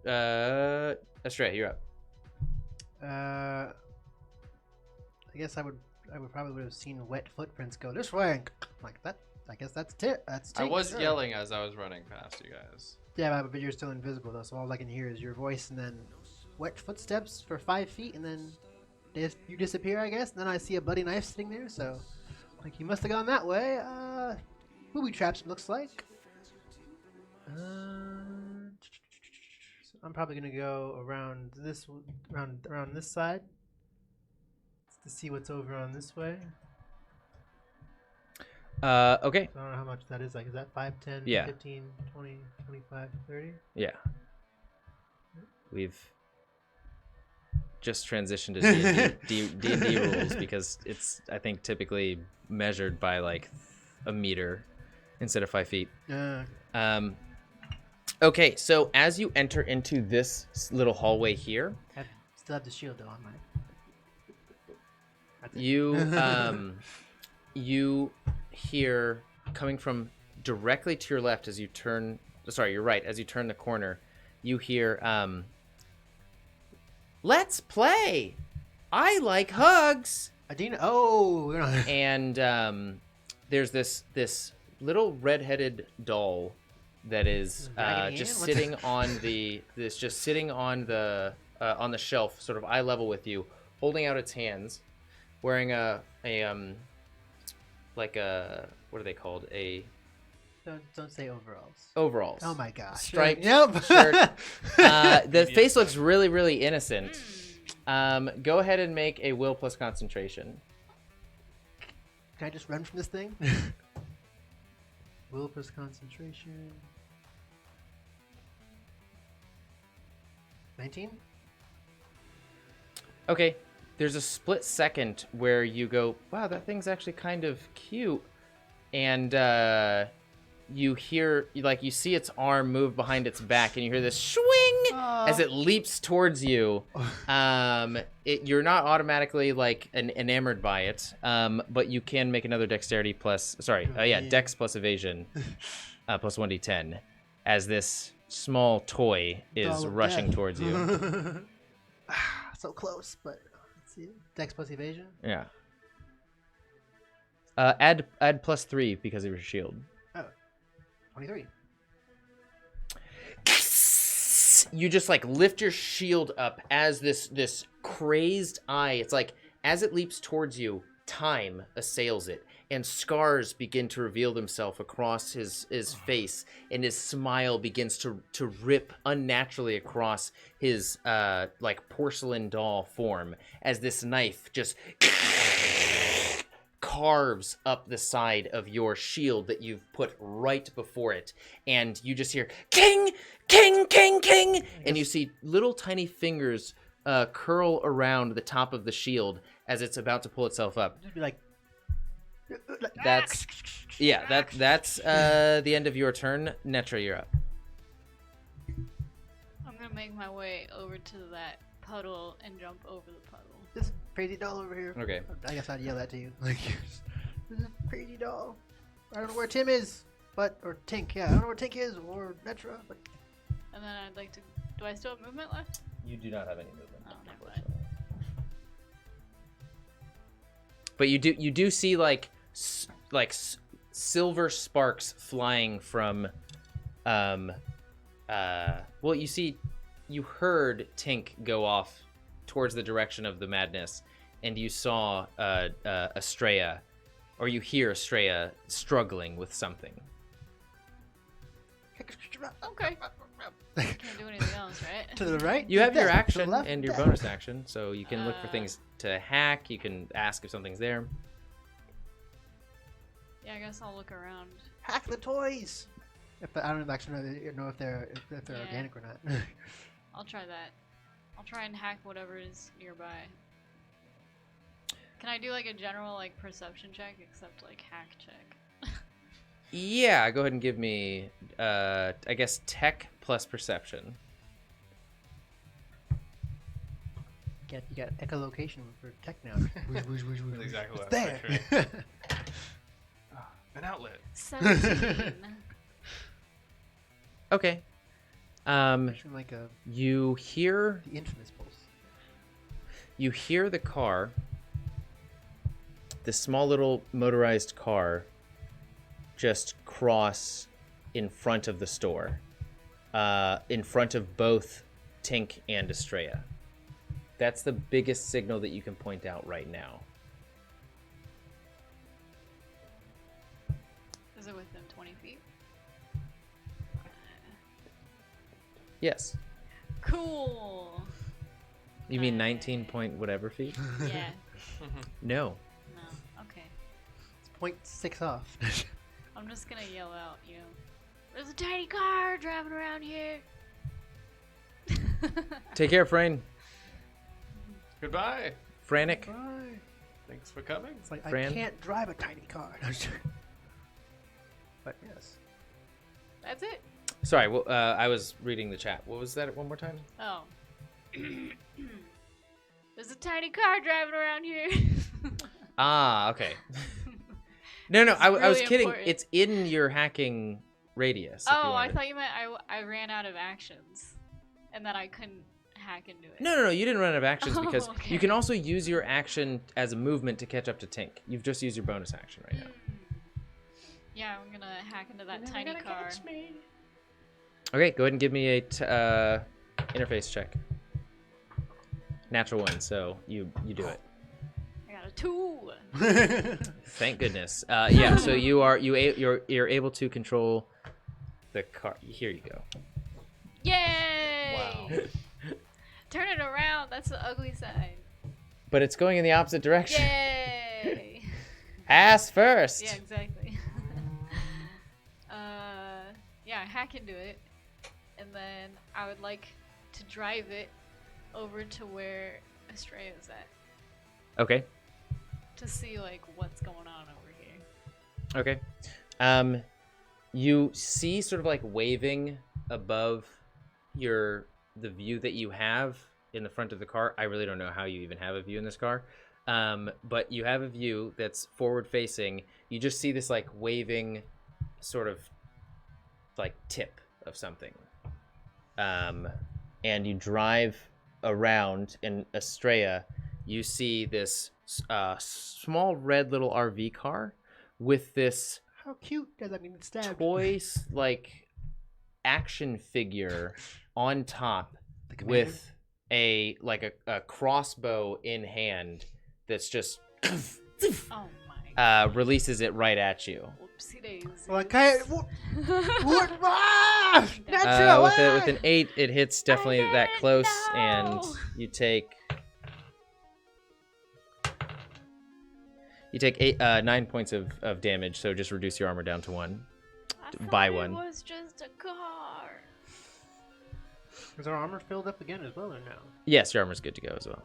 Estrella, you're up. I guess I would probably have seen wet footprints go this way, like that. I guess that's that's. I was sure. yelling as I was running past you guys. Yeah, but you're still invisible though, so all I can hear is your voice and then wet footsteps for 5 feet, and then you disappear, I guess. And then I see a bloody knife sitting there, so like you must have gone that way. Booby traps looks like. So I'm probably gonna go around this side. to see what's over on this way. Okay. So I don't know how much that is. Like, is that 5, 10, Yeah. 15, 20, 25, 30? Yeah. We've just transitioned to D&D rules because it's, I think, typically measured by like a meter instead of 5 feet. Okay, so as you enter into this little hallway here, Still have the shield though on mine. you hear coming from directly to your left as you turn. Sorry, your right as you turn the corner. You hear, "Let's play. I like hugs." Edena. Oh, we're not. And there's this little red-headed doll that is just sitting on the shelf, sort of eye level with you, holding out its hands, wearing a what are they called? Don't say overalls. Overalls. Oh my gosh. Striped Yep. shirt. The face looks really, really innocent. Go ahead and make a will plus concentration. Can I just run from this thing? Will plus concentration. 19? Okay, there's a split second where you go, wow, that thing's actually kind of cute. And you hear, you see its arm move behind its back, and you hear this swing as it leaps towards you. You're not automatically, enamored by it, but you can make another dexterity dex plus evasion, plus 1d10, as this small toy is rushing towards you. So close, but let's see. Dex plus evasion? Yeah. Add plus 3 because of your shield. Oh. 23. You just lift your shield up as this crazed eye. It's like as it leaps towards you, time assails it, and scars begin to reveal themselves across his face, and his smile begins to rip unnaturally across his porcelain doll form as this knife just carves up the side of your shield that you've put right before it, and you just hear king, king, king, king, and you see little tiny fingers curl around the top of the shield as it's about to pull itself up. Just be like that's the end of your turn. Netra, you're up. I'm gonna make my way over to that puddle and jump over the puddle. this crazy doll over here. Okay. I guess I'd yell that to you. Like, this is a crazy doll. I don't know where Tim is, or Tink. Yeah, I don't know where Tink is, or Netra. But And then I'd like to. Do I still have movement left? You do not have any movement. Oh, never mind. But you do see silver sparks flying from you heard Tink go off towards the direction of the madness, and you saw Estrella, or you hear Estrella struggling with something. Okay. Can't do anything else, right? to the right. You have your death. To action the left, and your death. bonus action, so you can look for things to hack. You can ask if something's there. Yeah, I guess I'll look around. Hack the toys. I don't actually know if they're Yeah. organic or not. I'll try that. I'll try and hack whatever is nearby. Can I do a general perception check except hack check? Yeah, go ahead and give me, I guess, tech plus perception. You got echolocation for tech now. That's exactly what I was there. picturing. An outlet. 17. Okay. Imagine like You hear the infamous pulse. you hear the car, this small little motorized car, just cross in front of the store, in front of both Tink and Estrella. That's the biggest signal that you can point out right now. Is it within 20 feet? Yes. Cool. You mean 19 point whatever feet? Yeah. No. No. Okay. It's 0.6 off. I'm just gonna yell out, there's a tiny car driving around here. Take care, Frane. Goodbye. Frantic. Bye. Thanks for coming. It's like, Fran? I can't drive a tiny car. But yes. That's it. Sorry, well, I was reading the chat. What was that one more time? Oh. There's a tiny car driving around here. Ah, okay. No, I was really kidding. important. It's in your hacking radius. if you Oh, I wanted. thought you meant I ran out of actions. And then I couldn't hack into it. No, you didn't run out of actions Oh, because okay. you can also use your action as a movement to catch up to Tink. You've just used your bonus action right now. Yeah, I'm gonna hack into that tiny car. Okay, go ahead and give me a interface check. Natural one, so you do it. I got a 2. Thank goodness. Yeah, so you're able to control the car. Here you go. Yay! Wow. Turn it around. That's the ugly side. But it's going in the opposite direction. Yay! Ass first. Yeah, exactly. Yeah, hack into it, and then I would like to drive it over to where Estrella's at Okay. to see like what's going on over here. Okay. You see sort of like waving above the view that you have in the front of the car. I really don't know how you even have a view in this car. But you have a view that's forward facing. You just see this like waving sort of like tip of something. And you drive around in Estrella. You see this small red little RV car with this How cute does that mean it's stabbed? toy like action figure on top The commander? with a crossbow in hand that's just Oh my. releases it right at you. Whoopsie daisies. Well, I can't. What? Ah! Natural, With an 8, it hits definitely that didn't close, know. and you take 9 points of damage. So just reduce your armor down to 1. I buy thought one. It was just a car. Is our armor filled up again as well or no? Yes, your armor's good to go as well.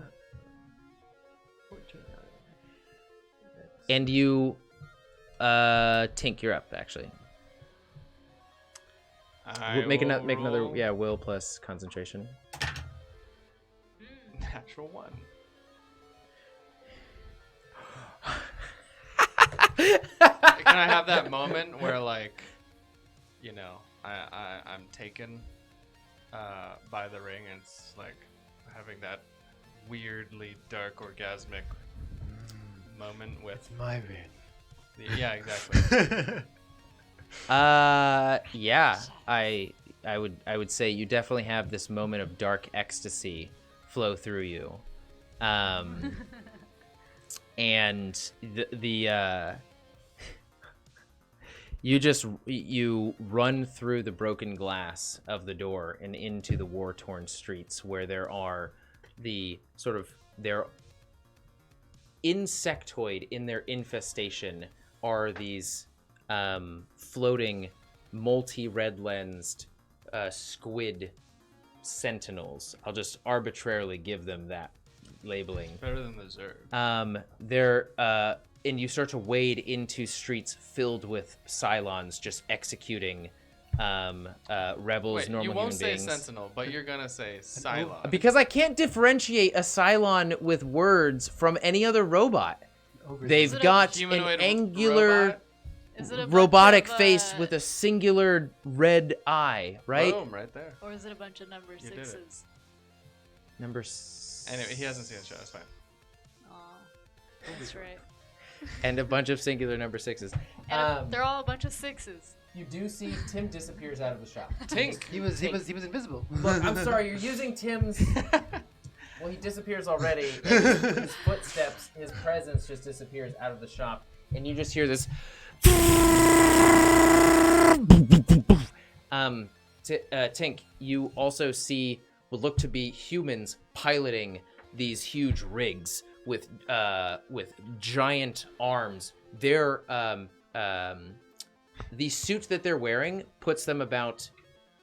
14. And you, Tink, you're up actually. Make another will plus concentration. Natural 1. Can I have that moment where, like, I'm taken by the ring, and it's like having that weirdly dark, orgasmic moment with. It's my vein. Yeah, exactly. Yeah, I would say you definitely have this moment of dark ecstasy flow through you, and you run through the broken glass of the door and into the war-torn streets where there are their insectoid in their infestation are these floating multi-red lensed squid sentinels. I'll just arbitrarily give them that labeling. Better than the Zerg. They're and you start to wade into streets filled with Cylons just executing rebels, Wait, normal you won't human say beings. Sentinel, but you're gonna say Cylon. Because I can't differentiate a Cylon with words from any other robot. They've Is it a got an humanoid angular robot? Is it a bunch robotic of, face with a singular red eye, right? Boom, right there. Or is it a bunch of number You did it. 6s? Number Anyway, he hasn't seen the show. It's fine. Aw, that's right. and a bunch of singular number 6s. And they're all a bunch of 6s. You do see Tim disappears out of the shop. Tink. He was invisible. Look, I'm sorry, you're using Tim's. Well, he disappears already. And his footsteps, his presence just disappears out of the shop, and you just hear this. Tink, you also see what look to be humans piloting these huge rigs with giant arms. They're the suit that they're wearing puts them about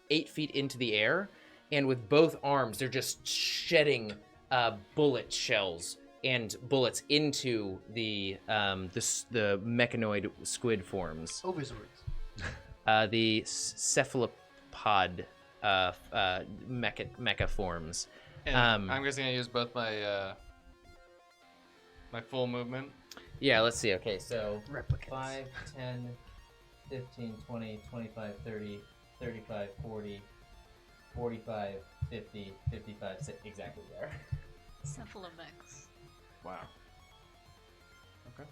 8 feet into the air, and with both arms, they're just shedding bullet shells and bullets into the mechanoid squid forms. Overswords. The cephalopod mecha forms. And I'm just gonna use both my my full movement. Yeah, let's see. Okay, so Replicants. 5, 10, 15, 20, 25, 30, 35, 40, 45, 50, 55, exactly there. Cephalomex. Wow. Okay.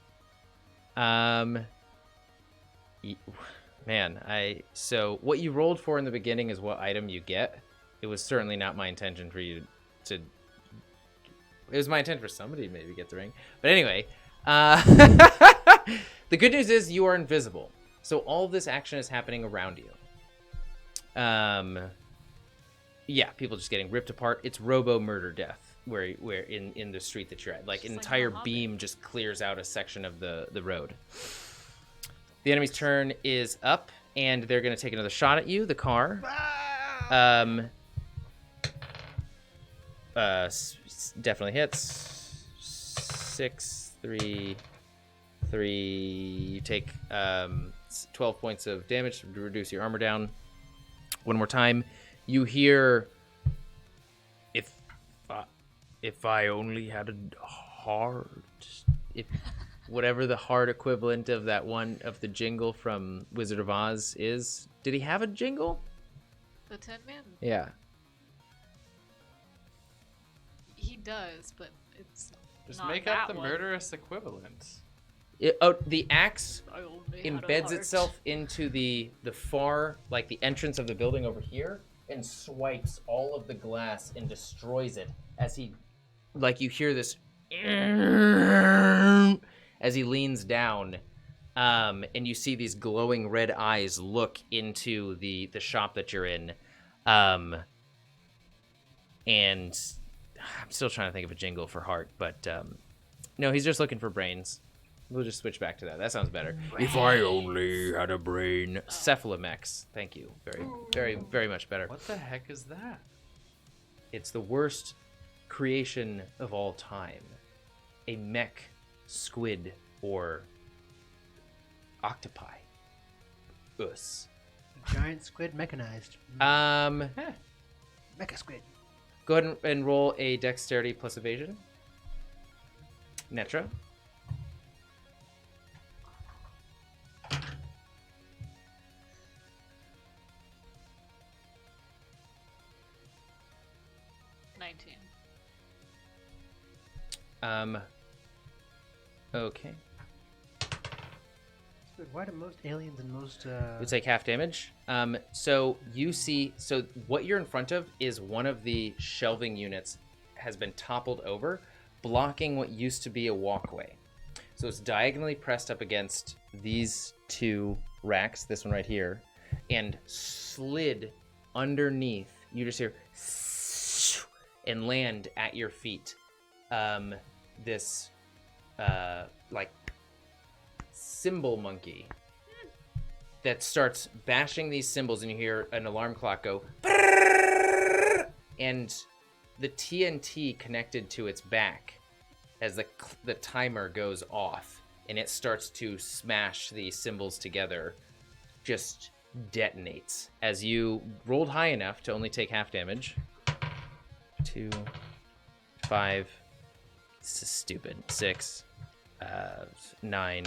Man, so what you rolled for in the beginning is what item you get. It was certainly not my intention for you to. It was my intent for somebody to maybe get the ring, but anyway, the good news is you are invisible, so all of this action is happening around you. Yeah, people just getting ripped apart. It's robo murder death, where in the street that you're at, like an Just like entire the Hobbit. beam just clears out a section of the road. The enemy's turn is up, and they're going to take another shot at you, the car. Definitely hits. 6, 3, 3. You take 12 points of damage to reduce your armor down. One more time. You hear, if I only had a heart, if whatever the heart equivalent of that one of the jingle from Wizard of Oz is. Did he have a jingle? The Tin Man? Yeah. He does, but it's Just not make that up the one. murderous equivalent. The axe I only had a embeds heart. itself into the far, like the entrance of the building over here, and swipes all of the glass and destroys it as he, like, you hear this as he leans down, and you see these glowing red eyes look into the shop that you're in, and I'm still trying to think of a jingle for heart, but no, he's just looking for brains. We'll just switch back to that. That sounds better. If I only had a brain. Cephalomex. Thank you. Very, very, very much better. What the heck is that? It's the worst creation of all time. A mech squid or octopi. Us. Giant squid mechanized. Go Mecha squid. ahead and roll a dexterity plus evasion. Netra. Okay. Squid, why do most aliens and most You take half damage. So you see, so what you're in front of is one of the shelving units has been toppled over, blocking what used to be a walkway. So it's diagonally pressed up against these two racks, this one right here, and slid underneath. You just hear and land at your feet. This like cymbal monkey that starts bashing these cymbals, and you hear an alarm clock go, and the TNT connected to its back as the timer goes off, and it starts to smash the cymbals together, just detonates as you rolled high enough to only take half damage. 2, 5, this is stupid. 6, 9,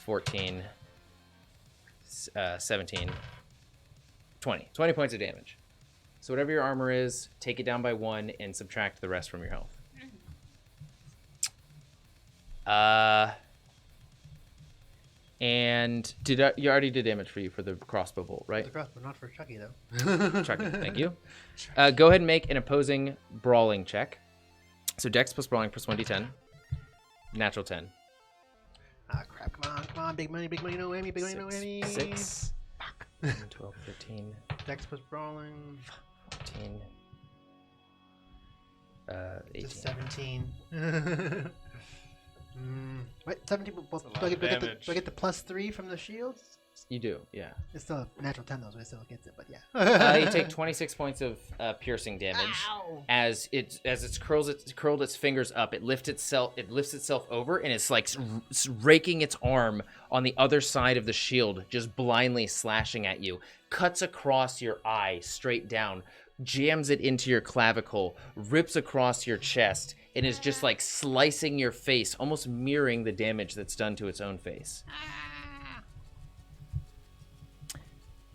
14, 17, 20. 20 points of damage. So whatever your armor is, take it down by 1 and subtract the rest from your health. And you already did damage for you for the crossbow bolt, right? The crossbow, not for Chucky though. Chucky, thank you. Go ahead and make an opposing brawling check. So Dex plus brawling plus 1d10. Natural 10. Ah, crap. Come on. Big money, no whammy, big money, no whammy. 6, 12, 13, Dex plus brawling. 14. 18. Just 17. Wait, 17. Well, That's a lot do I of get the, damage. do I get the +3 from the shield? You do, yeah. It's still a natural 10 though, so it still gets it. But yeah. You take 26 points of piercing damage. Ow. As it curled its fingers up, it lifts itself over, and it's like raking its arm on the other side of the shield, just blindly slashing at you. Cuts across your eye straight down, jams it into your clavicle, rips across your chest, and is just like slicing your face, almost mirroring the damage that's done to its own face.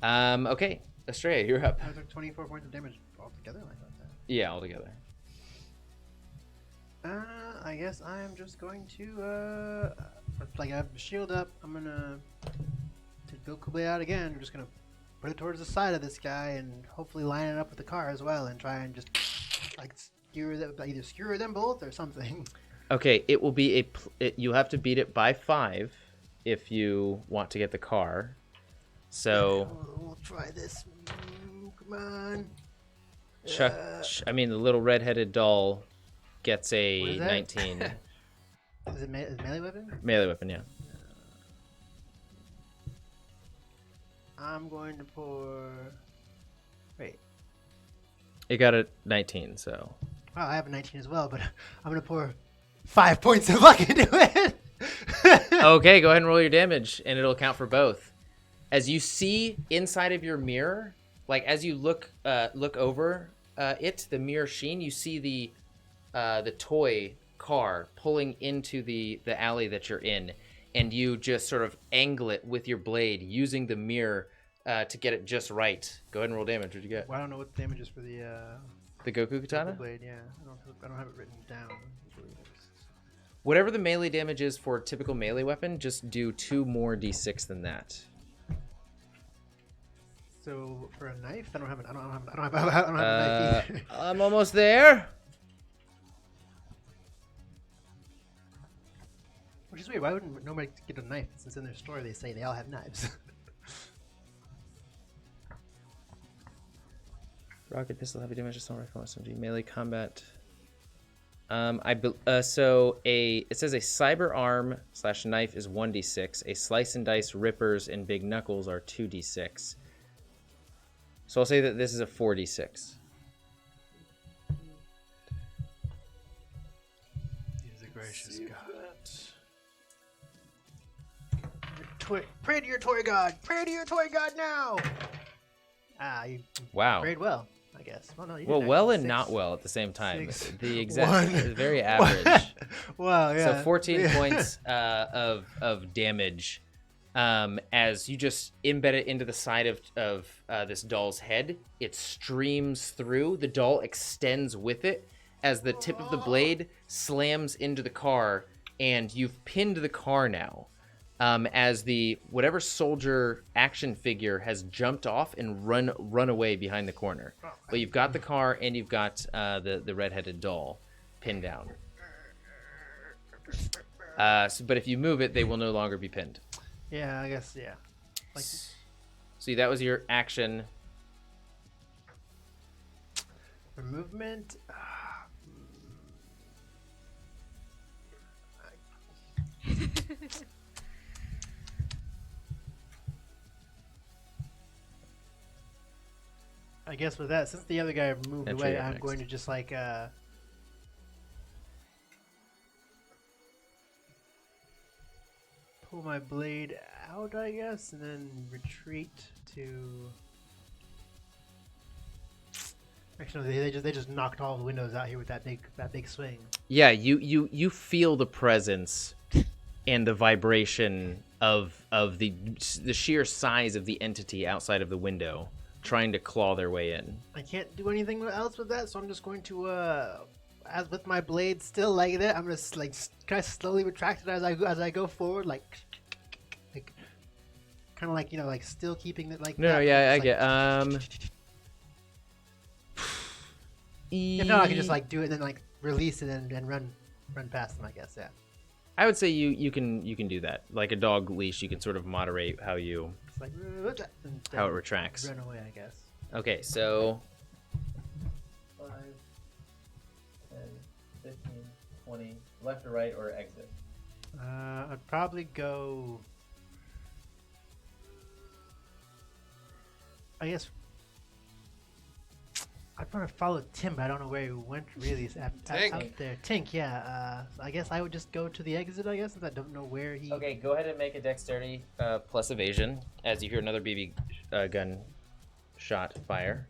Okay, Estrella, you're up. I took 24 points of damage altogether. Like that. Yeah, altogether. I guess I am just going to like I have the shield up. I'm gonna to go Kublai out again. I'm just gonna put it towards the side of this guy and hopefully line it up with the car as well and try and just like either skewer them both or something. Okay, it will be you have to beat it by 5 if you want to get the car. So we'll try this. Come on. Chuck, I mean, the little red-headed doll gets What a is that? 19. Is it melee weapon? Melee weapon, yeah. I'm going to pour. Wait. It got a 19, so. Wow, I have a 19 as well, but I'm gonna pour 5 points of luck into it. Okay, go ahead and roll your damage, and it'll count for both. As you see inside of your mirror, like as you look over the mirror sheen, you see the toy car pulling into the alley that you're in, and you just sort of angle it with your blade using the mirror to get it just right. Go ahead and roll damage. What'd you get? Well, I don't know what the damage is for the Goku katana? blade. Yeah, I don't have it written down. Whatever the melee damage is for a typical melee weapon, just do 2 more d6 than that. So for a knife, I don't have a knife either. I'm almost there. Which is weird. Why wouldn't nobody get a knife? Since in their story they say they all have knives. Rocket pistol, heavy damage, assault rifle, SMG, melee combat. It says a cyber arm / knife is 1d6. A slice and dice rippers and big knuckles are 2d6. So I'll say that this is a 4d6. He's a gracious God. Pray to your toy god. Pray to your toy god now. You Wow. prayed well, I guess. Well, no, you Well, didn't well actually. and not 6. well at the same time. 6, The exact 1, is very average. Wow, yeah. So 14 points of damage as you just embed it into the side of this doll's head. It streams through. The doll extends with it as the tip of the blade slams into the car, and you've pinned the car now. As the whatever soldier action figure has jumped off and run away behind the corner. But you've got the car and you've got the red-headed doll pinned down. But if you move it, they will no longer be pinned. Yeah, I guess, yeah. Like, See, that was your action. for movement. I guess with that, since the other guy moved That's away, right, I'm next. going to just like pull my blade out, I guess, and then retreat to. Actually, no, they just knocked all the windows out here with that big swing. Yeah, you feel the presence and the vibration of the sheer size of the entity outside of the window, trying to claw their way in. I can't do anything else with that, so I'm just going to, as with my blade still like that, I'm gonna like kind of slowly retract it as I go forward, like kind of like like still keeping it like. No, that, yeah, I just, get. If not, I can just like do it and then like release it and run past them. I guess, yeah. I would say you can do that. Like a dog leash, you can sort of moderate how you It's like and how it then retracts. run away, I guess. Okay, so 5, 10, 15, 20, left or right or exit? I'd probably go. I guess I'd probably follow Tim, but I don't know where he went really. It's up there. Tink, yeah. So I guess I would just go to the exit, I guess, since I don't know where he... Okay, go ahead and make a dexterity plus evasion as you hear another BB gun shot fire.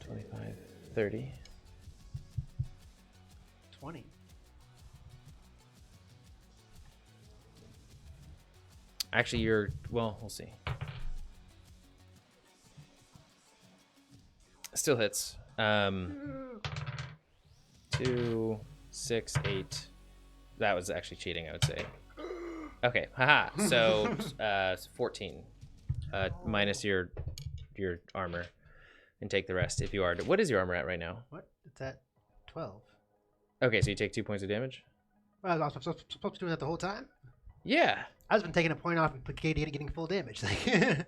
25, 30. 20. Actually, well, we'll see. Still hits. 2, 6, 8. That was actually cheating, I would say. Okay, haha. So 14 minus your armor, and take the rest if you are. What is your armor at right now? What? It's at 12. Okay, so you take 2 points of damage. Well, I was supposed to do that the whole time. Yeah. I've been taking a point off and getting full damage. Like.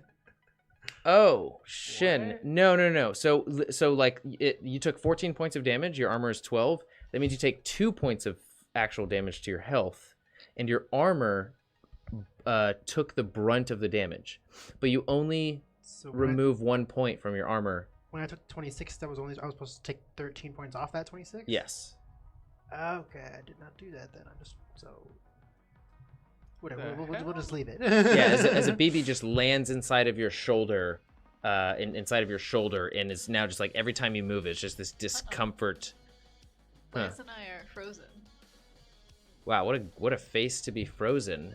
Oh, Shin. What? No. So like you took 14 points of damage. Your armor is 12. That means you take 2 points of actual damage to your health, and your armor took the brunt of the damage, but you only remove 1 point from your armor. When I took 26, I was supposed to take 13 points off that 26. Yes. Okay, I did not do that then. I'm just so. Whatever. The We'll just leave it. Yeah, as a BB just lands inside of your shoulder, inside of your shoulder, and is now just like every time you move, it's just this discomfort. Blaze and I are frozen. Wow, what a face to be frozen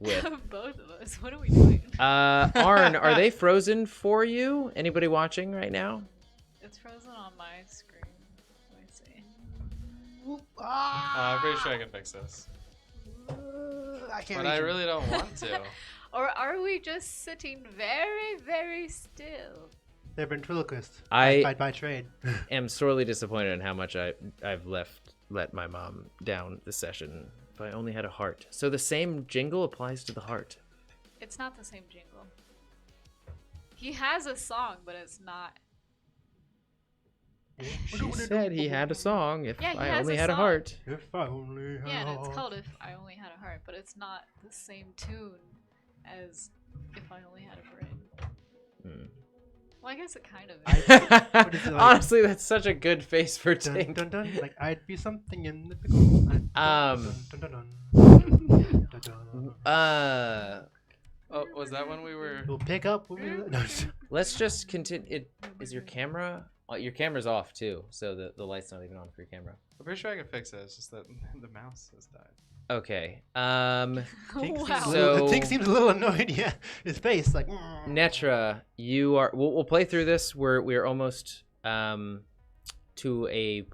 with. Both of us. What are we doing? Arn, are they frozen for you? Anybody watching right now? It's frozen on my screen. Let me see. I'm pretty sure I can fix this. I can't. But I really don't want to. Or are we just sitting very, very still? They're ventriloquists. I by trade. am sorely disappointed in how much I've let my mom down this session. If I only had a heart. So the same jingle applies to the heart. It's not the same jingle. He has a song, but it's not. She said he had a song. If Yeah, he I has only a had a song. heart. If I only had Yeah, and a it's heart. called If I Only Had a Heart, but it's not the same tune as If I Only Had a Brain. Well, I guess it kind of is. What is it like? Honestly, that's such a good face for Dun, Tink. dun, dun. Like I'd be something in the pickle. Dun, dun, dun, dun, dun. Oh, was that when we were? We'll pick up when we. No, Let's just continue. Is your camera? Your camera's off too, so the light's not even on for your camera. I'm pretty sure I can fix it. It's just that the mouse has died. Okay. Tink Wow. seems, So- Tink seems a little annoyed. Yeah, his face like. Netra, you are. We'll play through this. We're almost to a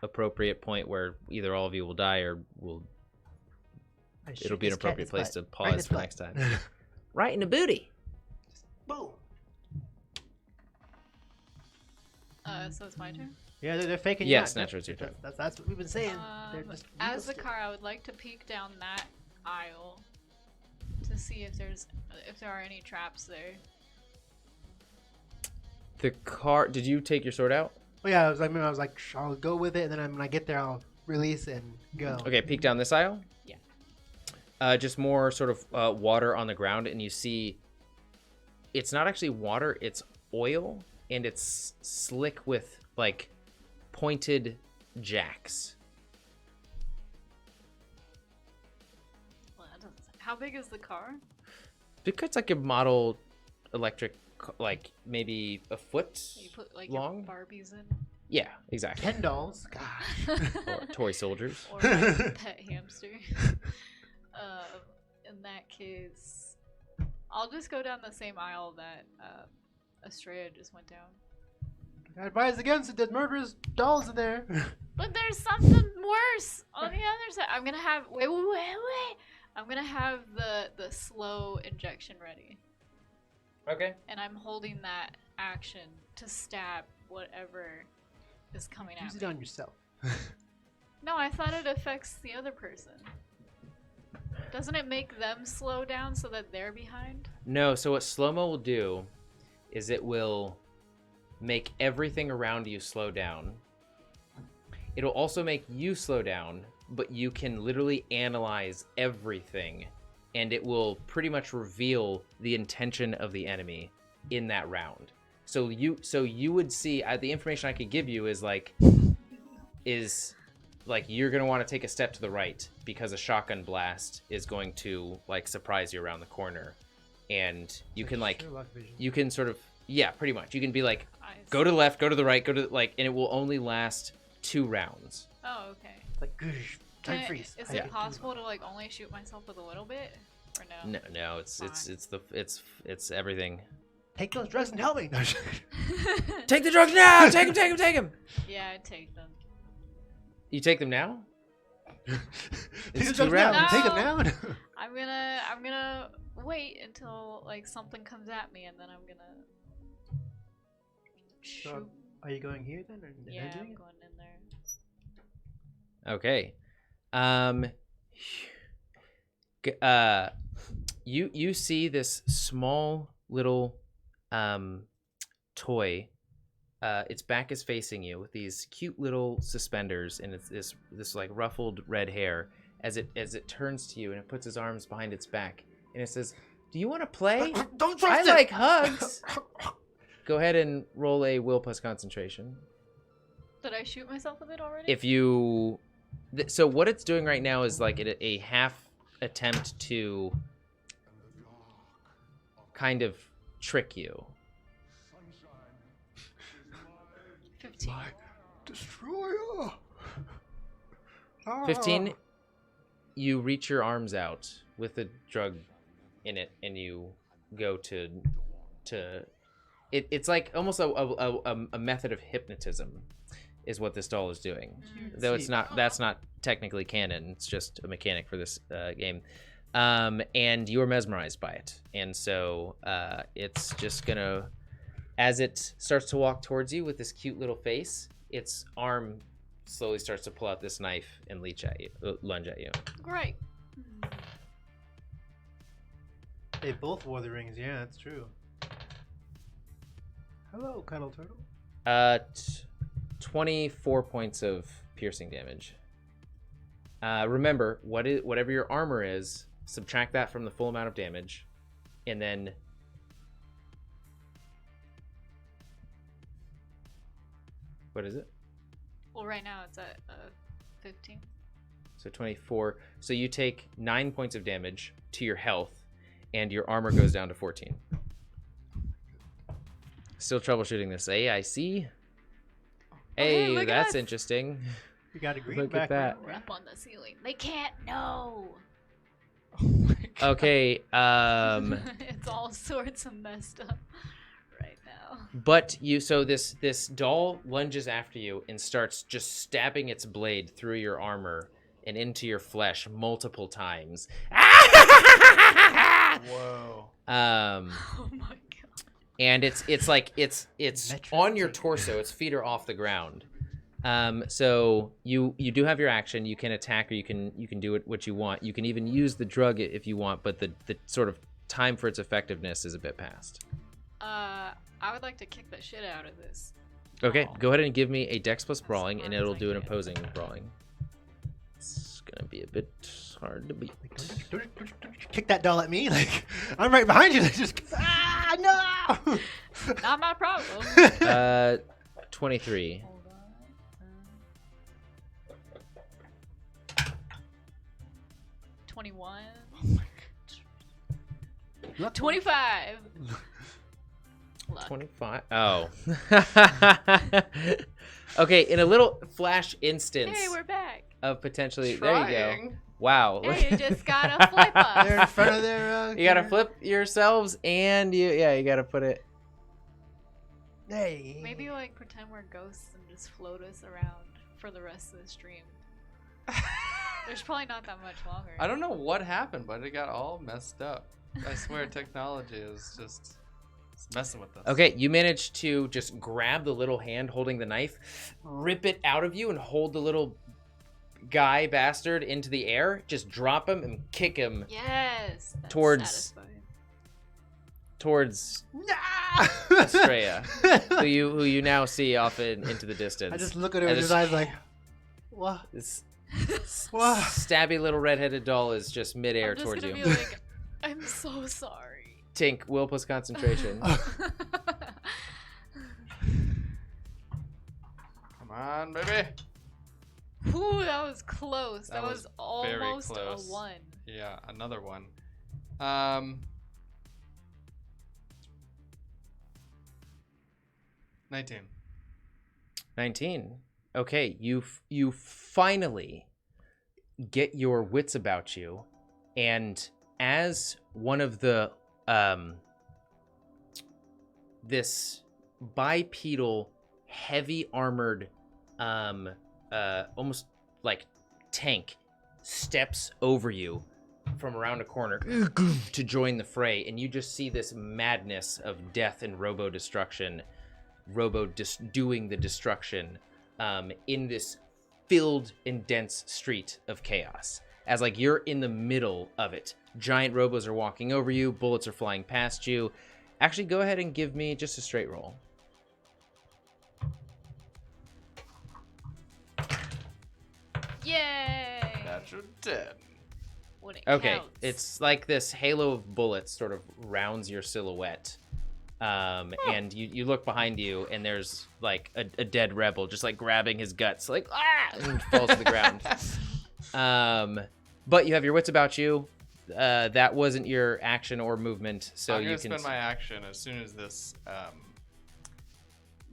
appropriate point where either all of you will die or it'll be an appropriate place to pause for next time. Right in the booty. Boom. So it's my turn. Yeah, they're faking. Yes, you out. Netra, it's your turn. That's what we've been saying. They're just As the real car, I would like to peek down that aisle to see if there are any traps there. The car. Did you take your sword out? Oh yeah, I was like, I'll go with it, and then when I get there, I'll release and go. Okay, peek down this aisle. Yeah. Just more sort of water on the ground, and you see it's not actually water, it's oil, and it's slick with like pointed jacks. Well, that doesn't. How big is the car? Because it's like a model electric, like maybe a foot You put like long. your Barbies in, Yeah, exactly. Ken dolls. Gosh. Or toy soldiers. or my pet hamster. In that case, I'll just go down the same aisle that Estrella just went down. I advise against it. There's murderous dolls in there. But there's something worse on the other side. I'm gonna have wait. I'm gonna have the slow injection ready, Okay. and I'm holding that action to stab whatever is coming Use at it me. on yourself. No, I thought it affects the other person. Doesn't it make them slow down so that they're behind? No, so what slow-mo will do is it will make everything around you slow down. It'll also make you slow down, but you can literally analyze everything, and it will pretty much reveal the intention of the enemy in that round. So you would see the information I could give you is like you're gonna want to take a step to the right because a shotgun blast is going to like surprise you around the corner, and you can like you can sort of pretty much you can be like go to the left, go to the right, go to like, and it will only last 2 rounds. Oh, okay. Like, goosh, time freeze. Is it possible to like only shoot myself with a little bit, or no? No, it's everything. Take those drugs and help me. Take the drugs now. Take them. Yeah, I'd take them. You take them now? Take the It's drugs 2 now. rounds. Take them now. I'm gonna wait until like something comes at me, and then I'm gonna shoot. So, are you going here then? Or Yeah, doing I'm it? going in there. Okay. You see this small little toy. Its back is facing you with these cute little suspenders, and it's this like ruffled red hair as it turns to you, and it puts its arms behind its back, and it says, "Do you want to play? Don't I trust it. like hugs." Go ahead and roll a will plus concentration. Did I shoot myself with it already? If you, so what it's doing right now is like a half attempt to kind of trick you. 15. My destroyer. 15, you reach your arms out with the drug in it, and you go to it's like almost a method of hypnotism is what this doll is doing. Though it's not, that's not technically canon, it's just a mechanic for this game. And you are mesmerized by it, and so it's just gonna, as it starts to walk towards you with this cute little face, its arm slowly starts to pull out this knife and lunge at you. Great. They both wore the rings. Yeah, that's true. Hello, Cuddle Turtle. 24 points of piercing damage. Remember, whatever your armor is, subtract that from the full amount of damage, and then what is it? Well, right now it's at 15. So 24. So you take 9 points of damage to your health, and your armor goes down to 14. Still troubleshooting this. I see. Hey, look at that's us. interesting. You got a green Look back. at that. We're up on the ceiling. They can't know. Oh my god. Okay, It's all sorts of messed up right now. but this doll lunges after you and starts just stabbing its blade through your armor and into your flesh multiple times. Whoa. Oh my god. And it's like it's Metric on your tape. torso. Its feet are off the ground. So you do have your action. You can attack, or you can do it what you want. You can even use the drug if you want, but the sort of time for its effectiveness is a bit past. I would like to kick the shit out of this. Okay, Oh. go ahead and give me a Dex plus brawling, and smart as it'll I do an can. opposing brawling. It's gonna be a bit hard to beat. Don't kick that doll at me. Like, I'm right behind you. Like, just no. Not my problem. 23. Hold on. 21. Look, 25. Luck. 25. Oh. Okay, in a little flash instance Hey, we're back. of potentially. There you go. Trying. Wow. Hey, you just gotta flip they're in us. front of their. You gotta flip yourselves, and you gotta put it. Hey. Maybe like pretend we're ghosts and just float us around for the rest of the stream. There's probably not that much longer. I don't know what happened, but it got all messed up. I swear technology is just it's messing with us. Okay, you manage to just grab the little hand holding the knife, rip it out of you, and hold the little guy bastard into the air. Just drop him and kick him Yes. That's Towards- satisfying. towards Nah! Estrella, who you now see off into the distance. I just look at him And with his it's- eyes like, What? This What? stabby little redheaded doll is just midair I'm just towards gonna you. be like, I'm so sorry. Tink, will plus concentration. Come on, baby. Ooh, that was close. That, That was was very almost close. a 1. Yeah, another one. 19. 19. Okay, you finally get your wits about you, and as one of the this bipedal, heavy armored, almost like tank steps over you from around a corner to join the fray, and you just see this madness of death and robo-destruction, doing the destruction in this filled and dense street of chaos. As like you're in the middle of it. Giant robos are walking over you, bullets are flying past you. Actually, go ahead and give me just a straight roll. Yay! Natural 10. When it Okay, counts. it's like this halo of bullets sort of rounds your silhouette. And you look behind you, and there's like a dead rebel just like grabbing his guts, like and falls to the ground. But you have your wits about you. That wasn't your action or movement, so I'm you gonna can spend my action as soon as this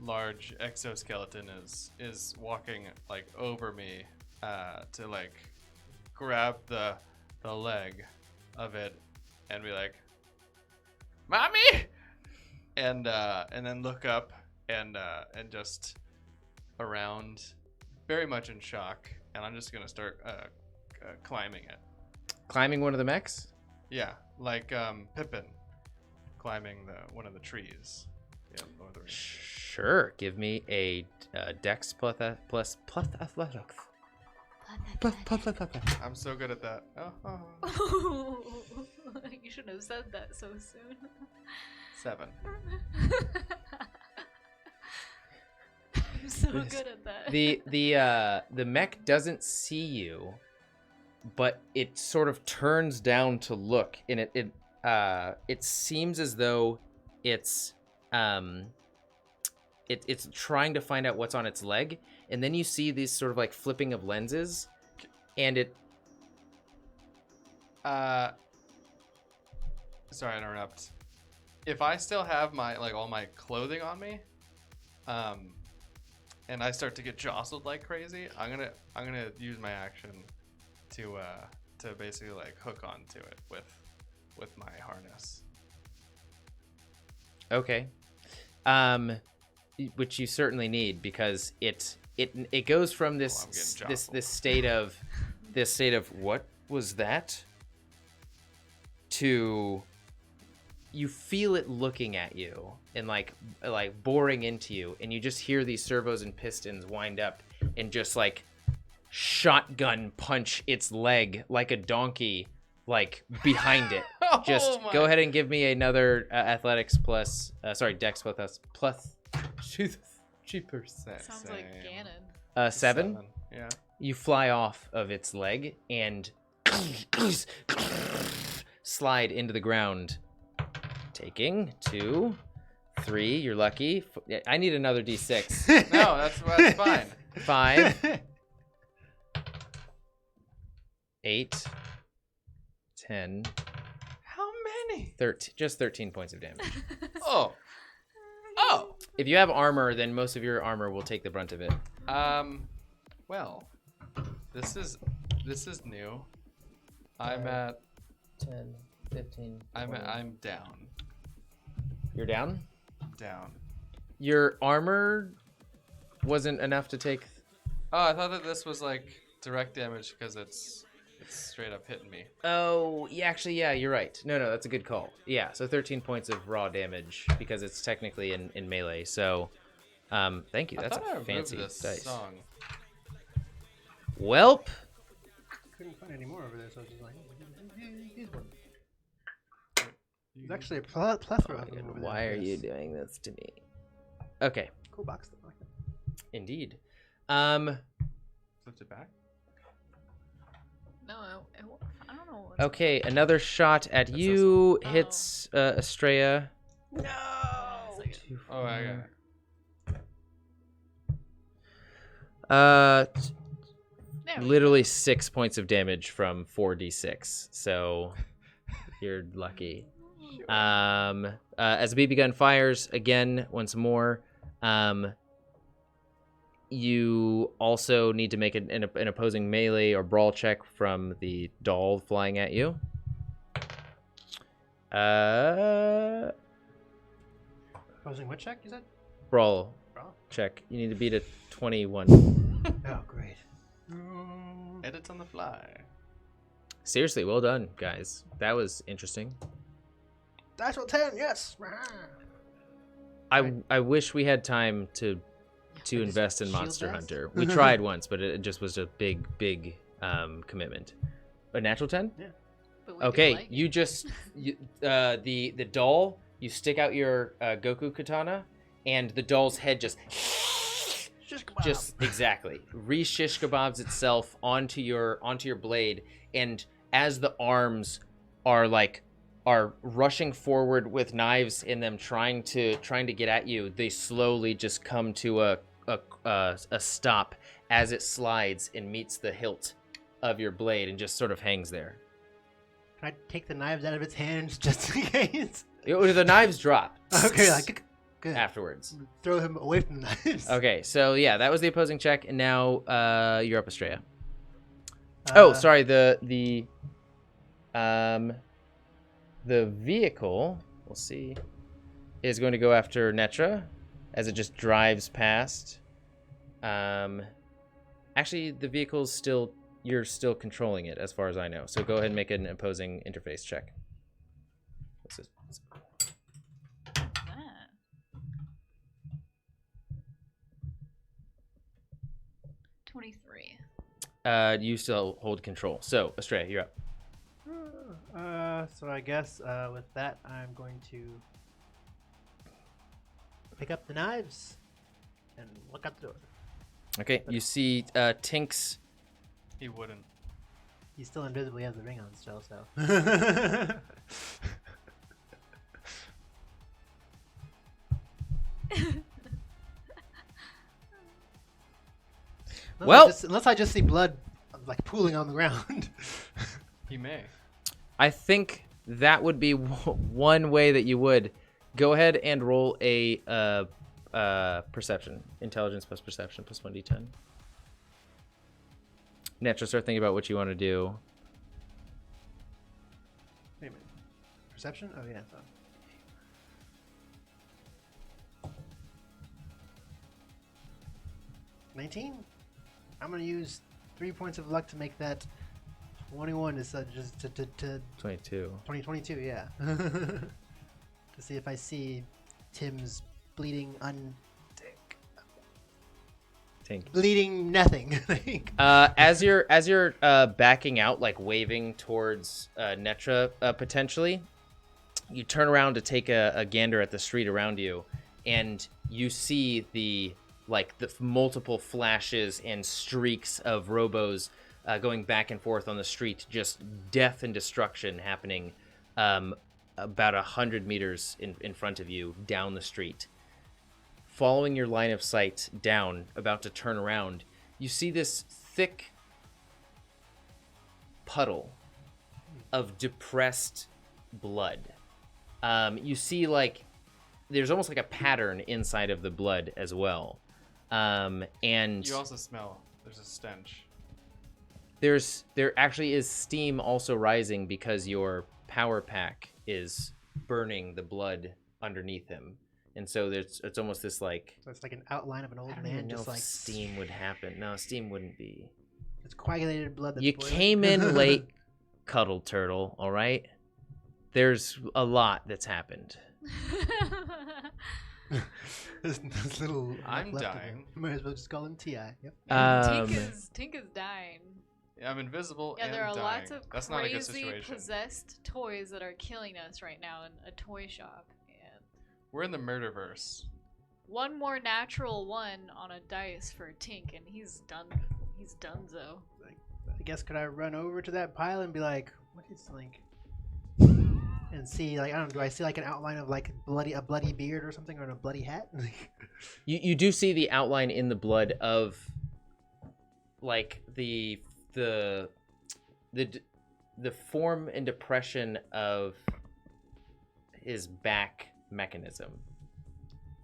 large exoskeleton is walking like over me to like grab the leg of it and be like, "Mommy!" and then look up and just around, very much in shock, and I'm just gonna start climbing it. climbing one of the mechs. Yeah, like Pippin climbing one of the trees. Yeah, Lord of the Rings. Sure, give me a dex plus athletics. I'm so good at that. Oh. You shouldn't have said that so soon. 7. I'm so Yes. good at that. The mech doesn't see you, but it sort of turns down to look, and it seems as though it's trying to find out what's on its leg, and then you see these sort of like flipping of lenses, and it Sorry to interrupt. If I still have my all my clothing on me, and I start to get jostled like crazy, I'm gonna use my action to basically like hook onto it with my harness. okay, which you certainly need, because it goes from I'm this getting this state of what was that to you feel it looking at you and like boring into you, and you just hear these servos and pistons wind up and just like shotgun punch its leg like a donkey, like behind it. Just go ahead and give me another athletics plus dex plus cheapers. Sounds like Ganon. 7. Yeah. You fly off of its leg and slide into the ground, taking 2, 3. You're lucky. I need another d6. No, that's fine. 5, 8, 10, How many? 13. Just 13 points of damage. Oh. If you have armor, then most of your armor will take the brunt of it. Well, this is new. I'm at 10, 15. I'm down. You're down? Down. Your armor wasn't enough to take. Oh, I thought that this was like direct damage because it's straight up hitting me. Oh, yeah, actually, yeah, you're right. No, that's a good call. Yeah, so 13 points of raw damage because it's technically in melee. So, thank you. That's I a fancy this dice. song. Welp. Couldn't find any more over there, so I was just like, here's one. There's actually a plethora of them over there. Why are you doing this to me? Okay. Cool box though. I like that. Indeed. Flipped it back. No, I don't know. Okay, another shot at That's you awesome. hits Estrella. No. Oh, I got it. Literally 6 points of damage from 4d6. So you're lucky. As a BB gun fires again once more, you also need to make an opposing melee or brawl check from the doll flying at you. Opposing what check, you said? Brawl Brawl? check. You need to beat a 21. Oh, great. Edits on the fly. Seriously, well done, guys. That was interesting. Dice roll 10, yes! I wish we had time to just invest in shield Monster dust? Hunter. We tried once, but it just was a big commitment. A natural 10? Yeah. But we do Okay, like you it. just the doll. You stick out your Goku katana, and the doll's head just exactly re-shish kebabs itself onto your blade, and as the arms are rushing forward with knives in them, trying to get at you, they slowly just come to a stop as it slides and meets the hilt of your blade and just sort of hangs there. Can I take the knives out of its hands just in case? The knives drop. Okay, like, good. Afterwards. Throw him away from the knives. Okay, so yeah, that was the opposing check, and now you're up, Estrella. Sorry, the vehicle, we'll see, is going to go after Netra as it just drives past. Actually, the vehicle's you're still controlling it as far as I know. So go ahead and make an opposing interface check. What's that? 23. You still hold control. So, Estrella, you're up. So I guess with that, I'm going to pick up the knives and look out the door. Okay, you see Tink's. He wouldn't. He's still invisible. He has the ring on still, so. Unless I just see blood like pooling on the ground. He may. I think that would be one way that you would. Go ahead and roll a perception. Intelligence plus perception plus 1d10. Netra, start thinking about what you want to do. Wait a minute. Perception? Oh, yeah. 19? I'm going to use 3 points of luck to make that 21 to 22. 2022, yeah. To see if I see Tim's bleeding Tink. bleeding nothing. As you're backing out, like waving towards Netra potentially, you turn around to take a gander at the street around you, and you see the multiple flashes and streaks of robos going back and forth on the street, just death and destruction happening about 100 meters in front of you down the street. Following your line of sight down, about to turn around, you see this thick puddle of depressed blood. You see there's almost like a pattern inside of the blood as well. And you also smell. There's a stench. There actually is steam also rising because your power pack is burning the blood underneath him, and so it's almost this like. So it's like an outline of an old I don't man, even know just if like steam would happen. No, steam wouldn't be. It's coagulated blood. That's You boiling. came in late, Cuddle Turtle. All right. There's a lot that's happened. This little. I'm left of dying. him. Might as well just call him T.I. Yep. Tink is dying. Yeah, I'm invisible Yeah, and there are dying. lots of That's not a good crazy situation. possessed toys that are killing us right now in a toy shop. And We're in the murderverse. one more natural one on a dice for Tink, and he's done. He's donezo. I guess could I run over to that pile and be like, what is like, and see like I don't know, do I see like an outline of like a bloody beard or something or a bloody hat? You do see the outline in the blood of like the form and depression of his back mechanism,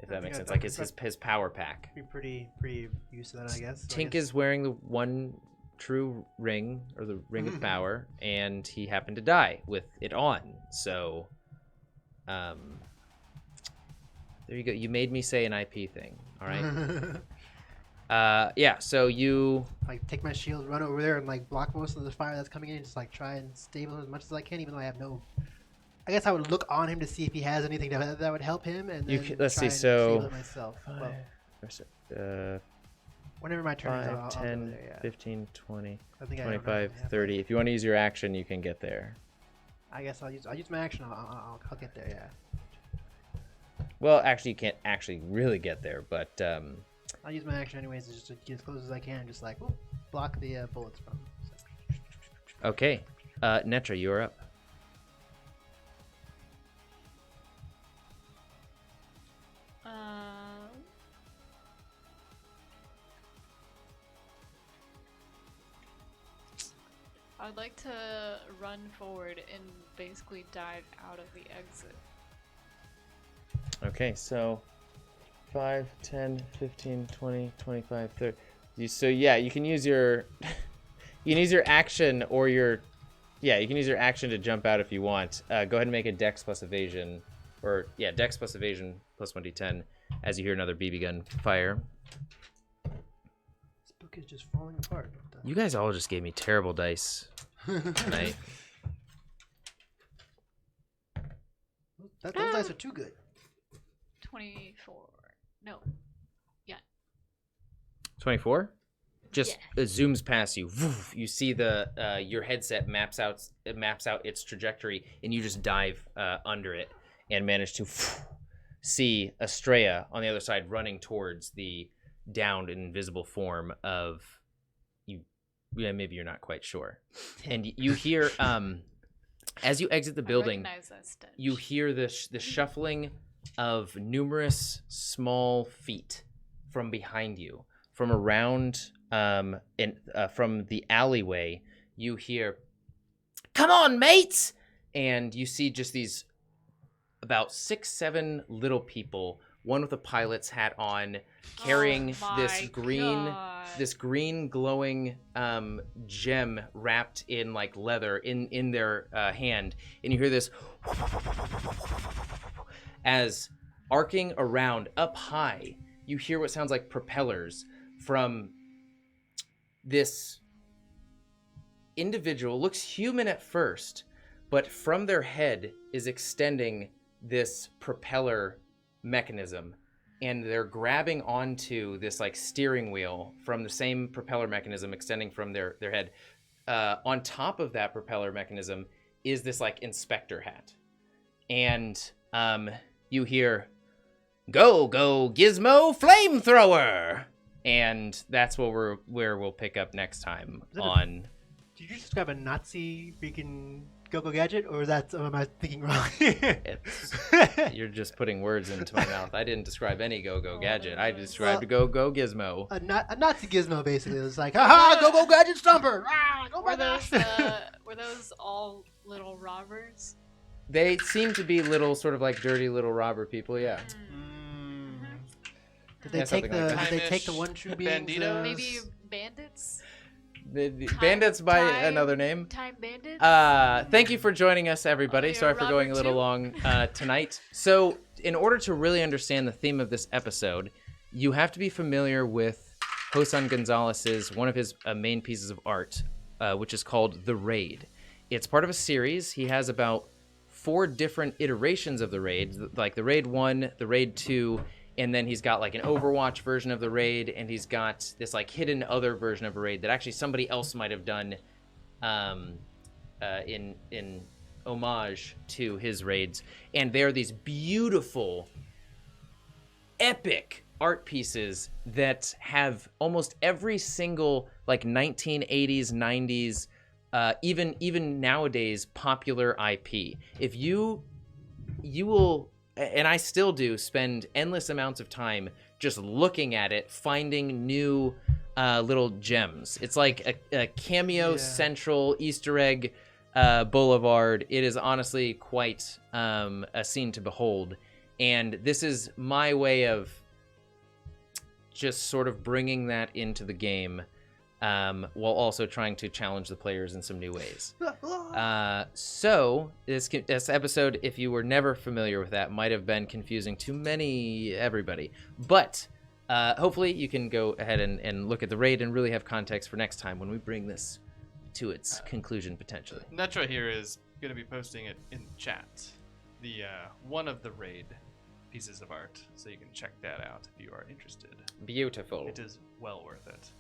if that makes sense. Like his power pack. Be pretty used to that, I guess. Tink is wearing the one true ring, or the ring of power, and he happened to die with it on. So, there you go. You made me say an IP thing. All right. Yeah. So you like take my shield, run over there, and like block most of the fire that's coming in. Just like try and stable him as much as I can, even though I have no. I guess I would look on him to see if he has anything that would help him, and then let's try see. and So save it myself. Well, whenever my turn is, 5, I'll 10, go there, yeah. 15, 20, I think I don't know. 25, Yeah, 30. If you want to use your action, you can get there. I guess I'll use my action. I'll get there. Yeah. Well, actually, you can't actually really get there, but I'll use my action anyways, just to get as close as I can. Just like whoop, block the bullets from. So. okay. Netra, you're up. I'd like to run forward and basically dive out of the exit. Okay, so 5, 10, 15, 20, 25, 30. So yeah, you can use your you can use your action or your you can use your action to jump out if you want. Go ahead and make a Dex plus evasion, or Dex plus evasion plus 1d10 as you hear another BB gun fire. This book is just falling apart. You guys all just gave me terrible dice tonight. Those dice are too good. 24. No. 24? Just zooms past you. Woof, you see the your headset maps out its trajectory, and you just dive under it and manage to see Estrella on the other side running towards the downed and invisible form of you. Yeah, maybe you're not quite sure. And you hear as you exit the building, you hear the shuffling of numerous small feet from behind you. From around from the alleyway, you hear, "Come on, mates!" And you see just these about 6, 7 little people, one with a pilot's hat on, carrying this green glowing gem wrapped in like leather in their hand. And you hear this as arcing around up high, you hear what sounds like propellers from this individual. Looks human at first, but from their head is extending this propeller mechanism, and they're grabbing onto this like steering wheel from the same propeller mechanism extending from their head. On top of that propeller mechanism is this like inspector hat, and you hear, "Go Gizmo flamethrower!" And that's where we'll pick up next time on. Did you just describe a Nazi freaking go-go gadget, or am I thinking wrong? You're just putting words into my mouth. I didn't describe any go-go gadget. I described go-go gizmo. A Nazi gizmo, basically. It was like, "Ha go-go gadget stomper!" Were those all little robbers? They seem to be little, sort of like dirty little robber people. Yeah. Did they take the one true being's maybe bandits? The bandits by another name. Time bandits? Thank you for joining us, everybody. Sorry for going a little long tonight. So, in order to really understand the theme of this episode, you have to be familiar with Josan Gonzalez's, one of his main pieces of art, which is called The Raid. It's part of a series. He has about 4 different iterations of the Raid, like the Raid 1, the Raid 2, and then he's got like an Overwatch version of the Raid, and he's got this like hidden other version of a Raid that actually somebody else might have done in homage to his raids. And they're these beautiful, epic art pieces that have almost every single like 1980s, 90s, even nowadays popular IP. If you will, and I still do, spend endless amounts of time just looking at it, finding new little gems. It's like a cameo central Easter egg boulevard. It is honestly quite a scene to behold. And this is my way of just sort of bringing that into the game while also trying to challenge the players in some new ways. So this episode, if you were never familiar with that, might have been confusing to everybody. But hopefully you can go ahead and look at the raid and really have context for next time when we bring this to its conclusion, potentially. Netra here is going to be posting it in the chat. The one of the raid pieces of art, so you can check that out if you are interested. Beautiful. It is well worth it.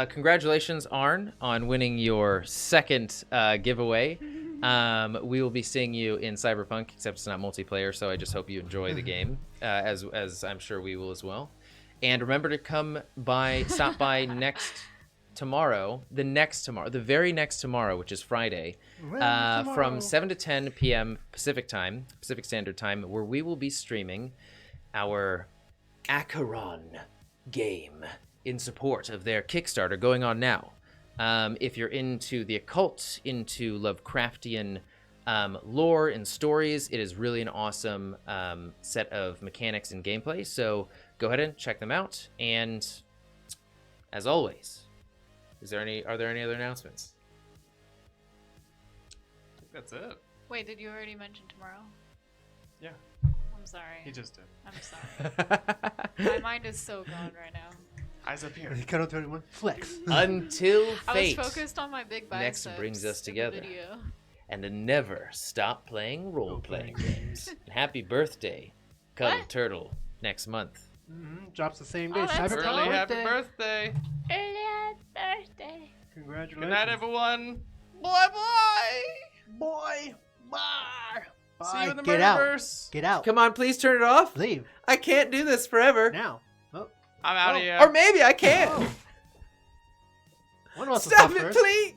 Congratulations, Arn, on winning your second giveaway. We will be seeing you in Cyberpunk, except it's not multiplayer, so I just hope you enjoy the game, as I'm sure we will as well. And remember to stop by the very next tomorrow, which is Friday, from 7 to 10 p.m. Pacific Standard Time, where we will be streaming our Acheron game in support of their Kickstarter going on now. If you're into the occult, into Lovecraftian lore and stories, it is really an awesome set of mechanics and gameplay, so go ahead and check them out. And as always, are there any other announcements? I think that's it. Wait, did you already mention tomorrow? Yeah. I'm sorry. He just did. I'm sorry. My mind is so gone right now. Eyes up here. Cut out 31. Flex. Until fate I was focused on my big biceps. next brings us in the together. video. And to never stop playing role-playing games. And happy birthday, Cuddle What? Turtle, next month. Drops the same day. Oh, that's Cyberpunk Early happy birthday. birthday. Early birthday. Congratulations. Good night, everyone. Bye-bye. Boy. Bye. See you in the Get out. murderverse. Get out. Come on, please turn it off. Leave. I can't do this forever. Now. Oh. I'm out of Oh. here. Or maybe I can. One wants to Stop stop it, first. please.